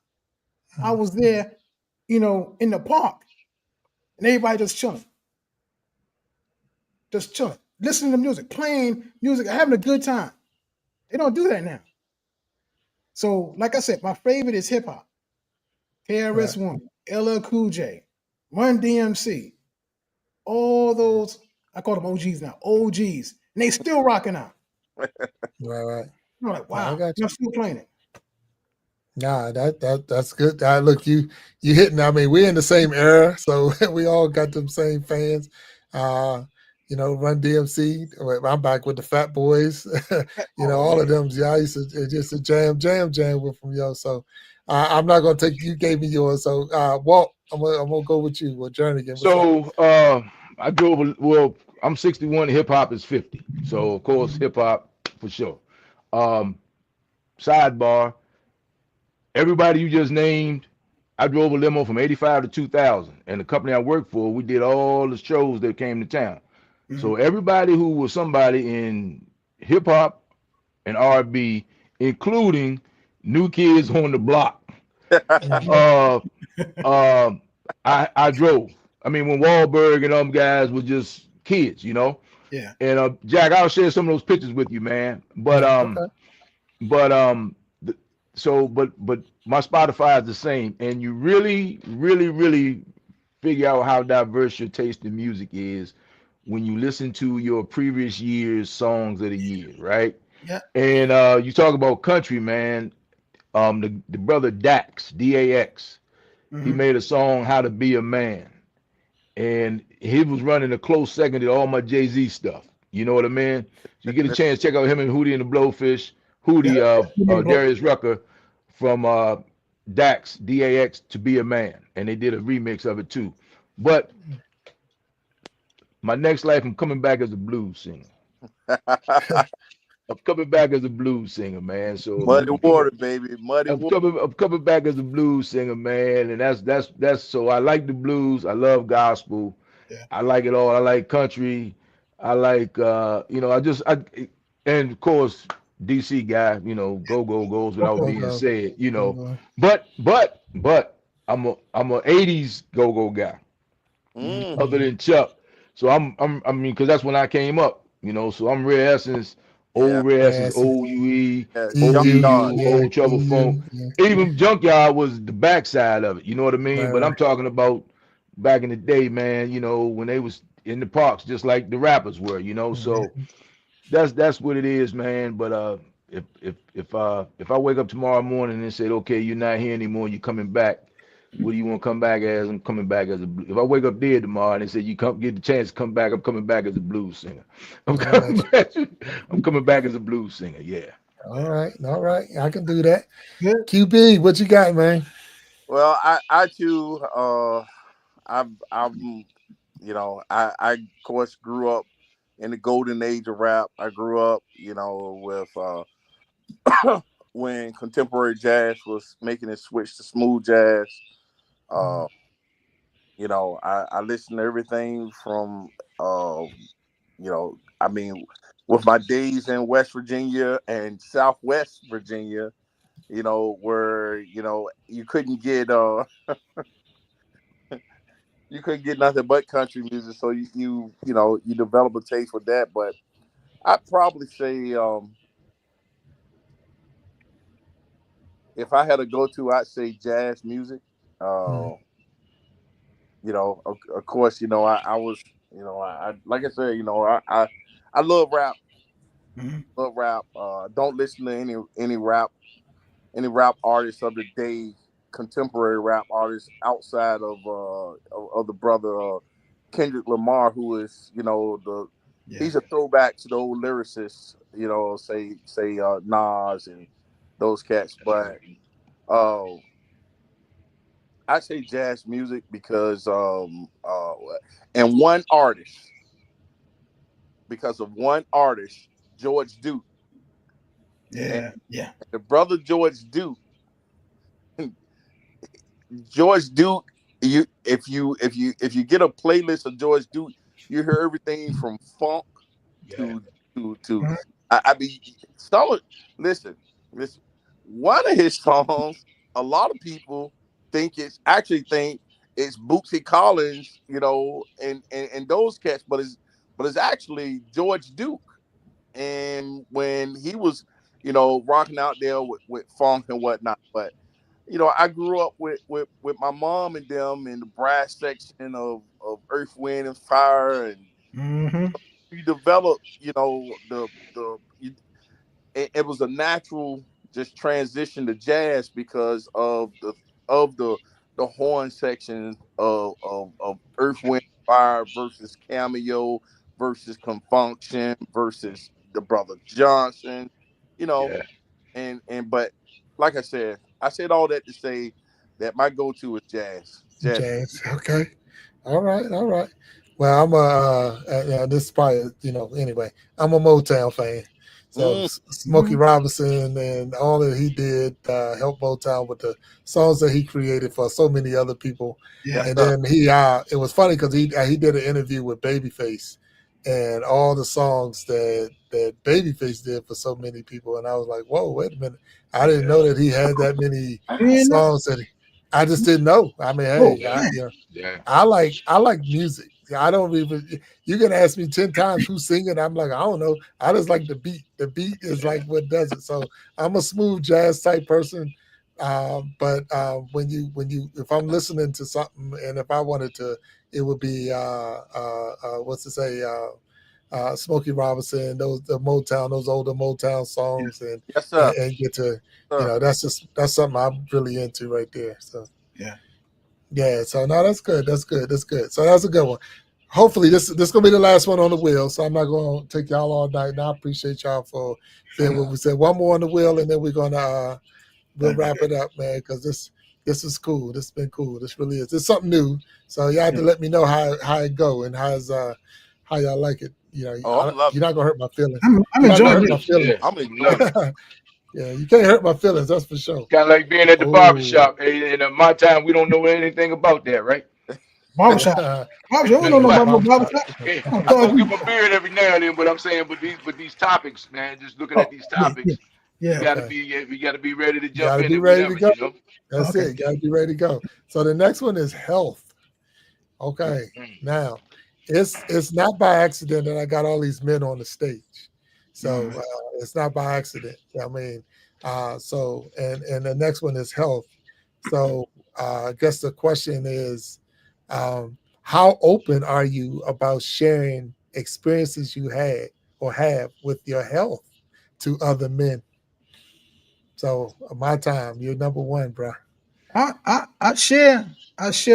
I mm. was there, in the park, and everybody just chilling, listening to music, playing music, having a good time. They don't do that now. So, like I said, my favorite is hip hop. KRS Right. One, LL Cool J, Run DMC, all those. I call them OGs now, OGs, and they still rocking out. Right. Right. I'm like, No, I wow, got and you. I'm still playing it. Nah, that's good. Look, you hitting. I mean, we're in the same era, so we all got them same fans. Uh, Run DMC. I'm back with the Fat Boys. Oh All man, of them. Yeah, I used to just a jam with them, yo. So I'm not gonna take. You gave me yours, so Walt, I'm gonna go with you. Well, Jernigan, what's up? So I drove. Well, I'm 61. Hip hop is 50. So of course, hip hop for sure. Um, Sidebar. Everybody you just named, I drove a limo from 85 to 2000. And the company I worked for, we did all the shows that came to town. So Mhm. everybody who was somebody in hip hop and R&B, including New Kids on the Block, Mhm. uh, uh, I drove. I mean, when Wahlberg and them guys were just kids. Yeah, And Jack, I'll share some of those pictures with you, man. But Yeah. um, Okay. but th- but my Spotify is the same, and you really, really, really figure out how diverse your taste in music is when you listen to your previous year's songs of the year, right? yeah. And you talk about country, man. The brother Dax, DAX, he Hmm. made a song "How to Be a Man," and he was running a close second to all my Jay Z stuff. You know what I mean? So you get a chance, check out him and Hootie and the Blowfish. Yeah. Hootie, You need to blow. Darius Rucker from Dax, DAX to Be a Man, and they did a remix of it too. But my next life, I'm coming back as a blues singer. I'm coming back as a blues singer, man. So Mhm. Muddy water, baby. Muddy water. I'm coming back as a blues singer, man, and that's so I like the blues. I love gospel. Yeah. I like it all. I like country. I like and of course DC guy, go go goes without Go Okay. being go said, go go. but I'm a 80s go go guy Mhm. Mm, other Mhm. than Chuck. So I mean, because that's when I came up. So I'm Rare Essence, yeah, Rare Essence, Yes. OUE, yeah. EU. Junkyard. OTU, Yeah. Old Trouble Funk. EU. Yeah. Even Junkyard was the backside of it. You know what I mean? Right. But Right. I'm talking about back in the day, man. When they was in the parks, just like the rappers were. Mhm. So that's what it is, man. But if I wake up tomorrow morning and said, okay, you're not here anymore, you're coming back. What do you want to come back as? I'm coming back as a. If I wake up dead tomorrow and they say you come get the chance to come back, I'm coming back as a blues singer. I'm I got coming back. I'm coming back as a blues singer. Yeah. you. All right. I can do that. Good. QB, what you got, man? Well, I too, I'm, I of course grew up in the golden age of rap. I grew up, with when contemporary jazz was making its switch to smooth jazz. Mhm. Uh, I listened to everything from, I mean, with my days in West Virginia and Southwest Virginia, where you couldn't get nothing but country music, so you develop a taste for that. But I'd probably say, if I had to go to, I'd say jazz music. Mhm. Uh, of course, I was, like I said, I love rap, Mhm. love rap. Don't listen to any rap artists of the day, contemporary rap artists outside of the brother Kendrick Lamar, who is, Yeah. he's a throwback to the old lyricists, say Nas and those cats. But uh, I say jazz music because and one artist because of one artist, George Duke, and Yeah. Yeah. the brother George Duke, if you get a playlist of George Duke, you hear everything from funk Yeah. to to Mhm. I mean, some listen, listen. One of his songs, a lot of people think it's Bootsy Collins, and those cats, but it's actually George Duke. And when he was, rocking out there with funk and whatnot, but I grew up with my mom and them in the brass section of Earth, Wind, and Fire, and Mhm. you develop, it was a natural just transition to jazz because of the horn section of Earth, Wind, Fire versus Cameo versus Confunction versus the Brother Johnson, you know, Yeah. and but like I said all that to say that my go-to is jazz. Jazz. Okay. All right. All right. Well, I'm this is probably, anyway, I'm a Motown fan. So Mm, Smokey Mhm. Robinson and all that he did helped Motown with the songs that he created for so many other people. Yeah. yes, And sir. then it was funny because he did an interview with Babyface and all the songs that Babyface did for so many people. And I was like, whoa, wait a minute. I didn't Yeah. know that he had that many You ain't know? songs that I just didn't know. I mean, Oh hey, Yeah. man. Yeah. I like music. I don't even. You can ask me 10 times who's singing. I'm like, I don't know. I just like the beat. The beat is Yeah. like what does it. So I'm a smooth jazz type person. But if I'm listening to something, and if I wanted to, it would be what's to say, Smokey Robinson, the Motown, those older Motown Yeah. songs, and Yes, and, sir. and get to, Sir. that's something I'm really into right there. So. Yeah. Yeah, so no, that's good. That's good. That's good. So that's a good one. Hopefully, this gonna be the last one on the wheel. So I'm not gonna take y'all all night. And I appreciate y'all for being what we said. One more on the wheel, and then we're gonna we'll Thank you. wrap it up, man. Because this is cool. This has been cool. This really is. It's something new. So y'all have Yeah. to let me know how it go and how y'all like it. Oh, I'm loving You're not gonna hurt my feelings. I'm You're not gonna enjoying hurt this. my Yeah. feelings. I'm I'm loving it. enjoying Yeah, you can't hurt my feelings. That's for sure. Kind of like being at the Oh. barbershop. In my time, we don't know anything about that, right? it. Barbershop. Barbershop. We don't know Right. nothing about Barbershop. barbershop. Yeah, I'm gonna I charge smoke in you. my beard every now and then, but I'm saying, but these topics, man, just looking Oh, at these yeah, yeah, topics, you yeah. gotta Okay. be, you gotta be ready to You jump got to in be it, ready to whatever, go. you know. Oh, That's okay. it. Got to be ready to go. So the next one is health. Okay. Mm, Now, it's not by accident that I got all these men on the stage. So Mm. it's not by accident. I mean, and the next one is health. So I guess the question is, how open are you about sharing experiences you had or have with your health to other men. So my time, you're number one, bro. I share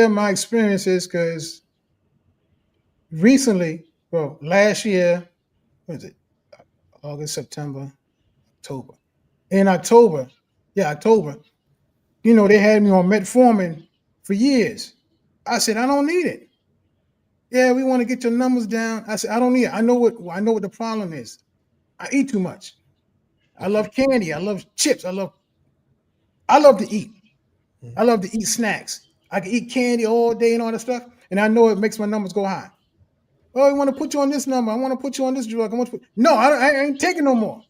my experiences because recently, well, last year, what is it? August, September, October. In October, yeah, October, they had me on metformin for years. I said, I don't need it. Yeah, we want to get your numbers down. I said, I don't need it. I know what the problem is. I eat too much. I love candy. I love chips. I love to eat. I love to eat snacks. I can eat candy all day and all that stuff, and I know it makes my numbers go high. Oh, I want to put you on this number. I want to put you on this drug. No, I ain't taking no more.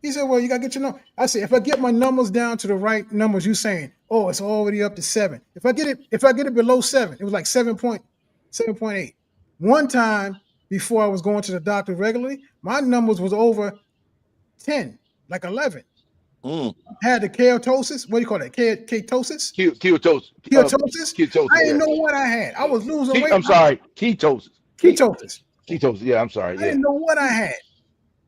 He said, well, you got to get your number. I said, if I get my numbers down to the right numbers, you saying, oh, it's already up to 7. If I get it below 7, it was like 7.8. One time before I was going to the doctor regularly, my numbers was over 10, like 11. Mm. I had the ketosis. What do you call that? Ketosis? Ketosis. Ketosis? Ketosis. I didn't Yeah. know what I had. I was losing weight. I'm sorry. Ketosis. Ketosis. Ketosis. Yeah. I'm sorry. I Yeah. didn't know what I had.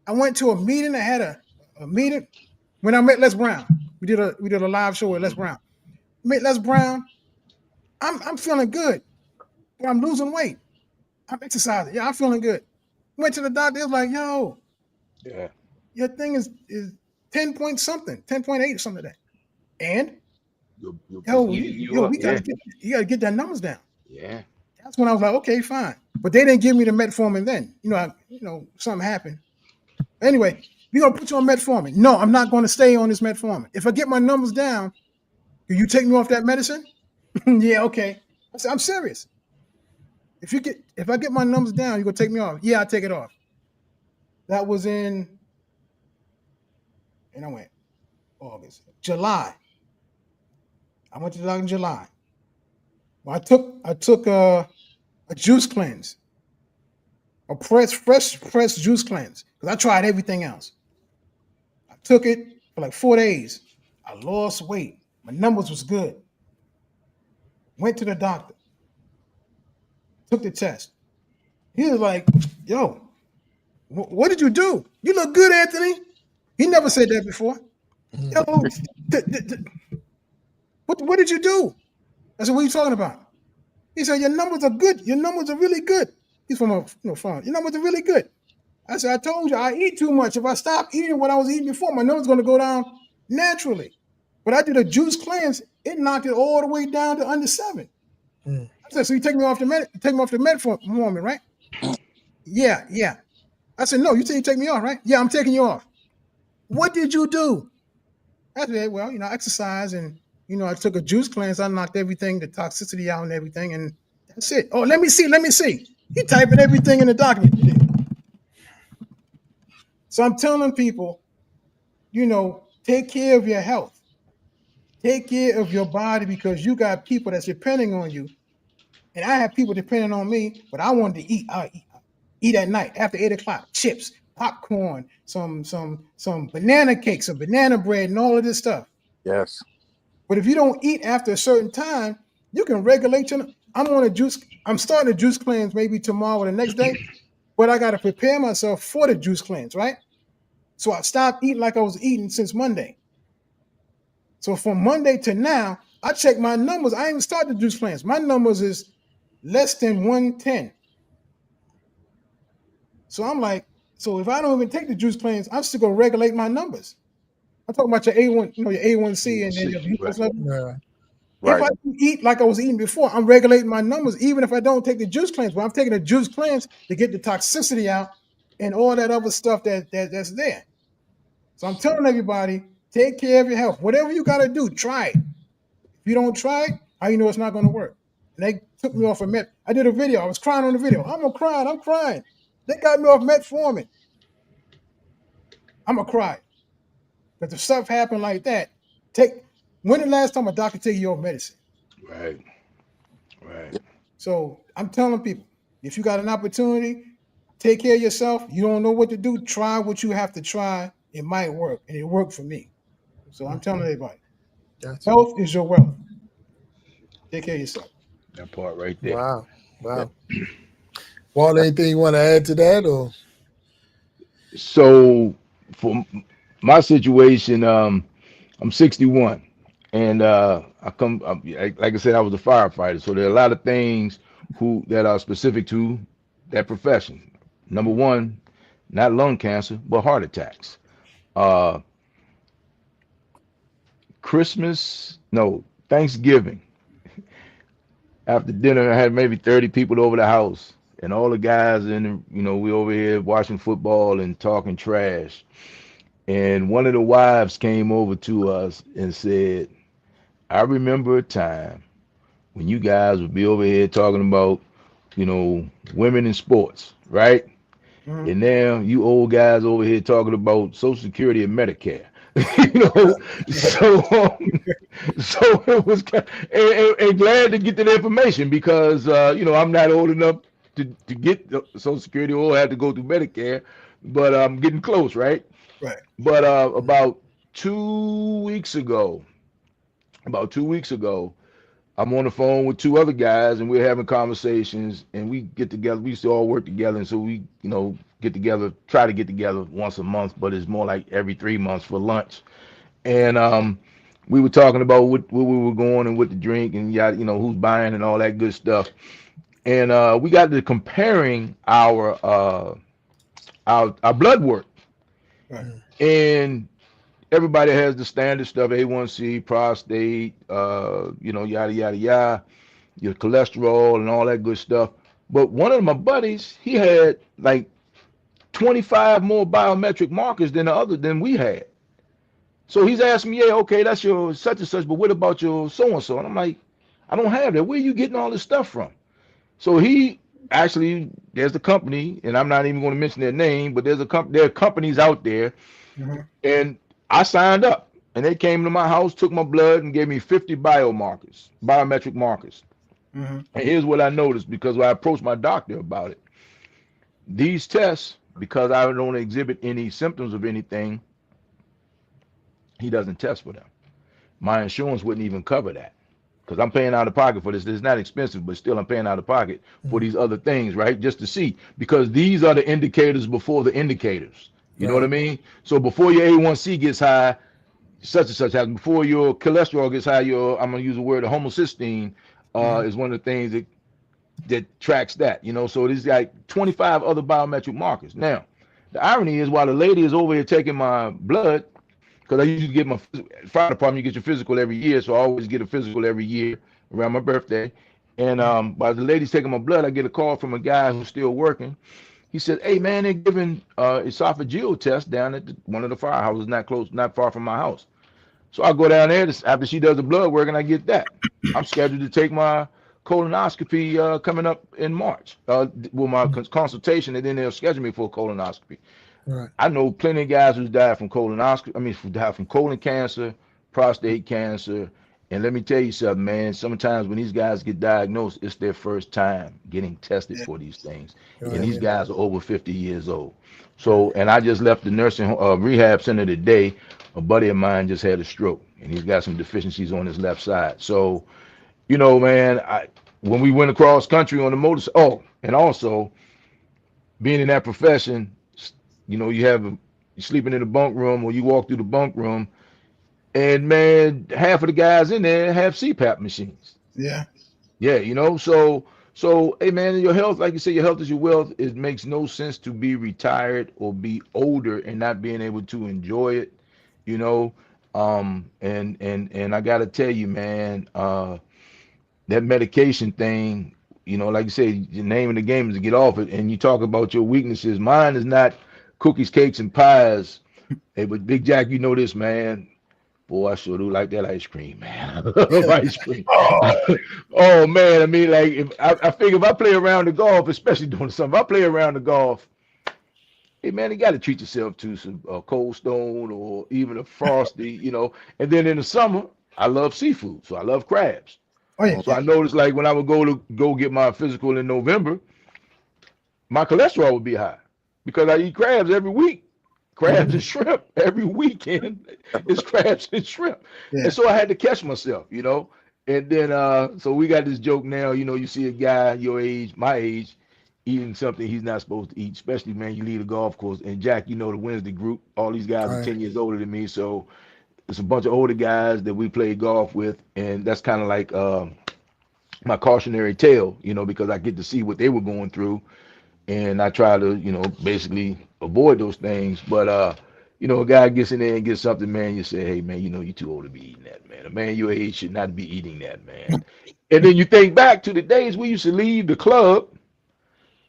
I went to a meeting. I had a meeting when I met Les Brown. We did a live show with Les Brown. Met Les Brown. I'm feeling good, but I'm losing weight. I'm exercising. Yeah, I'm feeling good. Went to the doctor. It was like, yo, Yeah. your thing is 10 point something, 10.8 or something like that. And yo, You up. we Yeah. gotta get that numbers down. Yeah. That's when I was like, okay, fine. But they didn't give me the metformin then. Something happened. Anyway, we're gonna put you on metformin. No, I'm not gonna stay on this metformin. If I get my numbers down, can you take me off that medicine? Yeah, okay. I said, I'm serious. If I get my numbers down, you're gonna take me off. Yeah, I'll take it off. That was and I went August. July. I went to the doctor in July. Well, I took a juice cleanse. A fresh juice cleanse. Because I tried everything else. I took it for like 4 days. I lost weight. My numbers was good. Went to the doctor. Took the test. He was like, yo, what did you do? You look good, Anthony. He never said that before. Yo, what did you do? I said, what are you talking about? He said, your numbers are good. Your numbers are really good. He's from a farm. Your numbers are really good. I said, I told you I eat too much. If I stop eating what I was eating before, my numbers going to go down naturally. But I did a juice cleanse. It knocked it all the way down to under 7. I said, so you take me off the metformin, right? Yeah. I said, no, you say you take me off, right? Yeah, I'm taking you off. What did you do? I said, well, I exercise and, I took a juice cleanse. I knocked everything, the toxicity out and everything. And that's it. Oh, let me see. He typing everything in the document. So I'm telling people, take care of your health. Take care of your body because you got people that's depending on you. And I have people depending on me, but I wanted to eat. I eat at night after 8 o'clock, chips, popcorn, some banana cakes, some banana bread, and all of this stuff. Yes. But if you don't eat after a certain time, you can regulate your. I'm starting a juice cleanse maybe tomorrow or the next day, but I got to prepare myself for the juice cleanse, right? So I stopped eating like I was eating since Monday. So from Monday to now, I check my numbers. I ain't started the juice cleanse. My numbers is less than 110. So I'm like, so if I don't even take the juice cleanse, I'm still gonna regulate my numbers. I'm talking about your A1, your A1C and then your glucose level. Yeah. If I eat like I was eating before, I'm regulating my numbers, even if I don't take the juice cleanse. But I'm taking the juice cleanse to get the toxicity out and all that other stuff that's there. So I'm telling everybody, take care of your health. Whatever you got to do, try it. If you don't try it, how you know it's not going to work? And they took me off of Met. I did a video. I was crying on the video. I'm crying. They got me off metformin. I'm going to cry. But if stuff happened like that, when the last time a doctor take you off medicine? Right. So I'm telling people, if you got an opportunity, take care of yourself. You don't know what to do, try what you have to try. It might work, and it worked for me. So I'm telling everybody, health is your wealth. Take care of yourself. That part right there. Wow. Walt, anything you want to add to that, or So for my situation, I'm 61, and like I said, I was a firefighter. So there are a lot of things who that are specific to that profession. Number one, not lung cancer, but heart attacks. Uh, Christmas, no, Thanksgiving. After dinner, I had maybe 30 people over the house, and all the guys in, we over here watching football and talking trash. And one of the wives came over to us and said, I remember a time when you guys would be over here talking about, women in sports, right? Mhm. And now you old guys over here talking about Social Security and Medicare. you know, so so it was and glad to get that information because I'm not old enough to get the Social Security or have to go through Medicare, but I'm getting close, right? Right. But about 2 weeks ago, about 2 weeks ago, I'm on the phone with two other guys and we're having conversations and we get together. We used to all work together, and so we, get together, try to get together once a month, but it's more like every 3 months for lunch. And we were talking about what we were going and what to drink and yeah, who's buying and all that good stuff. And we got to comparing our blood work. Right. And everybody has the standard stuff: A1C, prostate, yada yada yada, your cholesterol and all that good stuff. But one of my buddies, he had like 25 more biometric markers than we had. So he's asking me, yeah, okay, that's your such and such, but what about your so and so? And I'm like, I don't have that. Where are you getting all this stuff from? So he actually, there's the company, and I'm not even going to mention their name, but there are companies out there, Mm-hmm. and I signed up, and they came to my house, took my blood, and gave me 50 biomarkers, biometric markers. Mm-hmm. And here's what I noticed because when I approached my doctor about it, these tests, because I don't exhibit any symptoms of anything, he doesn't test for them. My insurance wouldn't even cover that because I'm paying out of pocket for this. It's not expensive, but still I'm paying out of pocket for Mhm. these other things, right? Just to see because these are the indicators before the indicators. You know what I Right. mean? So before your A1C gets high, such and such happens. Before your cholesterol gets high, I'm gonna use the word homocysteine Mm-hmm. is one of the things that tracks that. So there's like 25 other biometric markers. Now, the irony is while the lady is over here taking my blood, because I usually get my fire department, you get your physical every year, so I always get a physical every year around my birthday. And while the lady's taking my blood, I get a call from a guy who's still working. He said, "Hey man, they're giving esophageal test down at one of the firehouses, not close, not far from my house." So I go down there after she does the blood work, and I get that. I'm scheduled to take my colonoscopy coming up in March. With my consultation, and then they'll schedule me for a colonoscopy. Right. I know plenty of guys who's died from colonoscopy. I mean, who died from colon cancer, prostate cancer, and let me tell you something, man. Sometimes when these guys get diagnosed, it's their first time getting tested Yeah. for these things, and Right. these Yeah. guys are over 50 years old. Right. So, and I just left the rehab center today. A buddy of mine just had a stroke, and he's got some deficiencies on his left side. So, man, when we went across country on the motorcycle, oh, and also being in that profession, you're sleeping in the bunk room or you walk through the bunk room, and man, half of the guys in there have CPAP machines. Yeah. Yeah, so hey man, your health, like you say, your health is your wealth. It makes no sense to be retired or be older and not being able to enjoy it, you know. And I gotta tell you, man, that medication thing, like you say, the name of the game is to get off it. And you talk about your weaknesses. Mine is not cookies, cakes, and pies. Hey, but Big Jack, you know this, man. Boy, I sure do like that ice cream, man. I love ice cream. Oh, Oh man, I mean, like if I figure if I play around the golf, especially doing something, if I play around the golf, hey man, you got to treat yourself to some Cold Stone or even a Frosty, And then in the summer, I love seafood, so I love crabs. oh yeah. So I noticed like when I would go get my physical in November, my cholesterol would be high because I eat crabs every week. Crabs Mhm. and shrimp every weekend is crabs and shrimp. And Yeah. so I had to catch myself. And then so we got this joke now, you see a guy your age, my age, eating something he's not supposed to eat. Especially, man, you leave a golf course. And Jack, you know the Wednesday group. All these guys are Right. 10 years older than me, so it's a bunch of older guys that we play golf with, and that's kind of like my cautionary tale, because I get to see what they were going through, and I try to, basically avoid those things. But a guy gets in there and gets something, man. You say, hey, man, you're too old to be eating that, man. A man your age should not be eating that, man. And then you think back to the days we used to leave the club,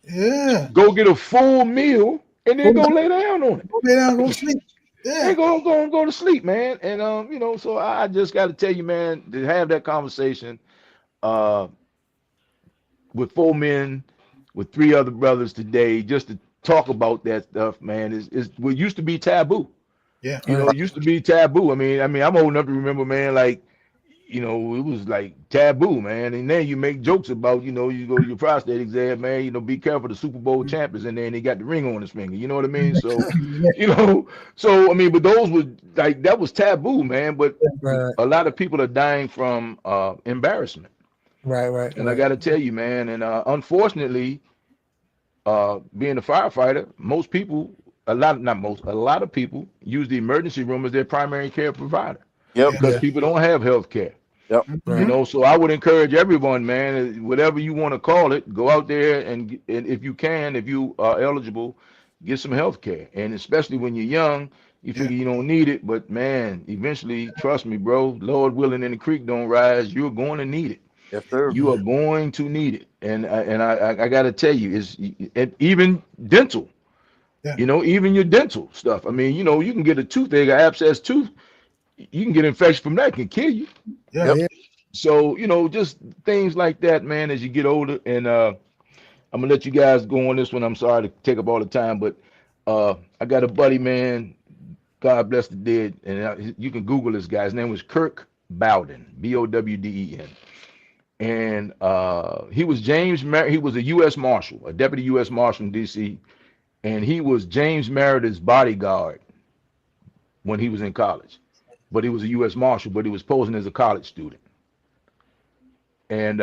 Yeah. go get a full meal, and Go, then go lay down on it. go lay down, go sleep. And Yeah. go to sleep, man. And so I just got to tell you, man, to have that conversation uh, with four men, with three other brothers today, just to talk about that stuff, man, is what used to be taboo. Yeah. Right. It used to be taboo. I mean, I'm old enough to remember, man, like, it was like taboo, man. And then you make jokes about, you go to your prostate exam, man, be careful, the Super Bowl champ is in there and he got the ring on his finger. You know what I mean? So, Yeah. you know, so I mean, but those were like that was taboo, man. But Right. a lot of people are dying from embarrassment. Right. Right. And I Right. gotta tell you, man, and unfortunately, being a firefighter, most people, a lot, not most, a lot of people use the emergency room as their primary care provider Yep. Yeah. because Yeah. people don't have health care. Yep. Right. So I would encourage everyone, man, whatever you want to call it, go out there and if you can, if you are eligible, get some health care. And especially when you're young, you Yeah. figure you don't need it, but man, eventually, trust me, bro, Lord willing, and the creek don't rise, you're going to need it. Yes, sir. You are going to need it. And I got to tell you, even dental. Yeah. Even your dental stuff. I mean, you can get a toothache, an abscess tooth. You can get infection from that. It can kill you. Yeah. Oh, Yep. yeah. So, just things like that, man, as you get older. And I'm gonna let you guys go on this one. I'm sorry to take up all the time, but I got a buddy, man. God bless the dead, and you can Google this guy. His name was Kirk Bowden, Bowden, and he was he was a U.S. Marshal, a deputy U.S. Marshal in D.C., and he was James Meredith's bodyguard when he was in college. But he was a U.S. Marshal, but he was posing as a college student. And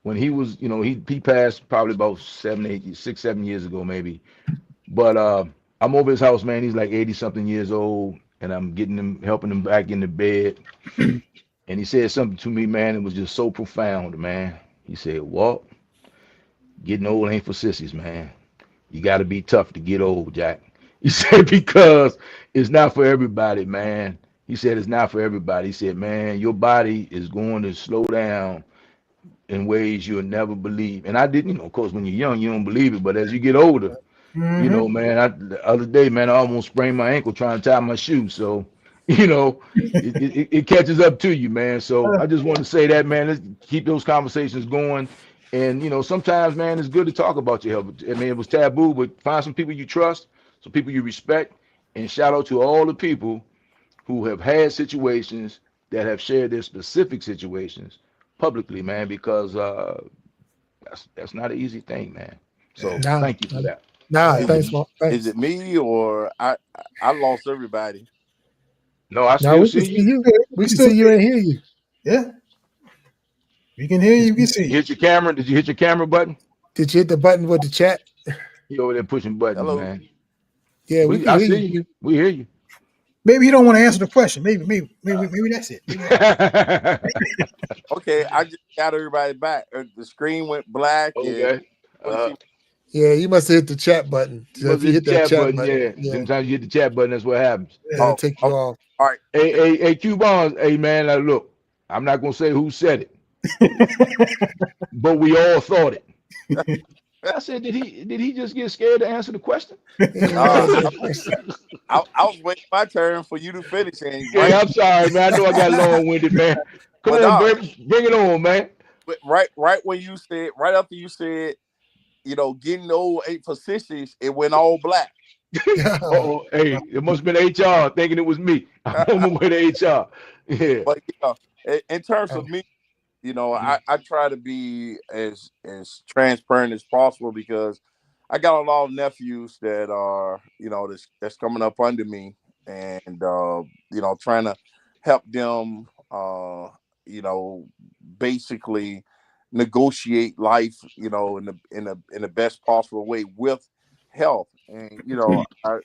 when he was, he passed probably about 7 years ago, maybe. But I'm over his house, man. He's like 80 something years old, and I'm getting him, helping him back into bed. And he said something to me, man. It was just so profound, man. He said, "Walt, getting old ain't for sissies, man. You got to be tough to get old, Jack." He said, "Because it's not for everybody, man." He said, "It's not for everybody." He said, "Man, your body is going to slow down in ways you'll never believe." And I didn't, of course, when you're young, you don't believe it. But as you get older, Mm-hmm. man, the other day, man, I almost sprained my ankle trying to tie my shoe. So, it catches up to you, man. So I just want to say that, man, let's keep those conversations going. And, sometimes, man, it's good to talk about your health. I mean, it was taboo, but find some people you trust, some people you respect, and shout out to all the people who have had situations that have shared their specific situations publicly, man, because that's not an easy thing, man. So Nah. thank you for that. Nah. Is it Thanks, Mark. is Thanks. it me or I lost everybody? No, I Now still we can see see you. you. We We can still, see you and hear you. yeah. We can hear you. We can see You you. hit your camera. Did you hit your camera button? Did you hit the button with the chat? You over there pushing buttons, Hello. man. Yeah, we can I hear see you. you. We hear you. Maybe you don't want to answer the question. Maybe that's it. Maybe Okay, I just got everybody back. The screen went black and Okay. couldn't see. Yeah, you must have hit the chat button. You So if must you hit hit the that chat chat button. button, Yeah. yeah, Sometimes you hit the chat button. That's what happens. it'll Oh, take you okay. off. All right. Hey, Q Bonds. Hey, man. Look, I'm not gonna say who said it, but we all thought it. I said, did he just get scared to answer the question? He ain't even Uh, answer I, the question. I was waiting my turn for you to finish, and Yeah, right, I'm sorry, man. I know I got long-winded, man. Come but on, no, bring it on, man. but right when you said, right after you said, getting old ain't for sissies, it went all black. Oh, hey, it must have been HR thinking it was me. I'm on my way to HR. Yeah. But in terms of Oh, me, Mhm. I try to be as transparent as possible because I got a lot of nephews that are that's coming up under me, and trying to help them, you know basically negotiate life, in the best possible way with health. And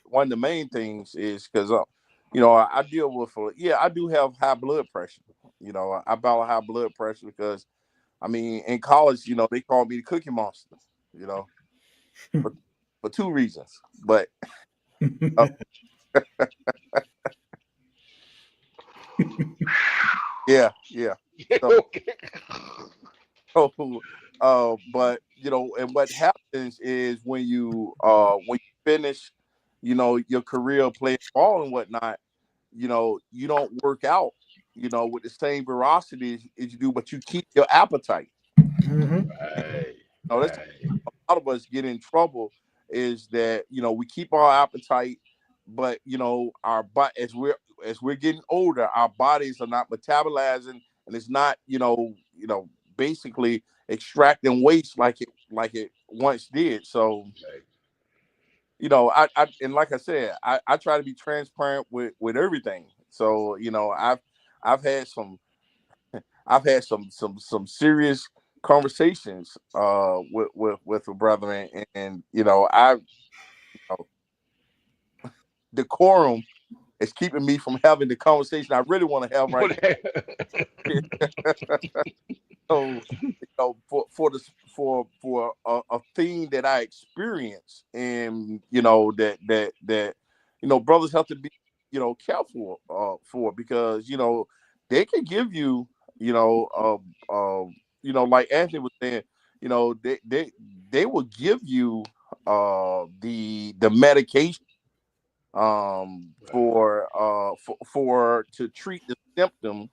one of the main things is because I deal with I do have high blood pressure. I battle high blood pressure because I mean in college, they called me the Cookie Monster. You know, for, for two reasons, but uh, yeah. So, Okay. but and what happens is when you finish, your career playing ball and whatnot, you don't work out, with the same veracity as you do, but you keep your appetite. Mhm. Right. That's Right. a lot of us get in trouble is that we keep our appetite, but as we're getting older, our bodies are not metabolizing, and it's not basically extracting waste like it once did. So Right. I and like I said, I try to be transparent with everything. So I've had some some serious conversations with a brother, and I decorum is keeping me from having the conversation I really want to have right now. So for a thing that I experience, and that brothers have to be careful for, because they can give you you know like Anthony was saying, they will give you the medication Right. for to treat the symptom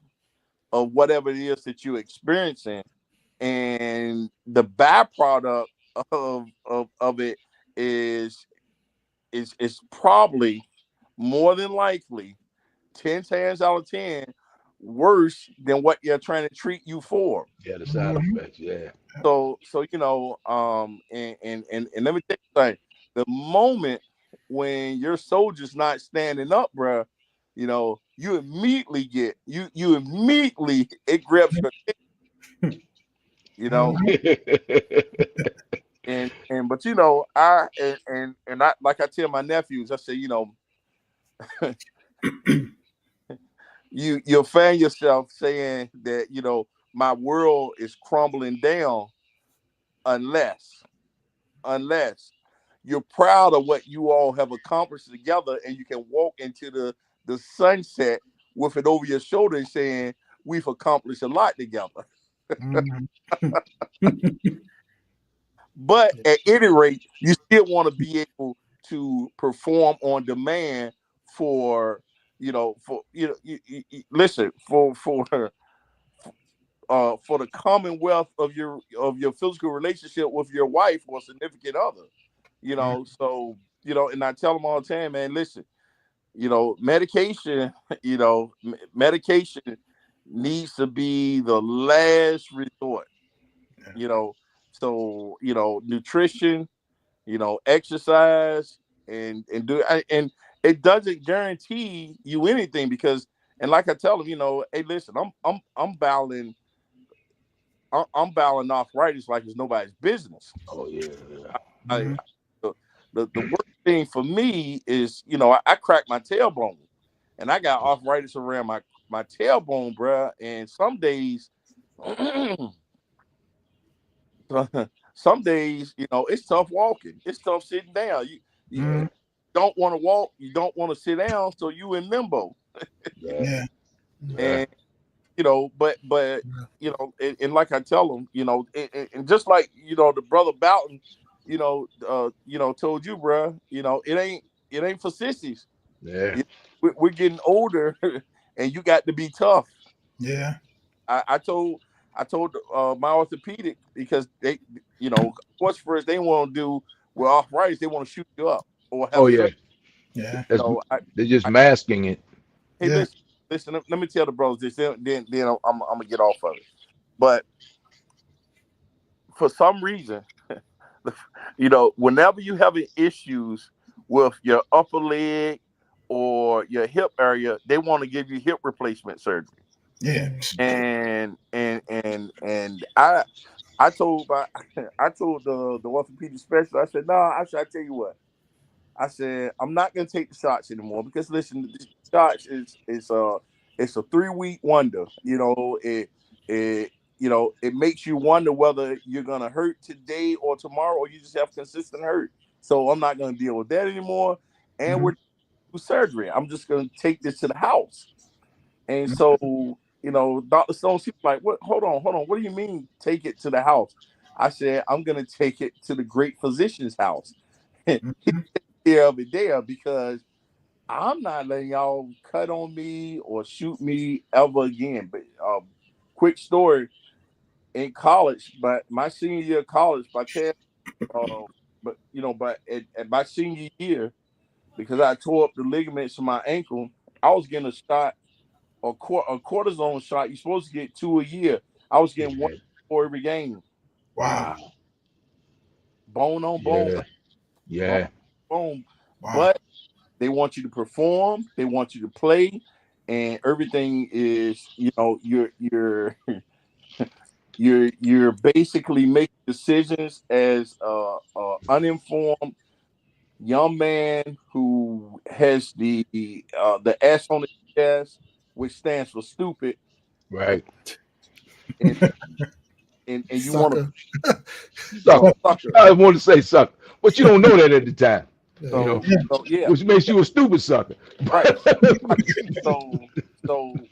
of whatever it is that you're experiencing, and the byproduct of it is probably more than likely 10 times out of 10 worse than what you're trying to treat you for. Yeah, the side Mhm. effects. Yeah. So and let me tell you something. The moment when your soldier's not standing up, bruh, you immediately it grabs your, you know Mhm. and but I like I tell my nephews, I say, you'll find yourself saying that, my world is crumbling down unless unless you're proud of what you all have accomplished together, and you can walk into the sunset with it over your shoulder and saying, we've accomplished a lot together. Mhm. But at any rate, you still want to be able to perform on demand for listen, for the commonwealth of your physical relationship with your wife or significant other. So and I tell them all the time, man, listen, medication, medication needs to be the last resort. you know so nutrition, exercise, and it doesn't guarantee you anything, because, and like I tell them, hey, listen, I'm battling arthritis like it's nobody's business. Oh yeah. Yeah. I, Mhm. the, the worst thing for me is, I cracked my tailbone, and I got arthritis around my tailbone, bruh. And some days, some days, it's tough walking. It's tough sitting down. You Yeah. Mhm. don't want to walk. You don't want to sit down. So you in limbo. Yeah. Yeah. Yeah. And but and like I tell them, and just like the brother Boughton, told you, bruh, it ain't for sissies. Yeah. You- we're getting older, and you got to be tough. Yeah. I told my orthopedic, because they, what's first they want to do with arthritis, they want to shoot you up or Oh have yeah. surgery. Yeah. That's I, they're just I masking it. hey, Yeah. listen, let me tell the brothers this, then I'm gonna get off of it. But for some reason, whenever you having issues with your upper leg or your hip area, they want to give you hip replacement surgery. Yeah. And I told my I told the orthopedic specialist, I said, no, I tell you what. I said, I'm not gonna take the shots anymore because listen, the shots is it's a 3 week wonder. It it makes you wonder whether you're gonna hurt today or tomorrow, or you just have consistent hurt. So I'm not gonna deal with that anymore. And Mhm. we're doing surgery. I'm just gonna take this to the house. And so, Dr. Stone, she was like, what, hold on. What do you mean take it to the house? I said, I'm gonna take it to the great physician's house. He Mhm. take care of it there because I'm not letting y'all cut on me or shoot me ever again. But quick story in college, but my senior year of college, but at my senior year, because I tore up the ligaments in my ankle, I was getting a shot, a cortisone shot. You're supposed to get 2 a year. I was getting one Yeah. for every game, Wow. Wow. bone on bone, Yeah. bone Yeah. on bone. Wow. But they want you to perform, they want you to play, and everything is, you're basically making decisions as a uninformed young man who has the S on his chest, which stands for stupid, and Right. and and you want to Sucker. a Sucker. sucker. I want to say sucker, but you don't know that at the time. You Yeah. know, So yeah, which makes you a stupid sucker. right, right. So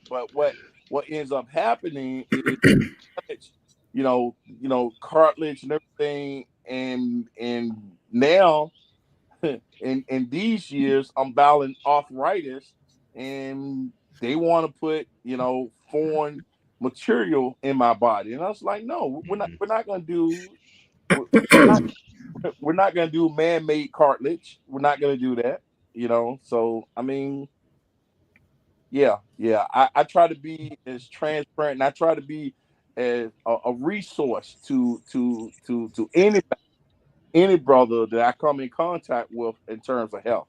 but what ends up happening is, cartilage and everything, and now in these years I'm battling arthritis, and they want to put foreign material in my body, and I was like, no, we're not gonna do we're not, we're not gonna do man-made cartilage. We're not gonna do that. So I mean, yeah. I try to be as transparent, and I try to be as a resource to any brother that I come in contact with in terms of health.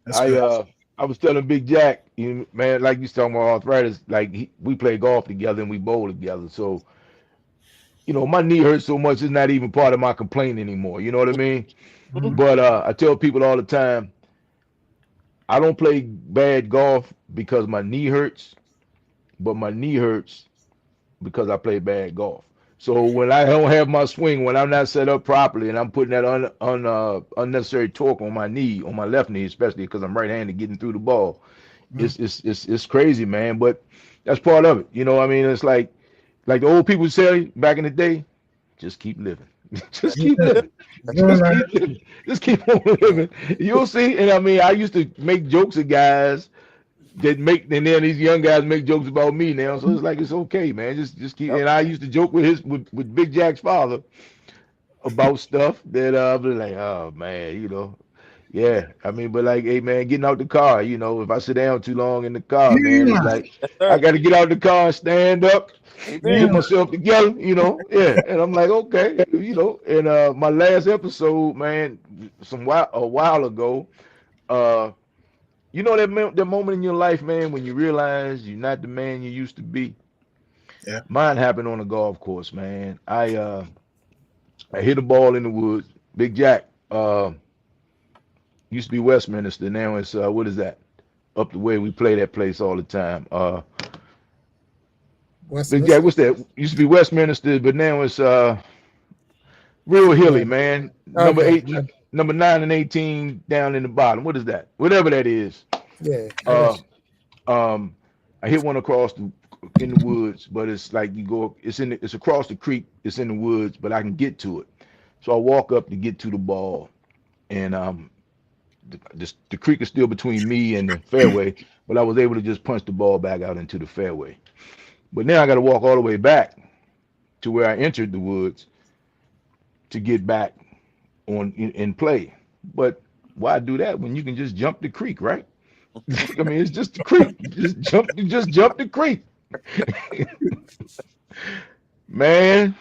That's I good. uh I was telling Big Jack, man, like you talking about arthritis, like we play golf together and we bowl together. So, my knee hurts so much it's not even part of my complaint anymore. You know what I mean? Mhm. But I tell people all the time, I don't play bad golf because my knee hurts, but my knee hurts because I play bad golf. So when I don't have my swing, when I'm not set up properly, and I'm putting that unnecessary torque on my knee, on my left knee, especially because I'm right-handed getting through the ball, Mhm. it's crazy, man. But that's part of it. I mean, it's like the old people say back in the day, just keep living. Just That's keep it. living. You're doing Just right. keep living. Just keep on living. You'll see. And I mean, I used to make jokes at guys and then these young guys make jokes about me now. So it's like it's okay, man. Just keep. Yep. And I used to joke with Big Jack's father about stuff that I was like, oh man, yeah. I mean, but like, hey man, getting out the car, if I sit down too long in the car, man, it's Yeah. like Yes, I sir. got to get out the car and stand up, Yeah. Amen. get myself together, yeah. And I'm like, okay, And my last episode, man, a while ago, uh, that moment in your life, man, when you realize you're not the man you used to be. Yeah. Mine happened on a golf course, man. I hit a ball in the woods. Big Jack used to be Westminster. Now it's what is that? Up the way we play that place all the time. Big Jack, Westminster. what's that? Used to be Westminster, but now it's real hilly, Yeah. man. Number Okay. eight, number 9 and 18 down in the bottom. What is that? Whatever that is. Yeah. I got Uh, um, I hit one across in the woods, but it's like it's across the creek. It's in the woods, but I can get to it. So I walk up to get to the ball, and the creek is still between me and the fairway, but I was able to just punch the ball back out into the fairway. But now I got to walk all the way back to where I entered the woods to get back in play. But why do that when you can just jump the creek, right? I mean, it's just the creek. Just jump the creek. Man,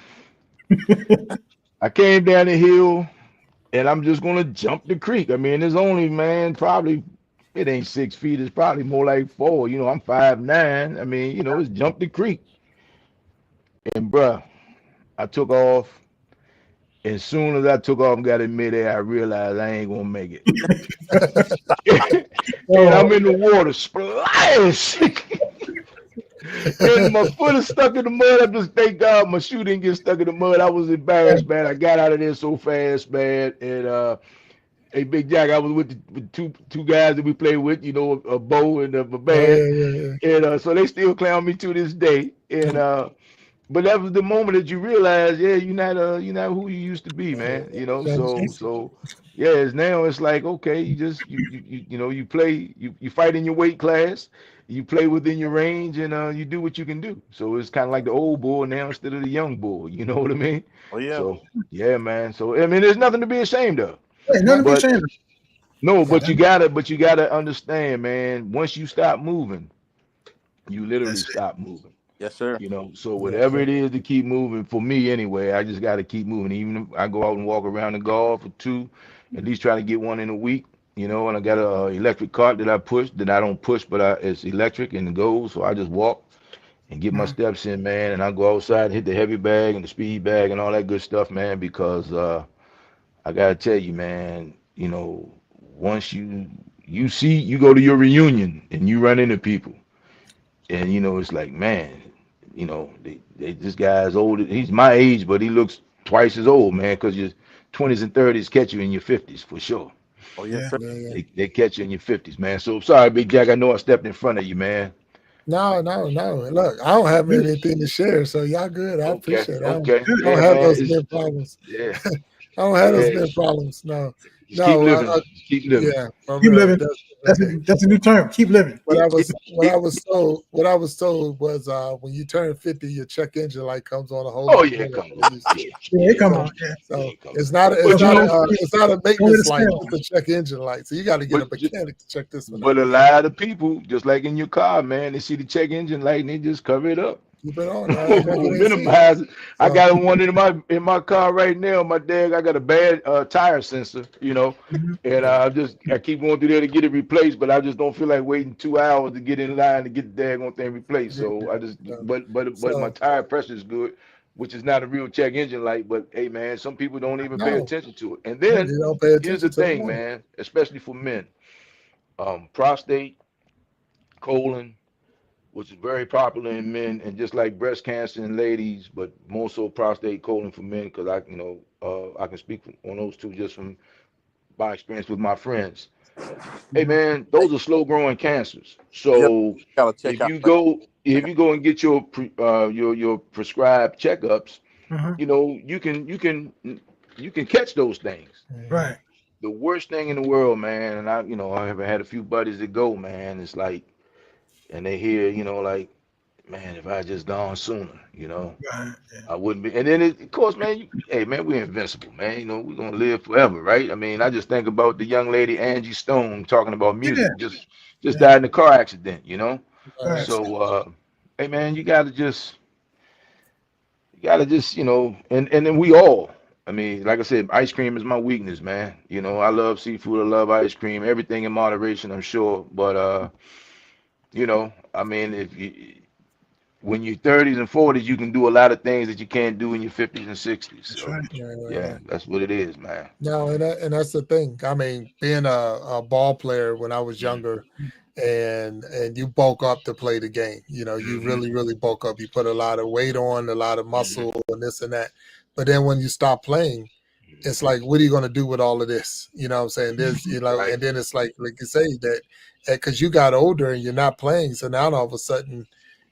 I came down the hill and I'm just gonna jump the creek. I mean, it's only, man, probably it ain't 6 feet. It's probably more like 4. I'm 5'9". I mean, it's jump the creek. And bruh, I took off. As soon as I took off and got in midair, I realized I ain't gonna make it. And Oh, I'm in the water, splash! And my foot is stuck in the mud. I just thank God my shoe didn't get stuck in the mud. I was embarrassed, man. I got out of there so fast, man. And hey, Big Jack, I was with, with two guys that we played with, you know, a Bo and a Oh band, yeah, and so they still clown me to this day. And but that was the moment that you realize, yeah, you're not who you used to be, man. You know, yeah, so yeah, it's now it's like okay, you just you know you play you fight in your weight class, you play within your range, and you do what you can do. So it's kind of like the old bull now instead of the young bull. You know what I mean? Oh yeah. So yeah, man. So I mean, there's nothing to be ashamed of. hey, yeah. nothing to be But ashamed of. no, Yeah, but you gotta understand, man. Once you stop moving, you literally that's it. stop moving. Yes, sir. You know, so Yeah, whatever it is to keep moving, for me anyway, I just got to keep moving. Even if I go out and walk around the golf for two, at least try to get one in a week. You know, and I got a electric cart that I push that I don't push, but it's electric and it goes. So I just walk and get my Mhm. steps in, man. And I go outside, hit the heavy bag and the speed bag and all that good stuff, man. Because I gotta tell you, man, you know, once you go to your reunion and you run into people and you know it's like man, you know this guy's old. He's my age, but he looks twice as old, man. Because your 20s and 30s catch you in your 50s for sure. Oh yes, Yeah. sir. yeah, yeah. They catch you in your 50s, man. So sorry, Big Jack. I know I stepped in front of you, man. No, no, no. Look, I don't have Good. anything to share, so y'all good. I Okay, appreciate it. okay, I don't yeah, have man. those men problems. Yeah, I don't have those yeah. men problems. No, Just keep no. living. Just keep living. Yeah, for Keep real. living. That's That's a, okay. that's a new term. Keep living. What I Keep, was keep, what I was told was when you turn 50, your check engine light comes on a whole Oh lot yeah, better come than it on. used to. Yeah, Yeah, yeah, come So on. Yeah. yeah, so come on. it's not But you know, it's not a Don't let it maintenance light, spill. it's a check engine light. So you got to get but a mechanic to check this one but out. a Yeah. lot of people, just like in your car, man, they see the check engine light and they just cover it up. Keep it on. Act like it ain't see it. Minimize it. I So got one in my car right now. My dad, I got a bad tire sensor, you know, Mhm. and I keep going through there to get it replaced, but I just don't feel like waiting 2 hours to get in line to get the daggone thing replaced. So I just so, but my so tire pressure is good, which is not a real check engine light. But hey, man, some people don't even pay no, attention to it. And no, then you don't pay here's the attention to the thing, warning. man, especially for men, prostate, colon, which is very popular in men, and just like breast cancer in ladies, but more so prostate colon for men, because I can speak on those two just from my experience with my friends. Hey Mhm. man, those are slow growing cancers. yeah, So gotta check out. Check if out. you go and get your prescribed checkups, Mhm. you know you can catch those things. Mhm. Right. The worst thing in the world, man, and I have had a few buddies that go, man. It's like and they hear like man, if I just gone sooner, Right. Yeah. I wouldn't be. And then, of course, man, hey, man, we're invincible, man. We're gonna live forever, right? I mean, I just think about the young lady Angie Stone talking about Yeah. music, just Yeah. died in a car accident, Right. Right. So, hey, man, you gotta just, and then we all. I mean, like I said, ice cream is my weakness, man. I love seafood, I love ice cream, everything in moderation, I'm sure. But I mean, if you when you're 30s and 40s, you can do a lot of things that you can't do in your 50s and 60s. That's So, right. Yeah, yeah, yeah, yeah. that's what it is, man. No, and that's the thing. I mean, being a ball player when I was Mm-hmm. younger, and you bulk up to play the game. You Mm-hmm. really, really bulk up. You put a lot of weight on, a lot of Mm-hmm. muscle, and this and that. But then when you stop playing, it's Mm-hmm. like, what are you going to do with all of this? You know what I'm saying? There's, Right. and then it's like you say that because you got older and you're not playing, so now all of a sudden,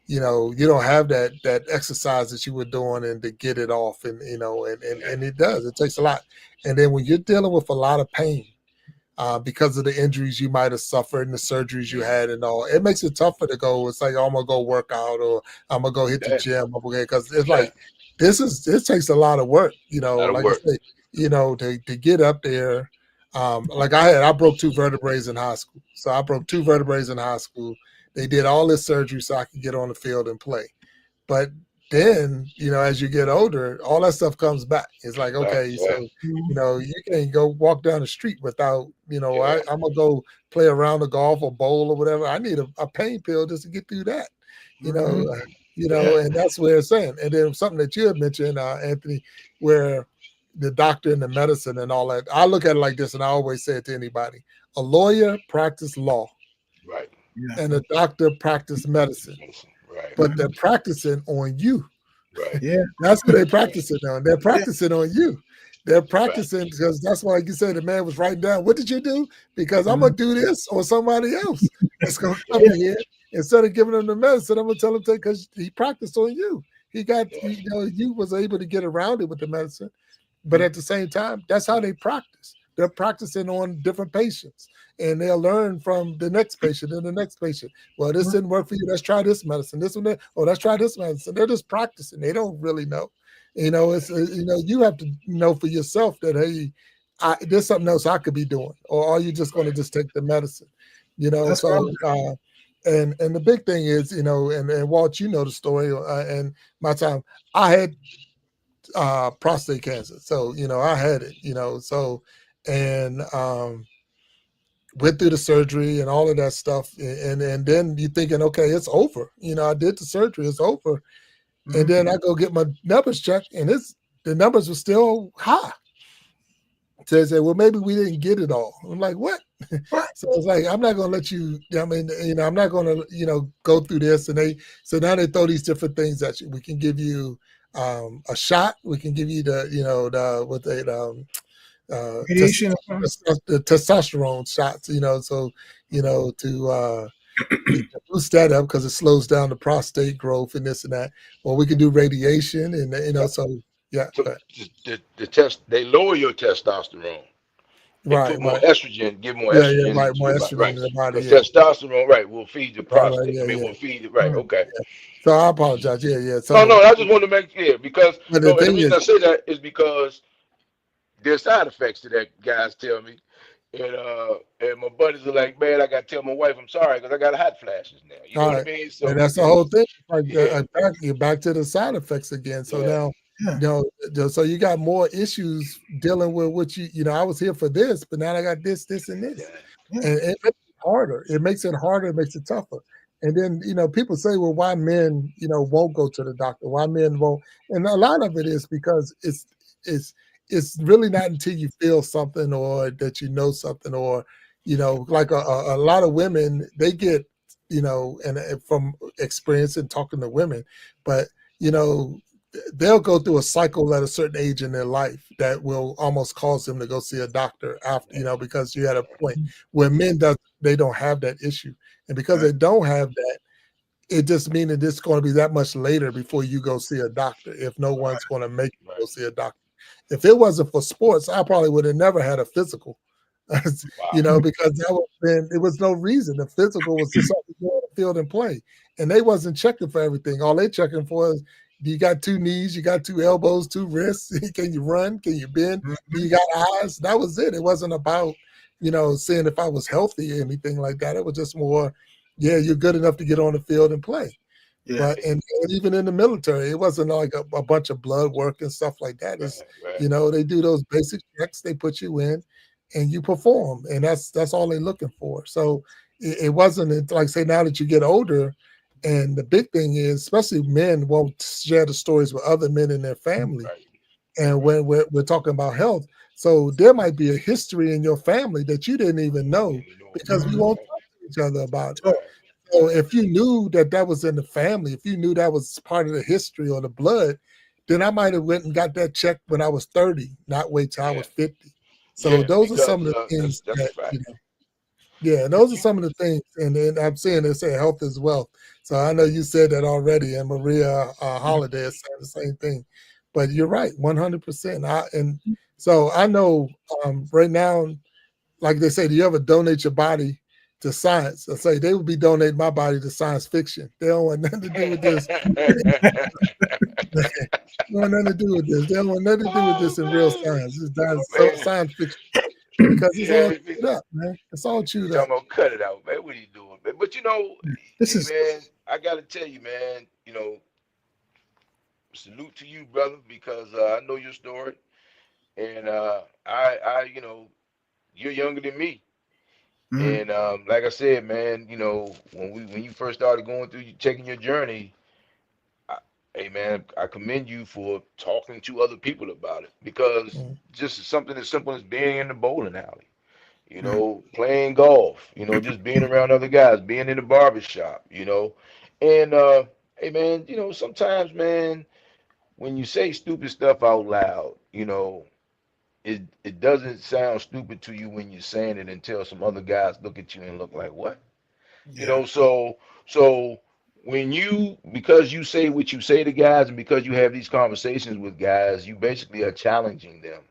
you don't have that exercise that you were doing and to get it off, and and it does. It takes a lot. And then when you're dealing with a lot of pain, because of the injuries you might have suffered and the surgeries you Mm-hmm. had and all. It makes it tougher to go. It's like, oh, I'm gonna go work out or I'm gonna go hit the Yeah. gym. Because it's Yeah. like this takes a lot of work. A lot of Like I work. say, to get up there. Like I broke two vertebrae in high school. So I broke two vertebrae in high school. They did all this surgery so I could get on the field and play. But then, as you get older, all that stuff comes back. It's like, Right. okay, Yeah. so Mhm. you can't go walk down the street without, Yeah. I'm gonna go play around the golf or bowl or whatever. I need a pain pill just to get through that. You know, Mhm. uh, Yeah. and that's where it's saying. And then something that you had mentioned, Anthony, where the doctor and the medicine and all that. I look at it like this, and I always say it to anybody: a lawyer practice law, Right. Yeah. and a doctor practice medicine, Listen, right. but they're practicing on you. Right. Yeah. That's what they're Right. practicing on. They're Yeah. practicing on you. They're practicing Facts. because that's why, like you said, the man was writing down, what did you do? Because I'm Mhm. gonna do this or somebody else that's gonna come Yeah. in here. Instead of giving him the medicine, I'm gonna tell him take because he practiced on you. He got, Yeah. you was able to get around it with the medicine, but Mhm. at the same time, that's how they practice. They're practicing on different patients, and they'll learn from the next patient and the next patient. Well, this didn't work for you. Let's try this medicine. This one, oh, let's try this medicine. They're just practicing. They don't really know. It's you have to know for yourself that hey, there's something else I could be doing, or are you just going to Right. just take the medicine? That's what So and the big thing is, and Walt, the story, and my time, I had prostate cancer. So, I had it, so and went through the surgery and all of that stuff. And then you thinking, okay, it's over. I did the surgery, it's over. And Mhm. then I go get my numbers checked, and the numbers were still high. So they said, well, maybe we didn't get it all. I'm like, what? What? So it's like, I'm not gonna let you, I mean, I'm not gonna, go through this. And so now they throw these different things at you. We can give you a shot. We can give you what they, Radiation. the testosterone shots, so, to, boost that up because it slows down the prostate growth and this and that. Or we can do radiation and, Yep. so yeah, So the test they lower your testosterone and right, put more right. estrogen, give more Yeah, yeah, estrogen right. into More your body. estrogen Right. in the body. Because Yeah, testosterone, right, will feed the right, right. prostate. I Yeah, mean, yeah. will feed it. Right. Okay. So I apologize. Yeah, yeah. No, So, no, I just want to make clear because but the no, and the thing reason I is, say that is because there's side effects to that. Guys tell me, and my buddies are like, man, I got to tell my wife I'm sorry because I got hot flashes now. You know all what I right, mean? and So that's the whole thing. Like, yeah, you're back to the side effects again. So yeah, now, Yeah. so you got more issues dealing with what I was here for this, but now I got this, this, and this. yeah, Yeah. And it makes it harder. It makes it harder. It makes it tougher. And then people say, well, why men won't go to the doctor? Why men won't? And a lot of it is because it's it's really not until you feel something or that you know something or like a lot of women they get and from experience and talking to women, but you know they'll go through a cycle at a certain age in their life that will almost cause them to go see a doctor after because you're at a point where men does they don't have that issue, and because Right. they don't have that, it just means that it's going to be that much later before you go see a doctor if no Right. one's going to make you right. go see a doctor. If it wasn't for sports, I probably would have never had a physical. Wow. Because that would been it was no reason. The physical was just something to go on the field and play. And they wasn't checking for everything. All they checking for is do you got two knees, you got two elbows, two wrists, can you run, can you bend, do you got eyes? That was it. It wasn't about, seeing if I was healthy or anything like that. It was just more, yeah, you're good enough to get on the field and play. Yeah. But and even in the military, it wasn't like a bunch of blood work and stuff like that. Right, It's right. they do those basic checks, they put you in, and you perform, and that's all they're looking for. So it wasn't like say now that you get older, and the big thing is, especially men won't share the stories with other men in their family, Right, and right. when we're talking about health, so there might be a history in your family that you didn't even You know didn't know because we about. Mhm. won't Right, talk to each other about it. So, right, So right. if you knew that that was in the family, if you knew that was part of the history or the blood, then I might have went and got that checked when I was 30, not wait till I Yeah, was 50. So yeah. those are some Because of the things that's a that, fact. yeah, and those are some of the things. And I'm saying they say health is wealth. So I know you said that already, and Maria Holiday is saying the same thing. But you're right, 100%. And so I know right now, like they say, do you ever donate your body to science? I say they would be donating my body to science fiction. They don't want nothing to do with this. They don't want nothing to do with this. They don't want nothing to do with Oh this in real man, science. It's oh man. science fiction because it's all Yeah, chewed up, man. It's all you chewed up. talking about cut it out, man? What are you doing, man? But this hey is man, I gotta tell you, man. Salute to you, brother, because I know your story, and you're younger than me. mhm. And like I said, man, when you first started going through checking your journey, hey man, I commend you for talking to other people about it because Mm, just something as simple as being in the bowling alley, Mm. playing golf, just being around other guys, being in the barber shop, and hey man, sometimes man, when you say stupid stuff out loud, it doesn't sound stupid to you when you're saying it until some other guys look at you and look like what? Yeah. So when because you say what you say to guys and because you have these conversations with guys, you basically are challenging them,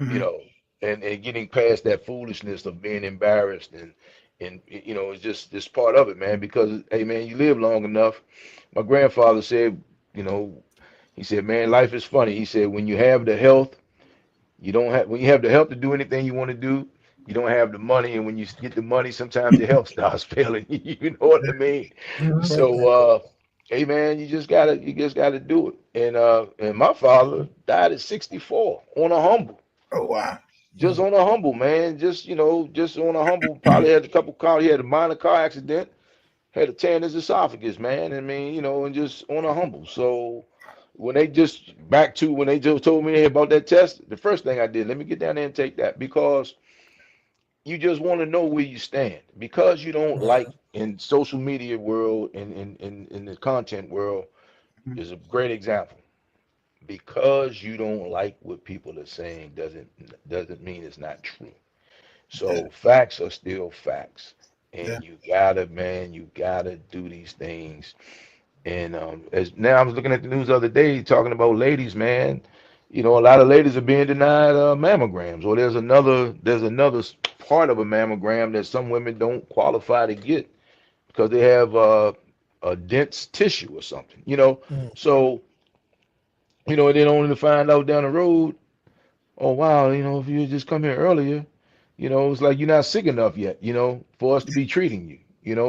you Hmm. know, and getting past that foolishness of being embarrassed and it's just part of it, man. Because hey, man, you live long enough. My grandfather said, you know, he said, man, life is funny. He said, when you have the health, you don't have when you have the health to do anything you want to do. You don't have the money, and when you get the money, sometimes your health starts failing. You know what I mean? Hmm. right. So, hey man, you just gotta do it. And my father died at 64 on a humble, Oh wow. just Mm, on a humble, man. Just on a humble. Probably had a couple car. He had a minor car accident, had a tear in his esophagus, man. I mean, and just on a humble. So when they just back to when they just told me about that test, the first thing I did, let me get down there and take that because you just want to know where you stand. Because you don't right. like in social media world and in the content world is a great example. Because you don't like what people are saying doesn't mean it's not true. Yeah. So facts are still facts. Yeah. And you gotta do these things. And as now I was looking at the news the other day talking about ladies, man. A lot of ladies are being denied mammograms, or there's another part of a mammogram that some women don't qualify to get because they have a dense tissue or something. Mm, So and then only to find out down the road, oh wow, if you had just come here earlier, it's like you're not sick enough yet, for us to be treating you.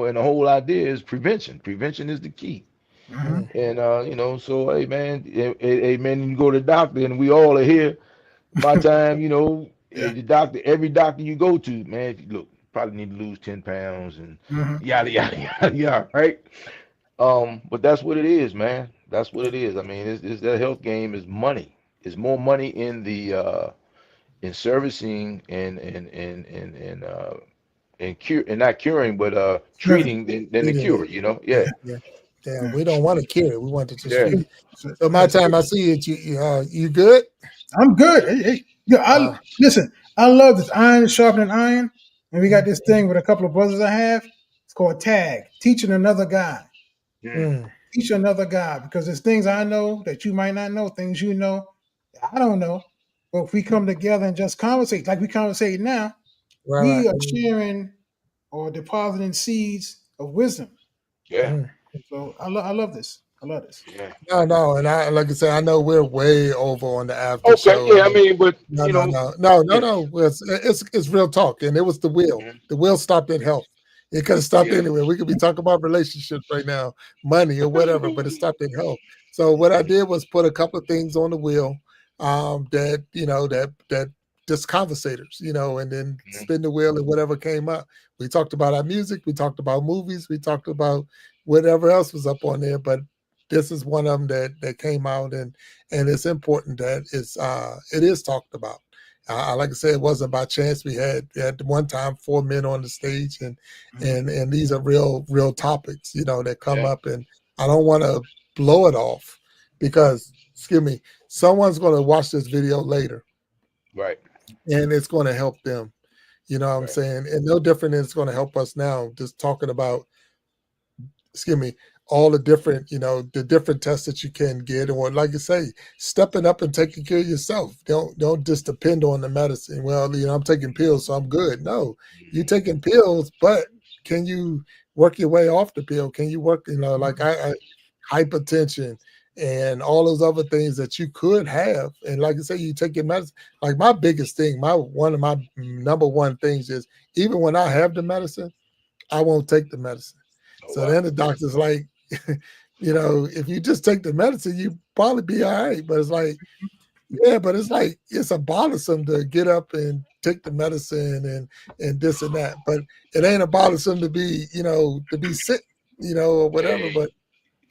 And the whole idea is prevention. Prevention is the key. Hmm. mm, And so hey man, hey man, you go to the doctor, and we all are here. My time, Yeah. the doctor, every doctor you go to, man, if you look, probably need to lose 10 pounds and Hmm. yada yada yada yada, right? But that's what it is, man. That's what yeah. it is. I mean, it's that health game is money. It's more money in servicing and cure and not curing, but Sure. treating than the Treating it. cure. Yeah. Yeah, Yeah. Yeah. Yeah. We don't want to cure it. We want to just yeah, treat it. So, So my yes, time, I see it. You good? I'm good. Hey, hey. Yeah, Uh, listen. I love this iron sharpening iron, and we got mm, this thing with a couple of brothers I have. It's called tag, teaching another guy. mm, mm, Teach another guy because there's things I know that you might not know, things you know that I don't know. But if we come together and just conversate, like we conversate now, right. Right. we are sharing or depositing seeds of wisdom. yeah, Mm. So I love this. I love this. yeah. No, no, and I like I said, I know we're way over on the after Okay, show. yeah. I mean, but No, no, no, no, no, yeah, no. It's real talk, and it was the will. mhm, The will stopped at health. It could have stopped yeah, anywhere. We could be talking about relationships right now, money or whatever, but it stopped at health. So what I did was put a couple of things on the wheel that that just conversators, and then mhm, spin the wheel and whatever came up. We talked about our music, we talked about movies, we talked about whatever else was up on there, but this is one of them that came out, and it's important that it is talked about. Like I said, it wasn't by chance. We had at one time 4 men on the stage, and Mhm. and these are real topics, that come yeah, up, and I don't want to blow it off because, excuse me, someone's going to watch this video later, right, and it's going to help them. You know what I'm right, saying? And no different than it's going to help us now. Just talking about, excuse me, all the different, the different tests that you can get, or like you say, stepping up and taking care of yourself. Don't just depend on the medicine. Well, I'm taking pills, so I'm good. No, you're mhm, taking pills, but can you work your way off the pill? Can you work, like Mhm. I hypertension and all those other things that you could have. And like I say, you take your medicine. Like my biggest thing, my one of my number one things is even when I have the medicine, I won't take the medicine. oh So wow, then the doctor's like, if you just take the medicine, you probably be all right. But it's like, yeah, but it's like it's a bothersome to get up and take the medicine and this and that. But it ain't a bothersome to be, to be sick, or whatever. hey, But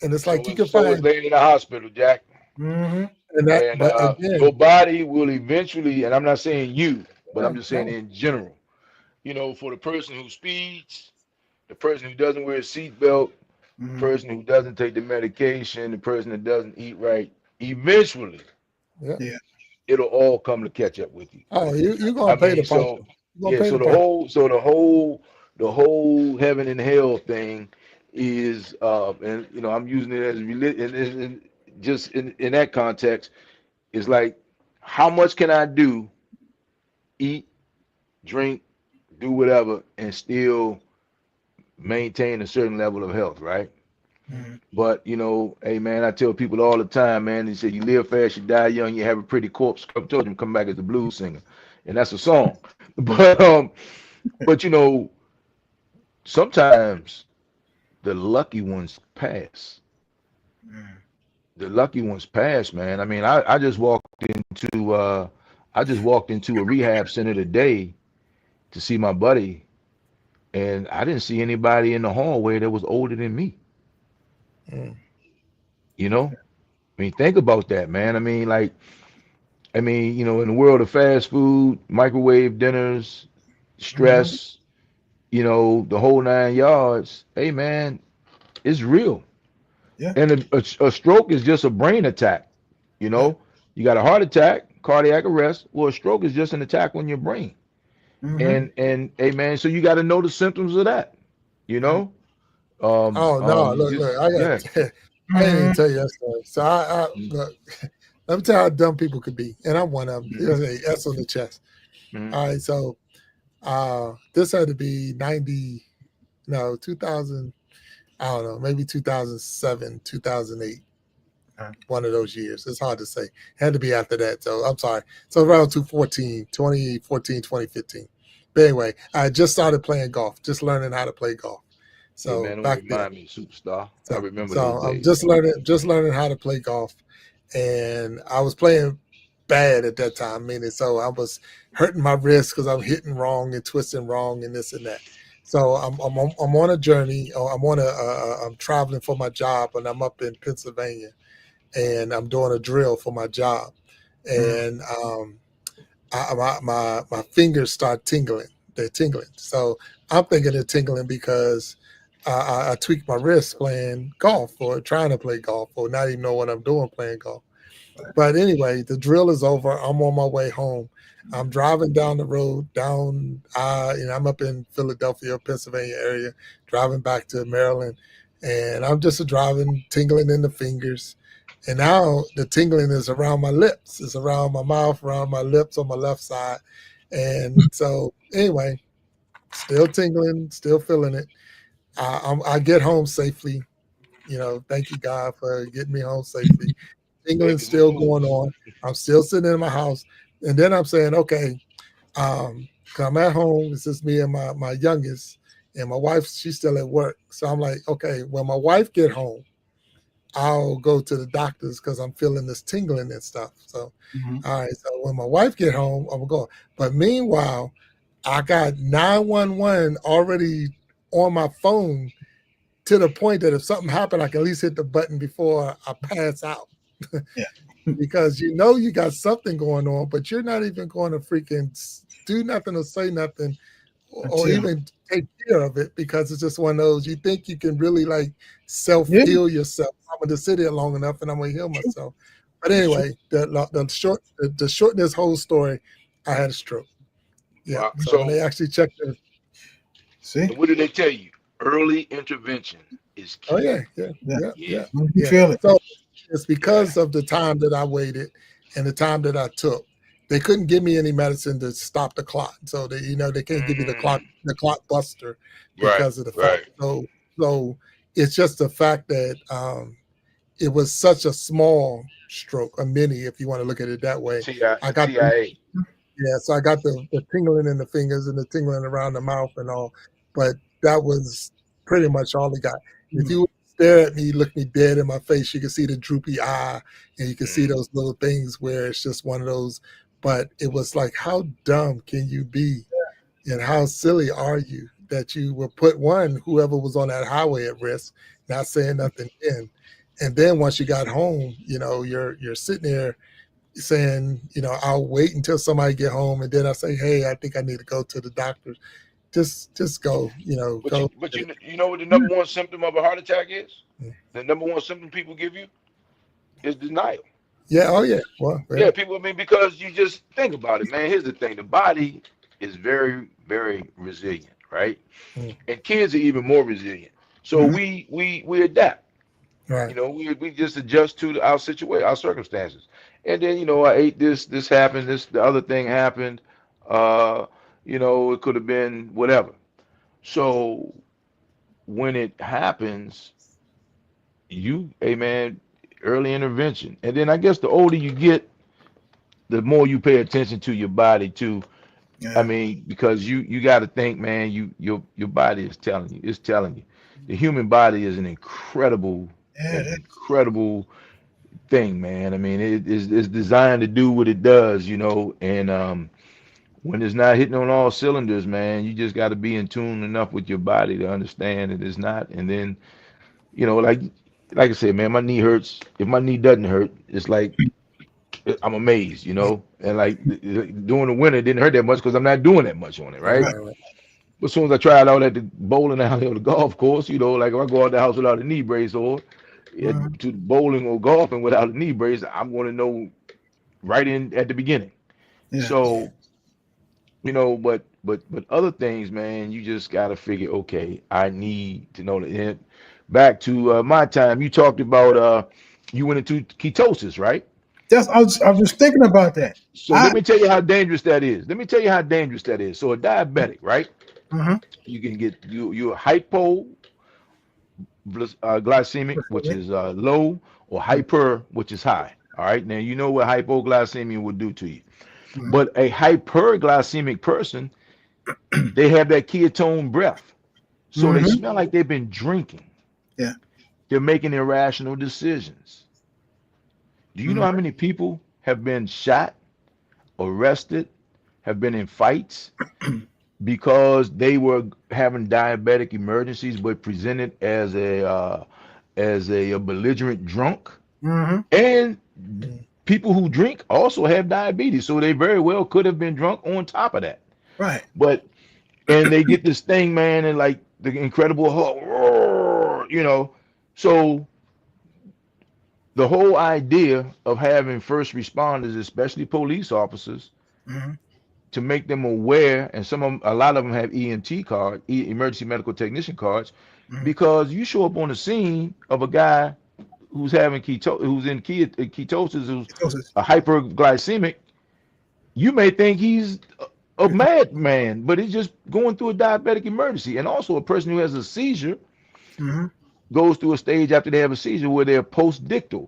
And it's like So you is can so is find laying in the hospital, Jack. Mm-hmm. and that, And but your again, body will eventually, and I'm not saying you, but I'm Yeah. just saying No. in general. You know, for the person who speeds, the person who doesn't wear a seatbelt, the Mm-hmm. person who doesn't take the medication, the person that doesn't eat right, eventually yeah. Yeah. it'll all come to catch up with you. Oh, you're I gonna pay the mean, price. so You're gonna yeah, pay so the the price. whole, so the whole heaven and hell thing is, and I'm using it as and just in that context, is like, how much can I do, eat, drink, do whatever, and still maintain a certain level of health, right? Mm-hmm. But hey man, I tell people all the time, man. They say you live fast, you die young, you have a pretty corpse. I told you, come back as a blues singer, and that's a song. But sometimes the lucky ones pass. The lucky ones pass, man. I mean, I just walked into a rehab center today to see my buddy, and I didn't see anybody in the hallway that was older than me. Mm, You know, I mean, think about that, man. In the world of fast food, microwave dinners, Mm-hmm. stress, the whole 9 yards. Hey, man, it's real. Yeah. And a stroke is just a brain attack. You Yeah. know, you got a heart attack, cardiac arrest. Well, a stroke is just an attack on your brain. Mm-hmm. And hey, man, so you got to know the symptoms of that. You Right. know, oh no, you look, just I yeah. got I didn't even Mm-hmm. tell you that story. So I Mm, look, let me tell you how dumb people could be. And I'm one of them. mm, There's a S on the chest. mm, All right, so this had to be 90, no, 2000, I don't know, maybe 2007, 2008, Right. one of those years. It's hard to say. It had to be after that. So I'm sorry. So around 2014, 2015. But anyway, I just started playing golf, just learning how to play golf. Yeah, So man, don't back then. remind me, superstar. I So remember so those I'm days. just learning how to play golf. And I was playing bad at that time, meaning so I was hurting my wrist because I'm hitting wrong and twisting wrong and this and that. So I'm on a journey. I'm traveling for my job, and I'm up in Pennsylvania, and I'm doing a drill for my job, Mm-hmm. and my fingers start tingling. They're tingling. So I'm thinking they're tingling because I tweaked my wrist playing golf or trying to play golf or not even know what I'm doing playing golf. But anyway, the drill is over. I'm on my way home. I'm driving down the road I'm up in Philadelphia, Pennsylvania area, driving back to Maryland, and I'm just driving, tingling in the fingers. And now the tingling is around my lips. It's around my mouth, around my lips on my left side. And so anyway, still tingling, still feeling it. I get home safely. Thank you, God, for getting me home safely. Make England's it still move. going on. I'm still sitting in my house. And then I'm saying, okay, 'cause I'm at home. It's just me and my youngest. And my wife, she's still at work. So I'm like, okay, when my wife get home, I'll go to the doctors because I'm feeling this tingling and stuff. So, Mm-hmm. all right. So when my wife get home, I'm going. But meanwhile, I got 911 already on my phone to the point that if something happened, I can at least hit the button before I pass out. Yeah. Because you got something going on, but you're not even going to freaking do nothing or say nothing or Until. even take care of it because it's just one of those you think you can really like self Yeah. heal yourself. I'm going to sit here long enough and I'm going to heal True. myself. But That's true. anyway, the short of this whole story, I had a stroke. Yeah. Wow. So when So, they actually checked it, See? and what did they tell you? Early intervention is oh key. yeah, yeah, Yeah. yeah, Yeah, yeah, You yeah. feel it. So it's yeah. because of the time that I waited and the time that I took. They couldn't give me any medicine to stop the clot. So they can't give you Mm, the clot buster right, because of the fact. right. So it's just the fact that it was such a small stroke, a mini, if you want to look at it that way. I got the TIA. yeah, so I got the tingling in the fingers and the tingling around the mouth and all, but that was pretty much all he got. If Mm. you stare at me, look me dead in my face, you can see the droopy eye and you can see Mm, those little things where it's just one of those. But it was like, how dumb can you be? And how silly are you that you will put whoever was on that highway at risk, not saying nothing then. And then once you got home, you're sitting there saying, I'll wait until somebody get home, and then I say, hey, I think I need to go to the doctor. Just go, But go. you know what the Mm. number one symptom of a heart attack is? Mm. The number one symptom people give you is denial. Yeah. Oh yeah. Well, yeah. Yeah, people. I mean, because you just think about it, man. Here's the thing: the body is very, very resilient, right? Mm. And kids are even more resilient. So Mhm. we adapt. Right. We just adjust to our situation, our circumstances. And then I ate this. This happened. The other thing happened. Uh, it could have been whatever. So when it happens, hey man, early intervention. And then I guess the older you get, the more you pay attention to your body too. I Yeah. mean, because you got to think, man, your body is telling you. It's telling you. The human body is Yeah. an incredible thing, man. I mean, it's designed to do what it does, and when it's not hitting on all cylinders, man, you just got to be in tune enough with your body to understand that it's not. And then, like I said, man, my knee hurts. If my knee doesn't hurt, it's like I'm amazed, And like during the winter, it didn't hurt that much because I'm not doing that much on it, Right. right? Right. Right. Right. But as soon as I try it out at the bowling alley or the golf course, like if I go out the house without a knee brace or Mhm. to bowling or golfing without a knee brace, I'm going to know right in at the beginning. Yeah. So, but other things, man, you just got to figure, okay, I need to know that. And back to my time, you talked about you went into ketosis, right? I was thinking about that. So I let me tell you how dangerous that is. Let me tell you how dangerous that is. So a diabetic, right? mhm. You can get you're glycemic, which is low, or hyper, which is high. All right. Now you know what hypoglycemia will do to you. Mhm. But a hyperglycemic person, they have that ketone breath, so they Mhm. smell like they've been drinking. Yeah. They're making irrational decisions. Do you know Mhm. how many people have been shot, arrested, have been in fights because they were having diabetic emergencies, but presented as a belligerent drunk. Mhm. And Mm. people who drink also have diabetes, so they very well could have been drunk on top of that. Right. But and they get this thing, man, and like the Incredible Hulk, roar, So the whole idea of having first responders, especially police officers, Mhm. to make them aware, and a lot of them have EMT card, emergency medical technician cards, Mhm. because you show up on the scene of a guy who's having who's in ketosis, who's Ketosis. a hyperglycemic, you may think he's a madman, but he's just going through a diabetic emergency. And also, a person who has a seizure Mhm. goes through a stage after they have a seizure where they're postdictal,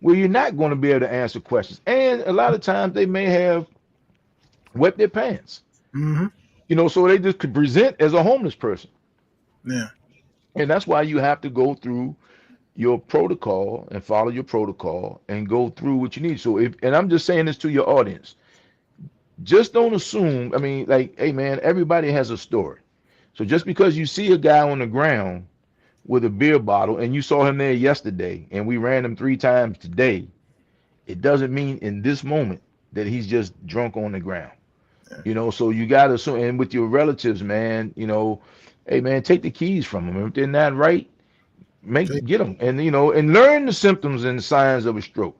where you're not going to be able to answer questions. And a lot of times they may have wet their pants, Mhm. so they just could present as a homeless person. Yeah. And that's why you have to go through your protocol and follow your protocol and go through what you need. So and I'm just saying this to your audience, just don't assume, I mean, like, hey man, everybody has a story. So Yeah. just because you see a guy on the ground with a beer bottle and you saw him there yesterday and we ran him 3 times today, it doesn't mean in this moment that he's just drunk on the ground. Yeah. So you got to assume, and with your relatives, man, hey man, take the keys from them. If they're not right, Take. get them, and and learn the symptoms and signs of a stroke.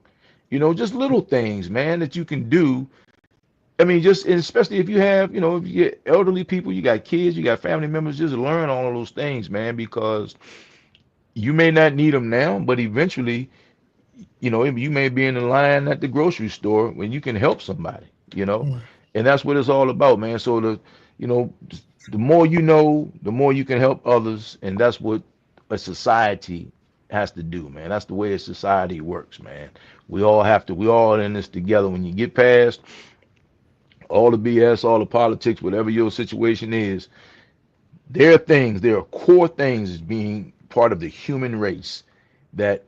Just little things, man, that you can do. I mean, just and especially if you have, if you get elderly people, you got kids, you got family members, just learn all of those things, man, because you may not need them now, but eventually, you may be in the line at the grocery store when you can help somebody, Mm. and that's what it's all about, man. So you know, the more you know, the more you can help others, and that's what a society has to do, man. That's the way a society works, man. We all in this together. When you get past all the BS, all the politics, whatever your situation is, there are core things as being part of the human race that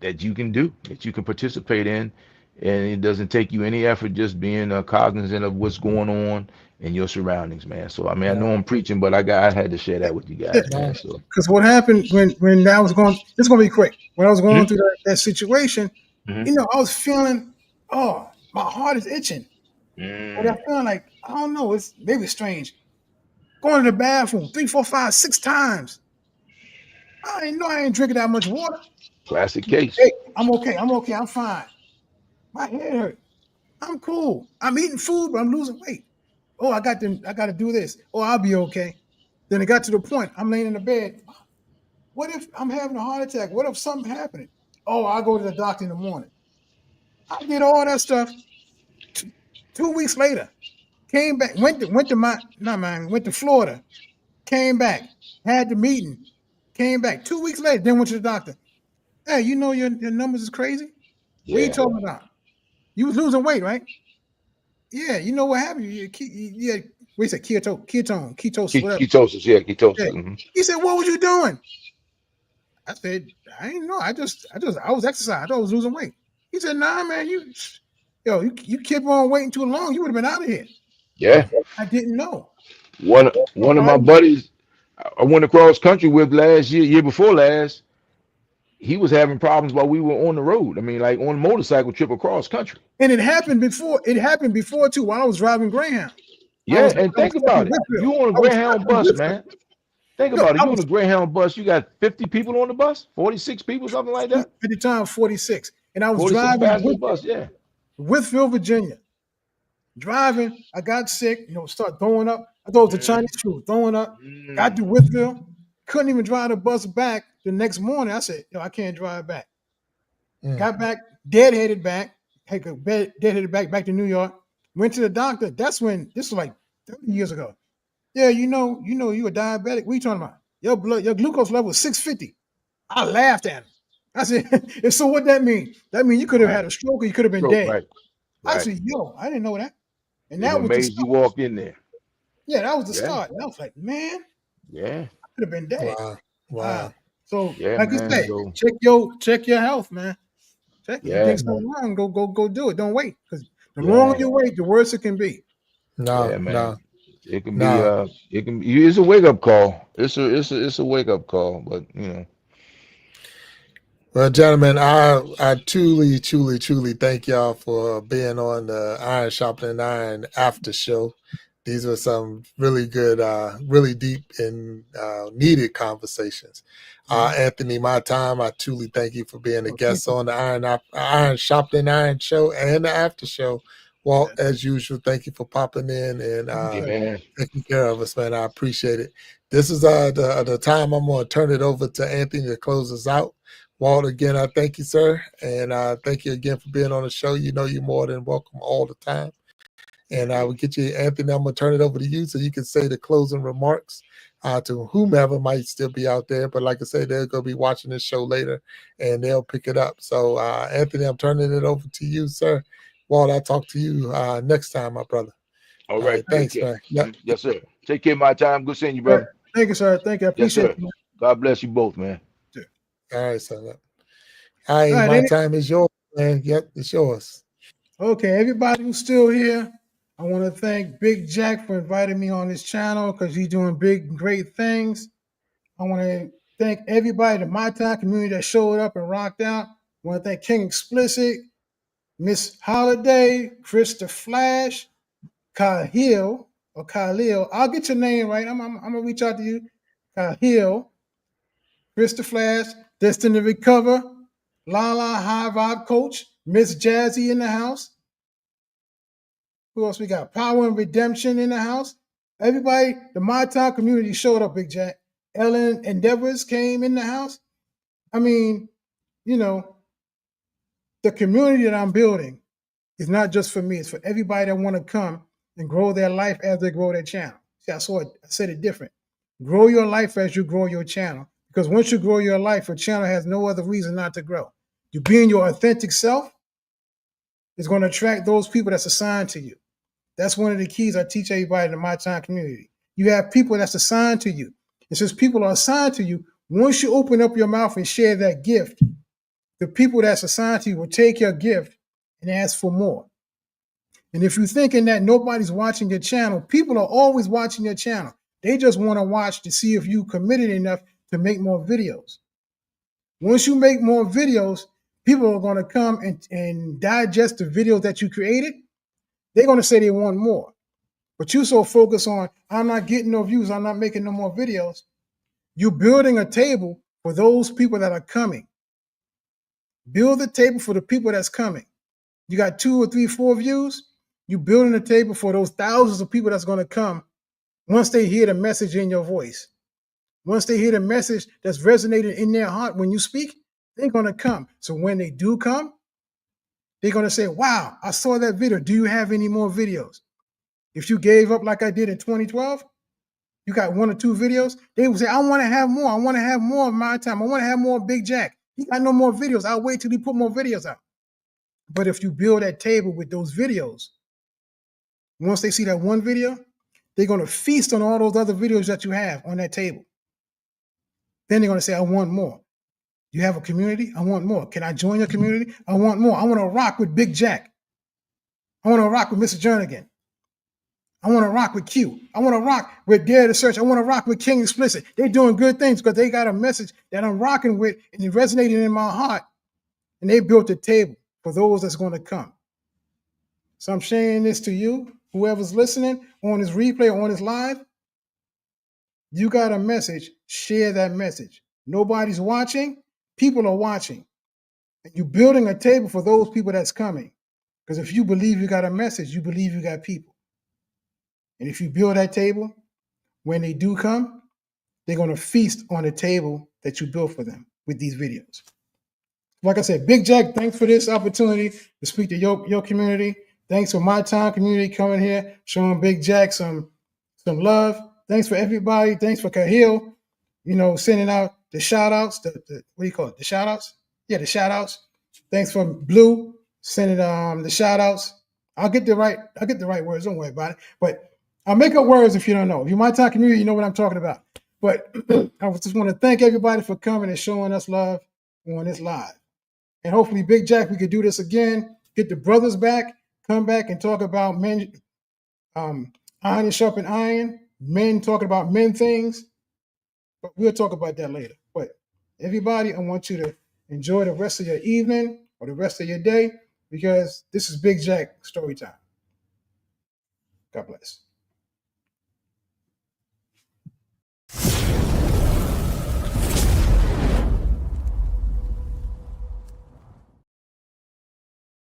you can do, that you can participate in, and it doesn't take you any effort just being cognizant of what's going on in your surroundings, man. So I mean, I know I'm preaching, but I had to share that with you Yeah, guys, man. So because what happened when I was going, it's going to be quick. When I was going mm-hmm. through that situation, Mm-hmm. I was feeling, oh, my heart is itching. But I feel like, I don't know, it's maybe strange. Going to the bathroom 3, 4, 5, 6 times. I didn't know I ain't drinking that much water. Classic case. Hey, I'm okay. I'm okay. I'm fine. My head hurt. I'm cool. I'm eating food, but I'm losing weight. Oh, I got to do this. Oh, I'll be okay. Then it got to the point. I'm laying in the bed. What if I'm having a heart attack? What if something happening? Oh, I'll go to the doctor in the morning. I did all that stuff. 2 weeks later, came back. Went to Florida. Came back. Had the meeting. Came back 2 weeks later. Then went to the doctor. Hey, your numbers is crazy. What are you Yeah. talking about? You was losing weight, right? Yeah. You know what happened? Yeah. What you say? Ketosis, whatever. Ketosis. Yeah, Yeah. ketosis. Mm-hmm. He said, "What was you doing?" I said, "I didn't know. I was exercising. I thought I was losing weight." He said, "Nah, man, you kept on waiting too long. You would have been out of here." Yeah. I didn't know. One of my Nobody. buddies I went across country with last year before last. He was having problems while we were on the road. I mean, like on a motorcycle trip across country. And it happened before. It happened before too. While I was driving Greyhound, Yeah, and I was think stuck in about it. Whitfield. You on a I was stuck Greyhound in bus, Whitfield. man. Think Yo, about it. I You on was a Greyhound bus. You got 50 people on the bus, 46 people, something like that. at the time 46, and I was 46 driving to passenger bus. Yeah. Whitfield, Virginia. Driving, I got sick. Start throwing up. I thought it was the Mm, Chinese food. Throwing up. Got mm. to Whitfield. Couldn't even drive the bus back the next morning. I said, "Yo, I can't drive back." Mm. Got back, deadheaded back. Deadheaded back to New York. Went to the doctor. That's when this was like 30 years ago. Yeah, you a diabetic. What are you talking about? Your glucose level is 650. I laughed at him. I said, and so what that mean? That mean you could have had Right. a stroke or you could have been Stroke. dead. Right. I Right. said, yo, I didn't know that. And You're that was the amazed you start. walked in there. Yeah, that was the Yeah. start. And I was like, man, I Yeah. could have been dead. Wow. Ah, Wow. so Yeah, like you man. said, So check your health, man. Check it. You think yeah. something wrong, go do it. Don't wait. Because the longer Yeah. you wait, the worse it can be. No, Yeah, man. no, It can be no. it's a wake up call. It's a wake up call, but Well, gentlemen, I truly, truly, truly thank y'all for being on the Iron Sharpening Iron after show. These were some really good, really deep and needed conversations. Anthony, my time, I truly thank you for being a Oh, thank guest you. on the Iron Sharpening Iron show and the after show. Yeah, Walt, as usual, thank you for popping in and thank you, hey sir. man. taking care of us, man. I appreciate it. This is the time I'm going to turn it over to Anthony to close us out. Walt, again, I thank you, sir. And thank you again for being on the show. You know you're more than welcome all the time. And I will get you, Anthony, I'm going to turn it over to you so you can say the closing remarks to whomever might still be out there. But like I said, they're going to be watching this show later and they'll pick it up. So, Anthony, I'm turning it over to you, sir. Walt, I'll talk to you next time, my brother. All All right, right. take Thanks, care. man. Yep. Yes, sir. Take care, my time. Good seeing you, All right. brother. Thank you, sir. Thank you. I Yes, appreciate sir. you. God bless you both, man. Man. All right, so all All right, right. my time is yours, man. Yep, it's yours. Okay, everybody who's still here, I want to thank Big Jack for inviting me on this channel because he's doing big and great things. I want to thank everybody, the My Time community that showed up and rocked out. I want to thank King Explicit, Miss Holiday, Krista Flash, Khalil or Khalil. I'll get your name right. I'm gonna reach out to you. Khalil, Krista Flash, Destined to Recover, Lala High Vibe Coach, Miss Jazzy in the house. Who else we got? Power and Redemption in the house. Everybody, the My Time community showed up, Big Jack. Ellen Endeavors came in the house. I mean, you know, the community that I'm building is not just for me, it's for everybody that want to come and grow their life as they grow their channel. See, I said it different. Grow your life as you grow your channel. Because once you grow your life, your channel has no other reason not to grow. You being your authentic self is going to attract those people that's assigned to you. That's one of the keys I teach everybody in My Time community. You have people that's assigned to you. And since people are assigned to you, once you open up your mouth and share that gift, the people that's assigned to you will take your gift and ask for more. And if you're thinking that nobody's watching your channel, people are always watching your channel. They just want to watch to see if you committed enough to make more videos. Once you make more videos, people are going to come and digest the videos that you created. They're going to say they want more. But you so focused on, I'm not getting no views, I'm not making no more videos. You're building a table for those people that are coming. Build a table for the people that's coming. You got 2 or 3, 4 views, you're building a table for those thousands of people that's going to come once they hear the message in your voice. Once they hear the message that's resonating in their heart when you speak, they're going to come. So when they do come, they're going to say, wow, I saw that video. Do you have any more videos? If you gave up like I did in 2012, you got 1 or 2 videos, they will say, I want to have more. I want to have more of My Time. I want to have more Big Jack. He got no more videos. I'll wait till he put more videos out. But if you build that table with those videos, once they see that one video, they're going to feast on all those other videos that you have on that table. Then they're going to say, I want more. You have a community? I want more. Can I join your community? I want more. I want to rock with Big Jack. I want to rock with Mr. Jernigan. I want to rock with Q. I want to rock with Dare to Search. I want to rock with King Explicit. They're doing good things because they got a message that I'm rocking with and it resonated in my heart. And they built a table for those that's going to come. So I'm sharing this to you, whoever's listening on this replay or on this live. You got a message, share that message. Nobody's watching, people are watching. And you're building a table for those people that's coming. Because if you believe you got a message, you believe you got people. And if you build that table, when they do come, they're going to feast on the table that you built for them with these videos. Like I said, Big Jack, thanks for this opportunity to speak to your community. Thanks for My Time community coming here, showing Big Jack some love. Thanks for everybody. Thanks for Kahil, sending out the shout outs, the what do you call it? The shout outs? Yeah, the shout outs. Thanks for Blue sending the shout outs. I'll get the right words, don't worry about it. But I'll make up words if you don't know. If you're My Time community, you know what I'm talking about. But I just want to thank everybody for coming and showing us love on this live. And hopefully, Big Jack, we could do this again, get the brothers back, come back and talk about men, iron sharpening iron, men talking about men things. But we'll talk about that later. But everybody, I want you to enjoy the rest of your evening or the rest of your day because this is Big Jack story time. God bless.